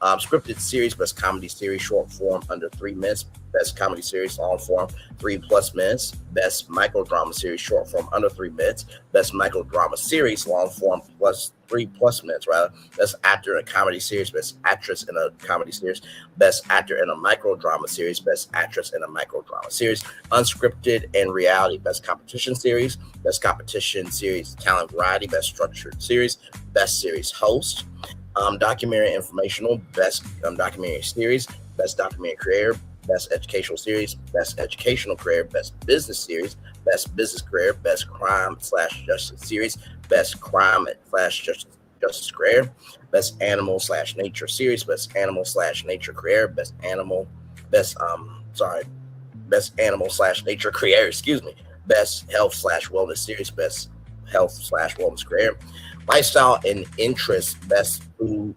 Speaker 2: Scripted Series: Best Comedy Series short form under 3 minutes, Best Comedy Series long form 3+ minutes, Best Microdrama Series short form under 3 minutes, Best Microdrama Series long form plus 3+ minutes rather, Best Actor in a Comedy Series, Best Actress in a Comedy Series, Best Actor in a Microdrama Series, Best Actress in a Microdrama Series. Unscripted and Reality: Best Competition Series, Best Competition Series Talent Variety, Best Structured Series, Best Series Host. Documentary Informational: Best Documentary Series, Best Documentary Creator, Best Educational Series, Best Educational Career, Best Business Series, Best Business Career, Best Crime/Justice Series, Best Crime/Justice Career, Best Animal/Nature Series, Best Animal/Nature Career, Best Animal/Nature Career, Best Health/Wellness Series, Best Health/Wellness Career. Lifestyle and Interest: Best Food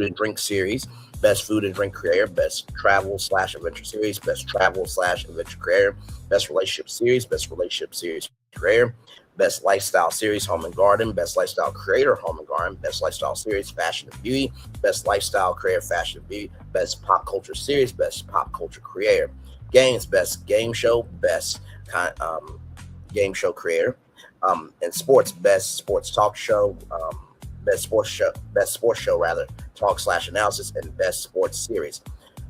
Speaker 2: and Drink Series, Best Food and Drink Career, Best Travel/Adventure Series, Best Travel/Adventure Career, Best Relationship Series, Best Relationship Series Career, Best Lifestyle Series Home and Garden, Best Lifestyle Creator Home and Garden, Best Lifestyle Series Fashion and Beauty, Best Lifestyle Creator Fashion and Beauty, Best Pop Culture Series, Best Pop Culture Creator. Games: Best Game Show, Best Game Show Creator. And Sports: Best Sports Talk Show, Best Sports Show rather, Talk/Analysis, and Best Sports Series.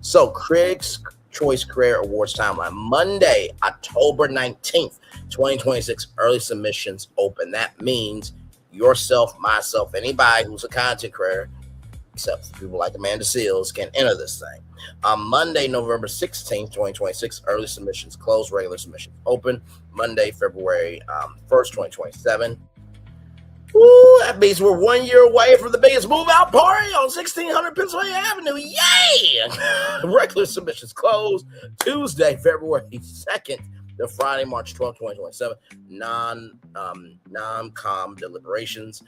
Speaker 2: So Critics' Choice Career Awards timeline: Monday, October 19th, 2026. Early submissions open. That means yourself, myself, anybody who's a content creator, except for people like Amanda Seals, can enter this thing. On Monday, November 16th, 2026, early submissions closed, regular submissions open. Monday, February 1st, 2027. Woo, that means we're 1 year away from the biggest move out party on 1600 Pennsylvania Avenue. Yay! Regular submissions closed Tuesday, February 2nd to Friday, March 12th, 2027. Non-com deliberations.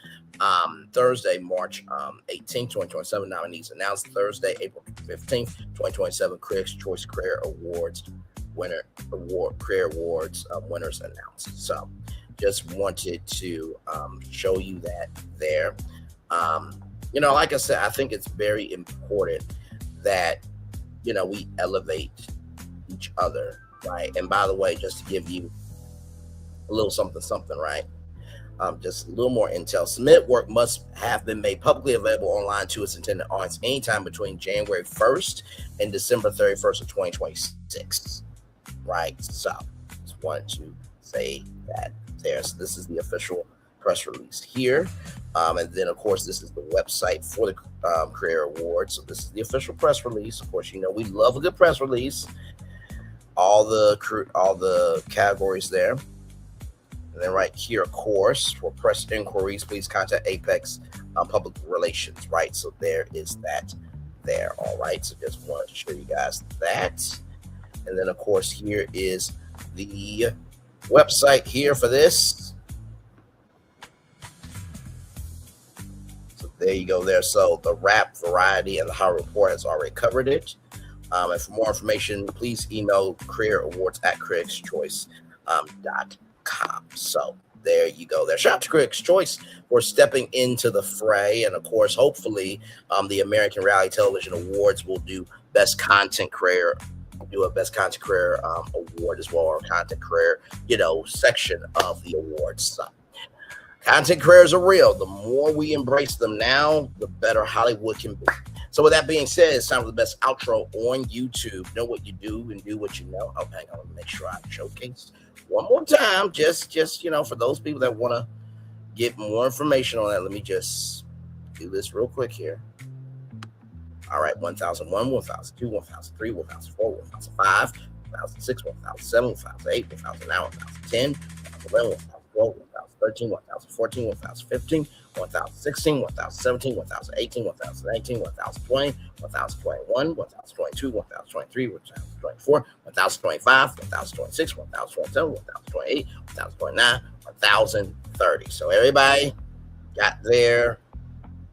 Speaker 2: Thursday, March 18th, 2027. Nominees announced. Thursday, April 15th, 2027. Critics' Choice Career Awards Career Awards winners announced. So just wanted to show you that there. Like I said, I think it's very important that, we elevate each other, right? And by the way, just to give you a little something, right? Just a little more intel. Submitted work must have been made publicly available online to its intended audience anytime between January 1st and December 31st of 2026, right? So just wanted to say that there. So this is the official press release here. And then, of course, this is the website for the Career Awards. So this is the official press release. Of course, we love a good press release. All the categories there. And then right here, of course, for press inquiries, please contact Apex Public Relations, right? So there is that there, all right? So just wanted to show you guys that. And then, of course, here is the website here for this. So there you go there. So the rap, variety, and the Hollywood Report has already covered it. And for more information, please email careerawards@criticschoice.com. So there you go there. Shout out to Critics' Choice for stepping into the fray. And of course, hopefully, the American Reality Television Awards will do Best Content Career, do a Best Content Career award as well, or Content Career, section of the awards. So content careers are real. The more we embrace them now, the better Hollywood can be. So with that being said, it's time for the best outro on YouTube. Know what you do and do what you know. Oh, hang on, let me make sure I showcase one more time. Just for those people that want to get more information on that, let me just do this real quick here. All right, 1001, 1002, 1003, 1004, 1005, 1006, 1007, 1008, 1009, 1010, 1011, 1012, 1013, 1014, 1015, 1016, 1017, 1018, 1019, 1020, 1021, 1022, 1023, 1024, 1025, 1026, 1027, 1028, 1029, 1030. So everybody got their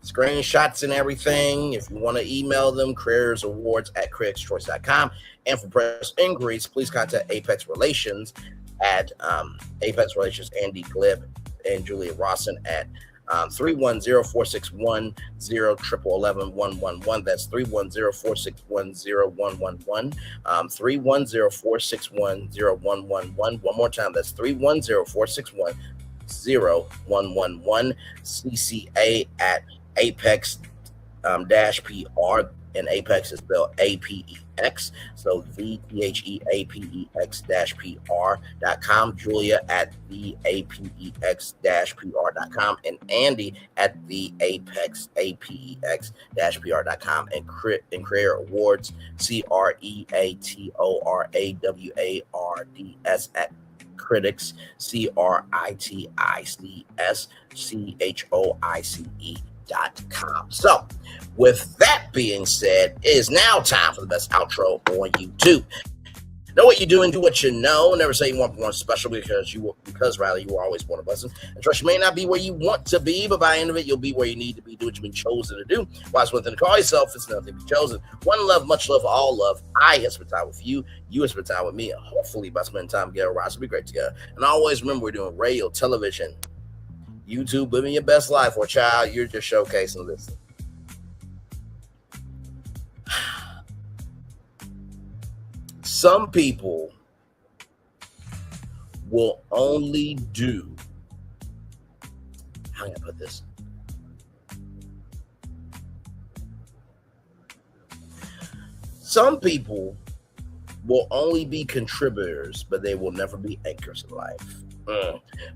Speaker 2: screenshots and everything. If you want to email them, careersawards@criticschoice.com. And for press inquiries, please contact Apex Relations at Apex Relations, Andy Glib and Julia Rawson at 310-461-0111. That's 310-461-0111. 310-461-0111. One more time, that's 310-461-0111. CCA at Apex -PR, and Apex is spelled APEX. So VTHEAPEX-PR.com. Julia at the APEX-PR.com. And Andy at the Apex APEX-PR.com. And Career Awards, CREATORAWARDS at Critics, CRITICSCHOICE.com. So with that being said, it is now time for the best outro on YouTube. Know what you do and do what you know. Never say you want one special because rather you are always one of us. And trust, you may not be where you want to be, but by the end of it, you'll be where you need to be. Do what you've been chosen to do. Wise one thing to call yourself. It's nothing to be chosen. One love, much love, all love. I have spent time with you. You have spent time with me. And hopefully by spending time together, rise will be great together. And always remember, we're doing radio, television, YouTube, living your best life, or child, you're just showcasing this. Some people will only do, how can I put this? Some people will only be contributors, but they will never be anchors in life.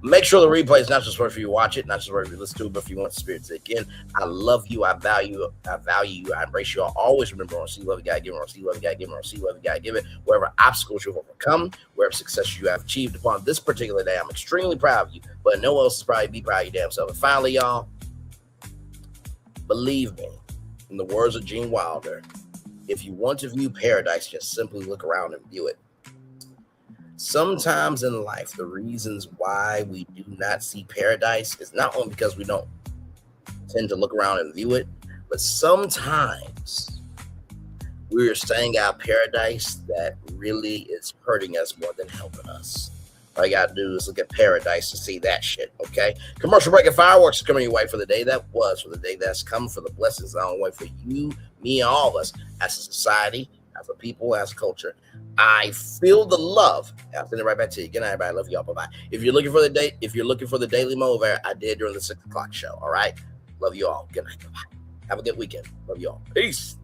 Speaker 2: Make sure the replay is not just worth for you to watch it, not just worth for you to listen to it, but if you want the spirit to again. I love you. I value you. I embrace you. I always remember on see love you gotta give it, on see love you gotta give it, on see love you gotta give it. Wherever obstacles you've overcome, wherever success you have achieved upon this particular day, I'm extremely proud of you, but no one else is probably be proud of your damn self. And finally, y'all, believe me, in the words of Gene Wilder, if you want to view paradise, just simply look around and view it. Sometimes in life, the reasons why we do not see paradise is not only because we don't tend to look around and view it, but sometimes we're staying out paradise that really is hurting us more than helping us. All you gotta do is look at paradise to see that shit, okay? Commercial break and fireworks is coming your way for the day that was, for the day that's come, for the blessings on the way for you, me, and all of us as a society, as a people, as a culture. I feel the love. I'll send it right back to you. Good night, everybody. Love y'all. Bye-bye. If you're looking for the Daily Mover, I did during the 6 o'clock show. All right. Love you all. Good night. Bye-bye. Have a good weekend. Love you all. Peace.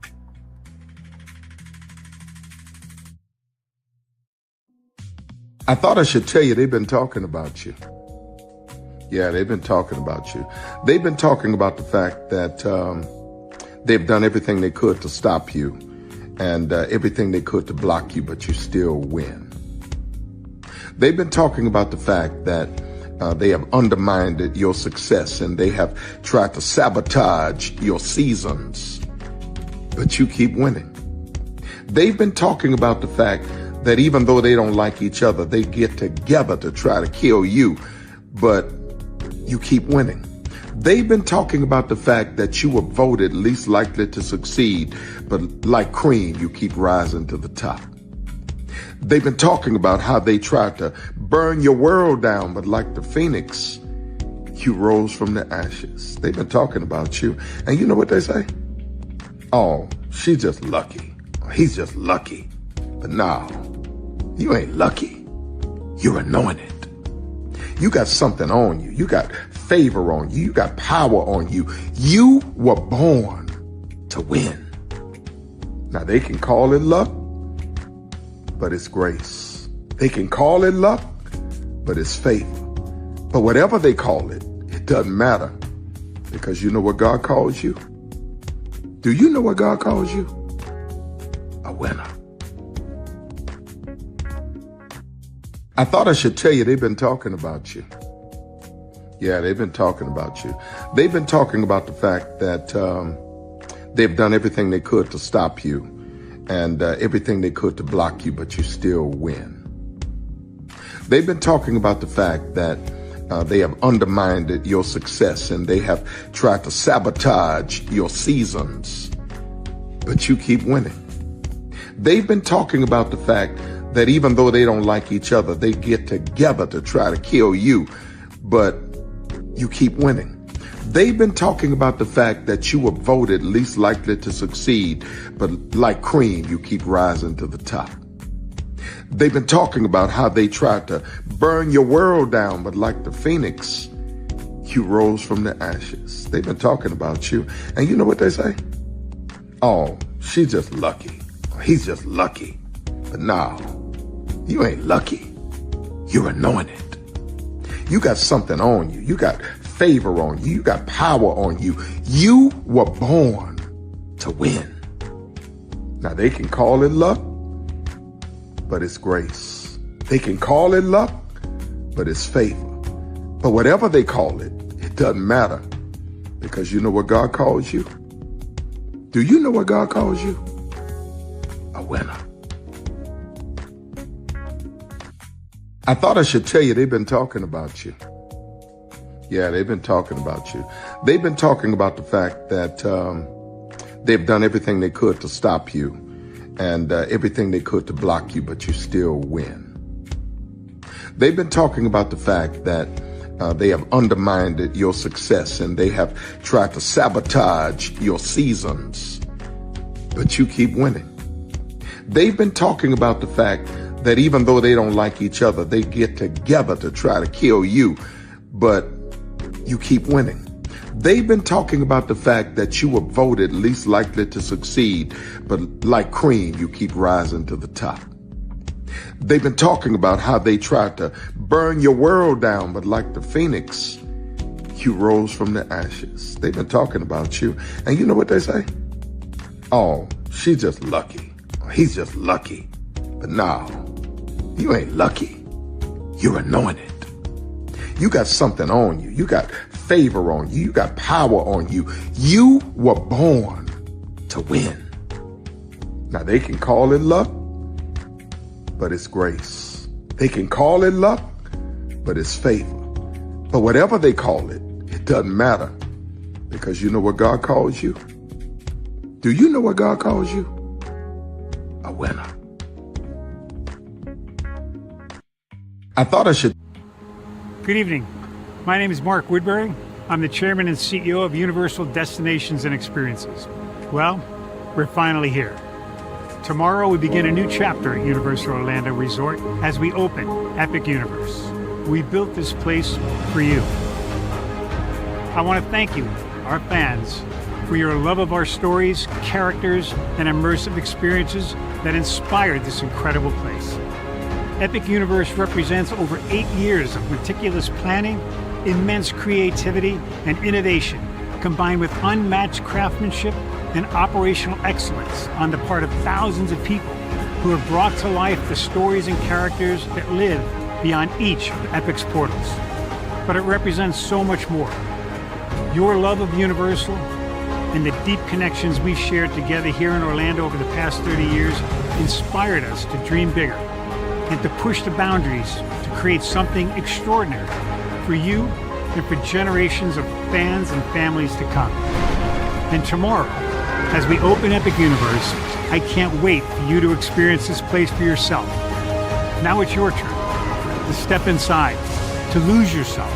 Speaker 3: I thought I should tell you they've been talking about you. Yeah, they've been talking about you. They've been talking about the fact that they've done everything they could to stop you and everything they could to block you, but you still win. They've been talking about the fact that they have undermined your success and they have tried to sabotage your seasons, but you keep winning. They've been talking about the fact that even though they don't like each other, they get together to try to kill you, but you keep winning. They've been talking about the fact that you were voted least likely to succeed, but like cream, you keep rising to the top. They've been talking about how they tried to burn your world down, but like the phoenix, you rose from the ashes. They've been talking about you. And you know what they say? Oh, she's just lucky. He's just lucky. But no, you ain't lucky. You're anointed. You got something on you. You got favor on you. You got power on you. You were born to win. Now they can call it luck, but it's grace. They can call it luck, but it's favor. But whatever they call it, it doesn't matter, because you know what God calls you? Do you know what God calls you? A winner. I thought I should tell you they've been talking about you. Yeah, they've been talking about you. They've been talking about the fact that they've done everything they could to stop you and everything they could to block you, but you still win. They've been talking about the fact that they have undermined your success and they have tried to sabotage your seasons, but you keep winning. They've been talking about the fact that even though they don't like each other, they get together to try to kill you, but you keep winning. They've been talking about the fact that you were voted least likely to succeed, but like cream, you keep rising to the top. They've been talking about how they tried to burn your world down, but like the phoenix, you rose from the ashes. They've been talking about you. And you know what they say? Oh, she's just lucky. He's just lucky. But no, you ain't lucky. You're anointed. You got something on you. You got favor on you. You got power on you. You were born to win. Now they can call it luck, but it's grace. They can call it luck, but it's favor. But whatever they call it, it doesn't matter, because you know what God calls you? Do you know what God calls you? A winner. I thought I should tell you they've been talking about you. Yeah, they've been talking about you. They've been talking about the fact that they've done everything they could to stop you and everything they could to block you, but you still win. They've been talking about the fact that they have undermined your success and they have tried to sabotage your seasons, but you keep winning. They've been talking about the fact that even though they don't like each other, they get together to try to kill you, but you keep winning. They've been talking about the fact that you were voted least likely to succeed, but like cream, you keep rising to the top. They've been talking about how they tried to burn your world down, but like the phoenix, you rose from the ashes. They've been talking about you. And you know what they say? Oh, she's just lucky. He's just lucky. But no, you ain't lucky. You're anointed. You got something on you. You got favor on you. You got power on you. You were born to win. Now, they can call it luck, but it's grace. They can call it luck, but it's favor. But whatever they call it, it doesn't matter, because you know what God calls you? Do you know what God calls you? A winner. I thought I should.
Speaker 5: Good evening. My name is Mark Woodbury. I'm the chairman and CEO of Universal Destinations and Experiences. Well, we're finally here. Tomorrow we begin a new chapter at Universal Orlando Resort as we open Epic Universe. We built this place for you. I want to thank you, our fans, for your love of our stories, characters, and immersive experiences that inspired this incredible place. Epic Universe represents over 8 years of meticulous planning, immense creativity, and innovation, combined with unmatched craftsmanship and operational excellence on the part of thousands of people who have brought to life the stories and characters that live beyond each of Epic's portals. But it represents so much more. Your love of Universal and the deep connections we've shared together here in Orlando over the past 30 years inspired us to dream bigger and to push the boundaries to create something extraordinary for you and for generations of fans and families to come. And tomorrow, as we open Epic Universe, I can't wait for you to experience this place for yourself. Now it's your turn to step inside, to lose yourself,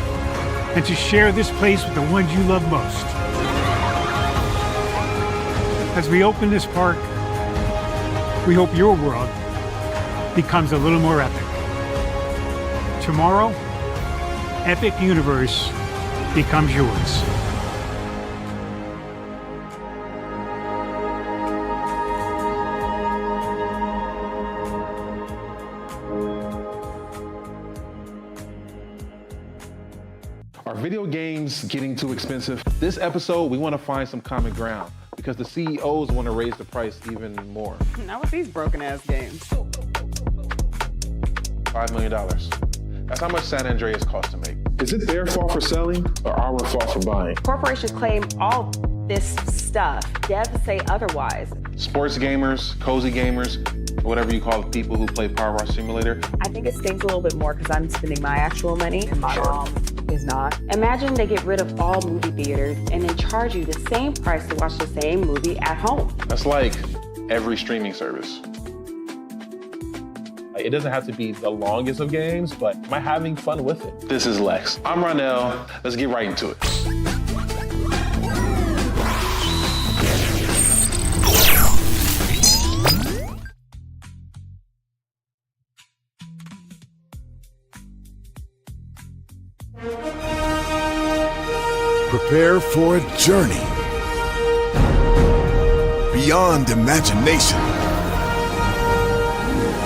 Speaker 5: and to share this place with the ones you love most. As we open this park, we hope your world becomes a little more epic. Tomorrow, Epic Universe becomes yours.
Speaker 6: Are video games getting too expensive? This episode, we want to find some common ground because the CEOs want to raise the price even more.
Speaker 7: Not with these broken-ass games.
Speaker 6: $5 million. That's how much San Andreas costs to make. Is it their fault for selling or our fault for buying?
Speaker 7: Corporations claim all this stuff. Devs say otherwise.
Speaker 6: Sports gamers, cozy gamers, whatever you call the people who play Power Wash Simulator.
Speaker 7: I think it stings a little bit more because I'm spending my actual money and my mom is not. Imagine they get rid of all movie theaters and then charge you the same price to watch the same movie at home.
Speaker 6: That's like every streaming service. It doesn't have to be the longest of games, but am I having fun with it? This is Lex. I'm Ronell. Let's get right into it.
Speaker 21: Prepare for a journey beyond imagination,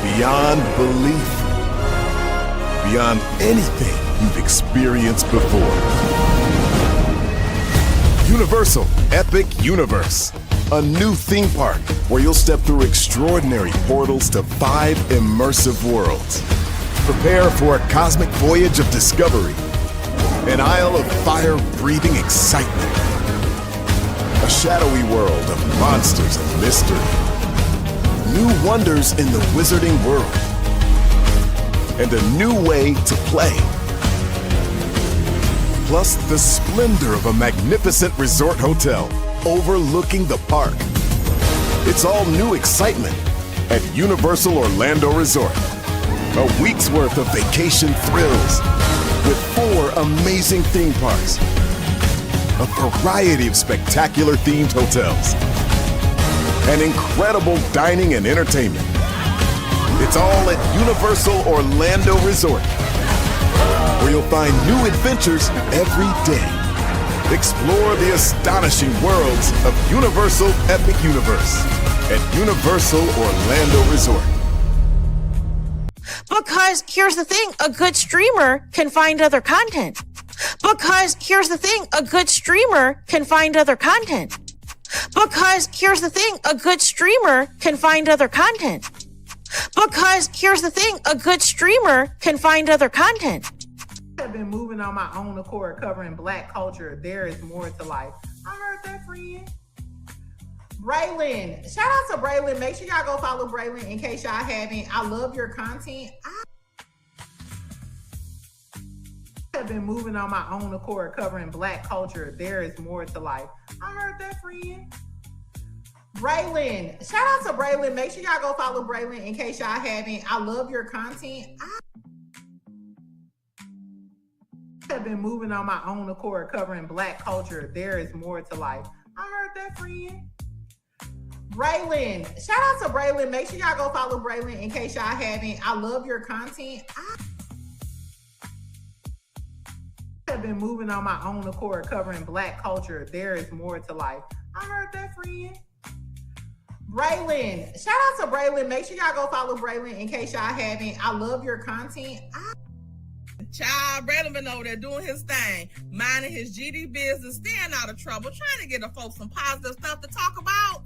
Speaker 21: beyond belief, beyond anything you've experienced before. Universal Epic Universe, a new theme park where you'll step through extraordinary portals to 5 immersive worlds. Prepare for a cosmic voyage of discovery, an isle of fire-breathing excitement, a shadowy world of monsters and mystery, new wonders in the wizarding world, and a new way to play. Plus the splendor of a magnificent resort hotel overlooking the park. It's all new excitement at Universal Orlando Resort. A week's worth of vacation thrills with 4 amazing theme parks, a variety of spectacular themed hotels, and incredible dining and entertainment. It's all at Universal Orlando Resort, where you'll find new adventures every day. Explore the astonishing worlds of Universal Epic Universe at Universal Orlando Resort.
Speaker 8: Because here's the thing, a good streamer can find other content. Because here's the thing, a good streamer can find other content. Because here's the thing, a good streamer can find other content. Because here's the thing, a good streamer can find other content.
Speaker 11: I've been moving on my own accord, covering Black culture. There is more to life. I heard that, friend. Braylon, shout out to Braylon. Make sure y'all go follow Braylon in case y'all haven't. I love your content. I have been moving on my own accord, covering Black culture. There is more to life. I heard that, friend. Braylon, shout out to Braylon. Make sure y'all go follow Braylon in case y'all haven't. I love your content. I have been moving on my own accord, covering Black culture. There is more to life. I heard that, friend. Braylon, shout out to Braylon. Make sure y'all go follow Braylon in case y'all haven't. I love your content. I have been moving on my own accord, covering Black culture. There is more to life. I heard that, friend. Braylon, shout out to Braylon. Make sure y'all go follow Braylon in case y'all haven't. I love your content.
Speaker 12: Child, Braylon been over there doing his thing, minding his GD business, staying out of trouble, trying to get the folks some positive stuff to talk about.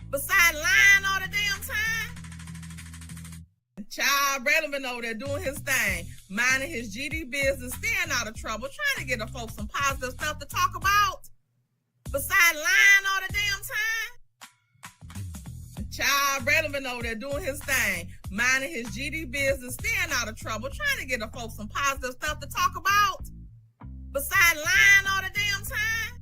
Speaker 12: Besides lying all the damn time. Child, Braylon been over there doing his thing, minding his GD business, staying out of trouble, trying to get the folks some positive stuff to talk about. Besides lying all the damn time. Child, Braylon been over there doing his thing, minding his GD business, staying out of trouble, trying to get the folks some positive stuff to talk about. Besides lying all the damn time.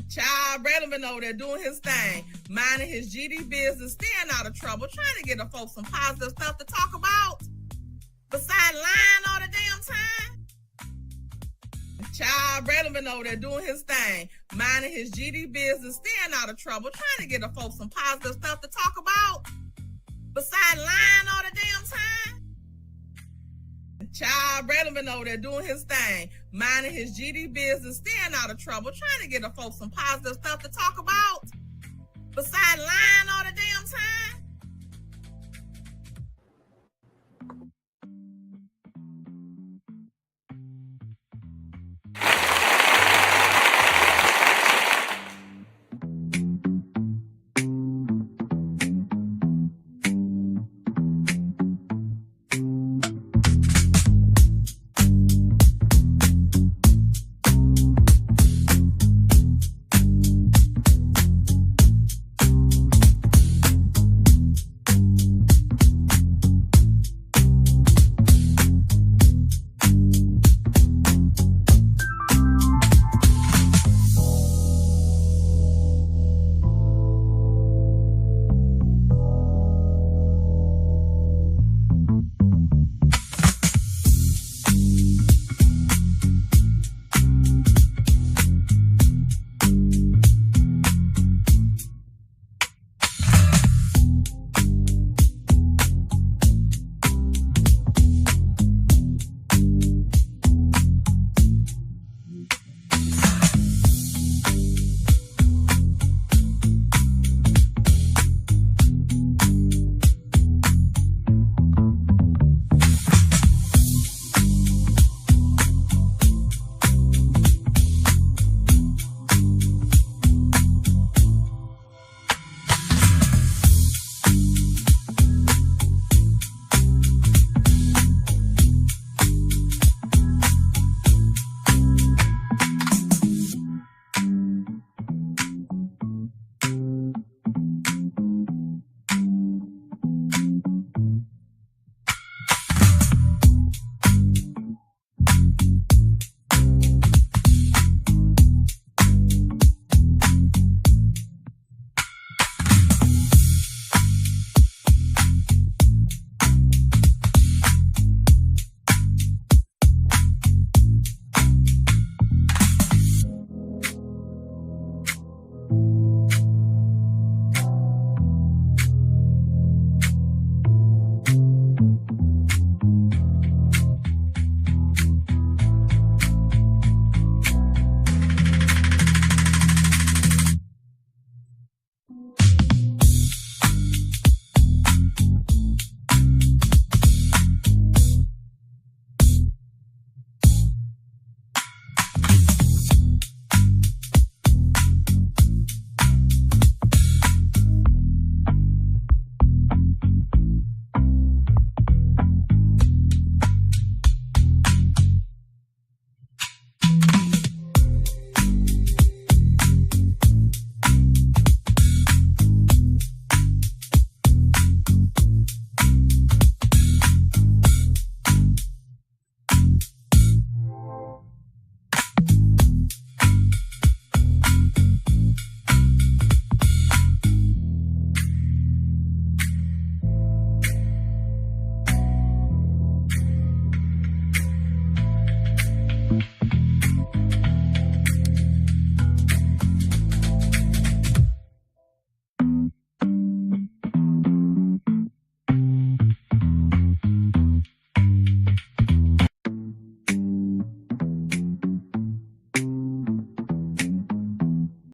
Speaker 12: Child, Braylon been over there doing his thing, minding his GD business, staying out of trouble, trying to get the folks some positive stuff to talk about. Besides lying all the damn time. Child, Braylon been over there doing his thing, minding his GD business, staying out of trouble, trying to get the folks some positive stuff to talk about. Besides lying all the damn time. Child, Braylon been over there doing his thing, minding his GD business, staying out of trouble, trying to get the folks some positive stuff to talk about. Besides lying all the damn time.